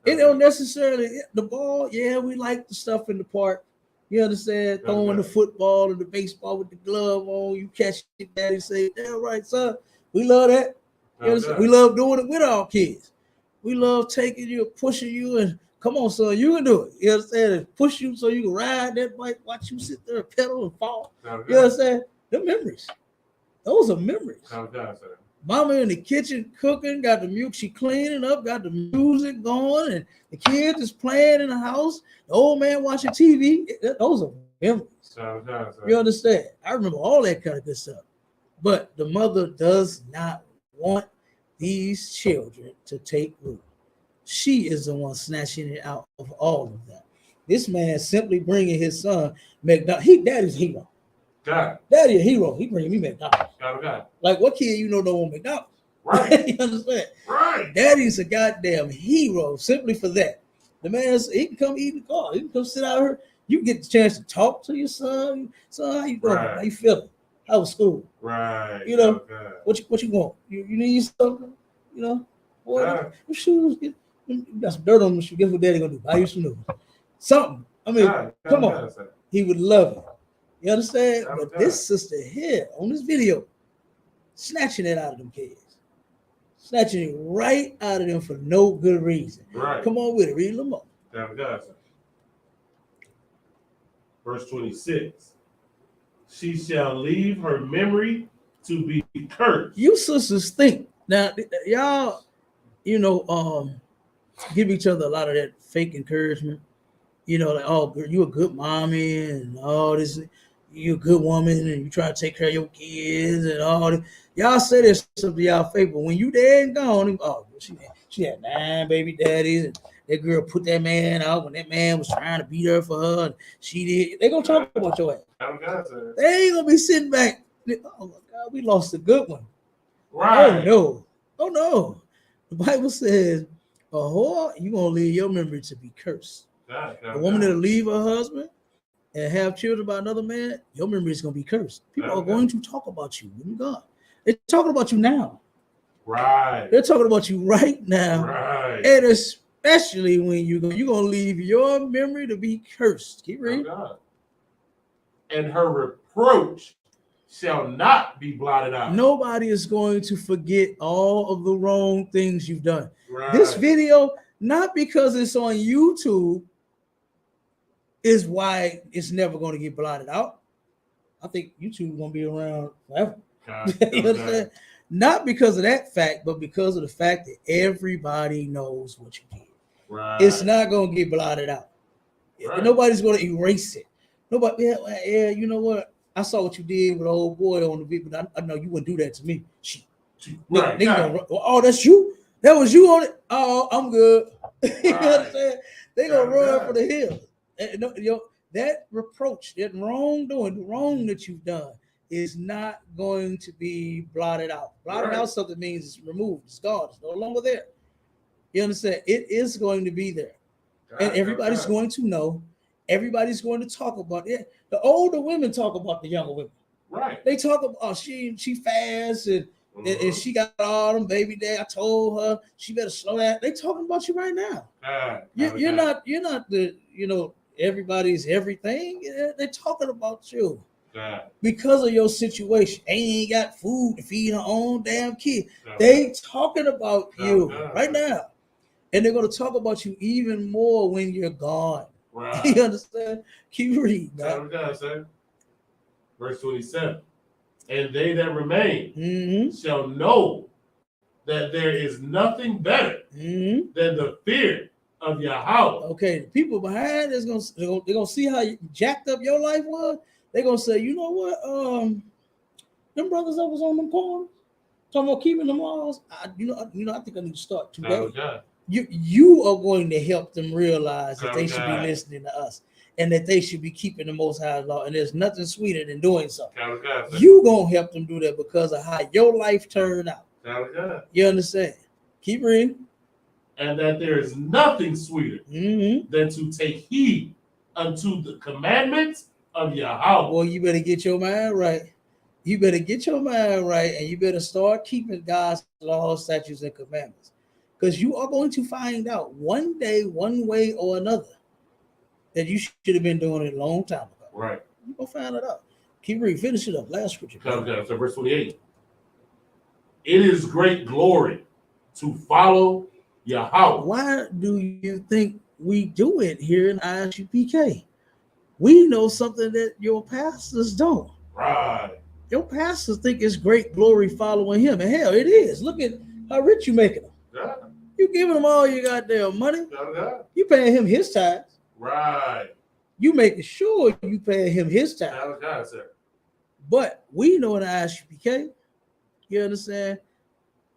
It don't necessarily the ball. Yeah, we like the stuff in the park. You understand? Throwing the football and the baseball with the glove on. You catch your daddy say, "Yeah, right, son. We love that. We love doing it with our kids. We love taking you, pushing you, and come on, son, you can do it. You understand? And push you so you can ride that bike, watch you sit there and pedal and fall. You understand? The memories. Those are memories. Mama in the kitchen cooking, got the milk, she cleaning up, got the music going, and the kids is playing in the house. The old man watching TV. Those are memories. You understand? I remember all that kind of good stuff. But the mother does not want these children to take root. She is the one snatching it out of all of that. This man simply bringing his son McDonald's. Daddy's hero. Daddy a hero. He bringing me McDonald's. Like what kid you know don't want McDonald's? Right. You understand? Right. Daddy's a goddamn hero simply for that. The man, he can come eat in the car. He can come sit out here. You get the chance to talk to your son. Son, how you doing? How you feeling? How was school? Right. You know, what you want? You need something? You know? What shoes? You got some dirt on them shoes. Guess what daddy gonna do? Buy you some new ones. Something. I mean, come on. He would love it. You understand? But this sister here on this video, snatching it out of them kids. Snatching it right out of them for no good reason. Right. Come on with it. Read them up. Verse 26. She shall leave her memory to be cursed. You sisters think. Now, y'all, give each other a lot of that fake encouragement. You know, like, oh, you a good mommy and all this. You a good woman and you try to take care of your kids and all this. Y'all say this stuff to y'all face, but when you dead and gone, oh, she had 9 baby daddies and that girl put that man out when that man was trying to beat her for her. And she did. They gonna talk about your ass. They ain't gonna be sitting back. Oh my God, we lost a good one. Right. Oh no. The Bible says a whore, you gonna leave your memory to be cursed. A woman that'll leave her husband and have children by another man, your memory is gonna be cursed. People are going to talk about you when you're gone. They're talking about you now. Right. They're talking about you right now. Right. And especially when you're gonna leave your memory to be cursed. Keep reading. And her reproach shall not be blotted out. Nobody is going to forget all of the wrong things you've done. Right. This video, not because it's on YouTube, is why it's never going to get blotted out. I think YouTube is going to be around forever. You understand? Not because of that fact, but because of the fact that everybody knows what you did. Right. It's not going to get blotted out. Right. Nobody's going to erase it. Nobody, yeah, you know what? I saw what you did with the old boy on the video, but I know you wouldn't do that to me. Right. Oh, that's you? That was you on it? Oh, I'm good. You know what I'm saying? They're going to run for the hills. That reproach, that wrongdoing, the wrong that you've done is not going to be blotted out. Blotted out something means it's removed, it's gone, it's no longer there. You understand? It is going to be there. And everybody's going to know. Everybody's going to talk about it. The older women talk about the younger women. Right. They talk about she fast and she got all them baby dad. I told her she better slow down. They talking about you right now. You're not the everybody's everything. They're talking about you because of your situation. They ain't got food to feed her own damn kid. They talking about you right now, and they're going to talk about you even more when you're gone. Right. You understand? Keep reading. Verse 27. And they that remain shall know that there is nothing better than the fear of Yahweh. Okay, the people behind is they're gonna see how jacked up your life was. They're gonna say, you know what? Them brothers that was on them corners, talking about keeping them laws. I think I need to start today. You are going to help them realize that they should be listening to us and that they should be keeping the Most High law. And there's nothing sweeter than doing so. You gonna help them do that because of how your life turned out. You understand? Keep reading. and that there is nothing sweeter than to take heed unto the commandments of Yahweh. Well, you better get your mind right. You better get your mind right, and you better start keeping God's laws, statutes, and commandments. Because you are going to find out one day, one way or another, that you should have been doing it a long time ago. Right. You're going to find it out. Keep reading. Finish it up. Last scripture. Okay, so verse 28. It is great glory to follow Yahweh. Why do you think we do it here in Isupk? We know something that your pastors don't. Right. Your pastors think it's great glory following him. And hell, it is. Look at how rich you making them. Yeah. You giving them all your goddamn money. Yeah. You paying him his tithes. Right. You making sure you paying him his tithes. God, sir. But we know in the Isupk, you understand,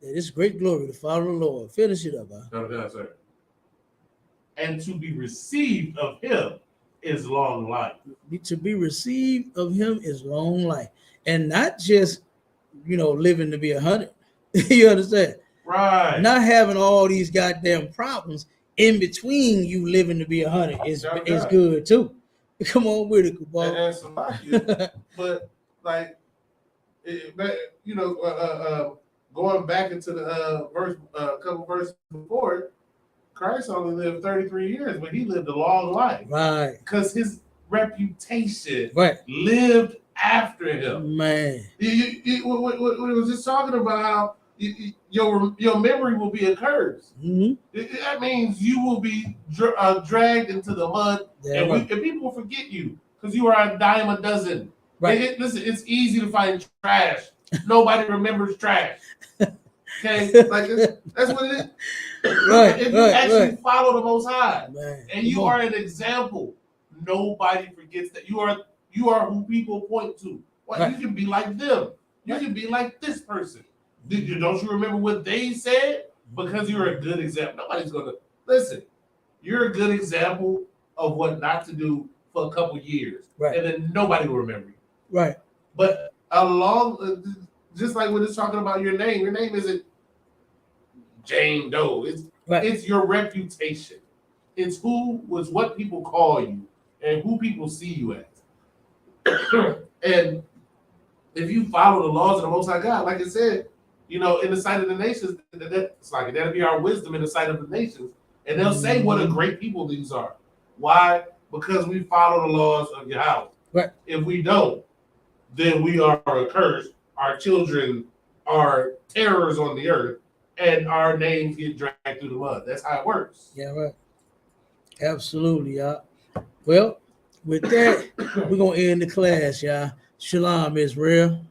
that it's great glory to follow the Lord. Finish it up, huh? God, sir. And to be received of him is long life. To be received of him is long life. And not just, living to be 100. You understand? Right. Not having all these goddamn problems in between you living to be 100 is good too. Come on with it, Kubal. And so but like, going back into the verse, couple verses before, Christ only lived 33 years, but he lived a long life. Right. Because his reputation lived after him. Man. We was just talking about how your memory will be a curse. That means you will be dragged into the mud, and people forget you because you are a dime a dozen. Right. Listen, it's easy to find trash. Nobody remembers trash. Okay, like that's what it is. Right. If you actually follow the Most High, man, and you are an example, nobody forgets that you are who people point to. Well, you can be like them. You can be like this person. Don't you remember what they said? Because you're a good example. Nobody's gonna listen. You're a good example of what not to do for a couple years, and then nobody will remember you. Right. But just like when it's talking about your name isn't Jane Doe. It's your reputation. It's what people call you and who people see you as. And if you follow the laws of the Most High God, like I said, in the sight of the nations, it's like that'll be our wisdom in the sight of the nations. And they'll say what a great people these are. Why? Because we follow the laws of Yahweh. Right. If we don't, then we are accursed. Our children are terrors on the earth, and our names get dragged through the mud. That's how it works. Yeah, right. Absolutely, y'all. Well, with that, we're going to end the class, y'all. Shalom, Israel.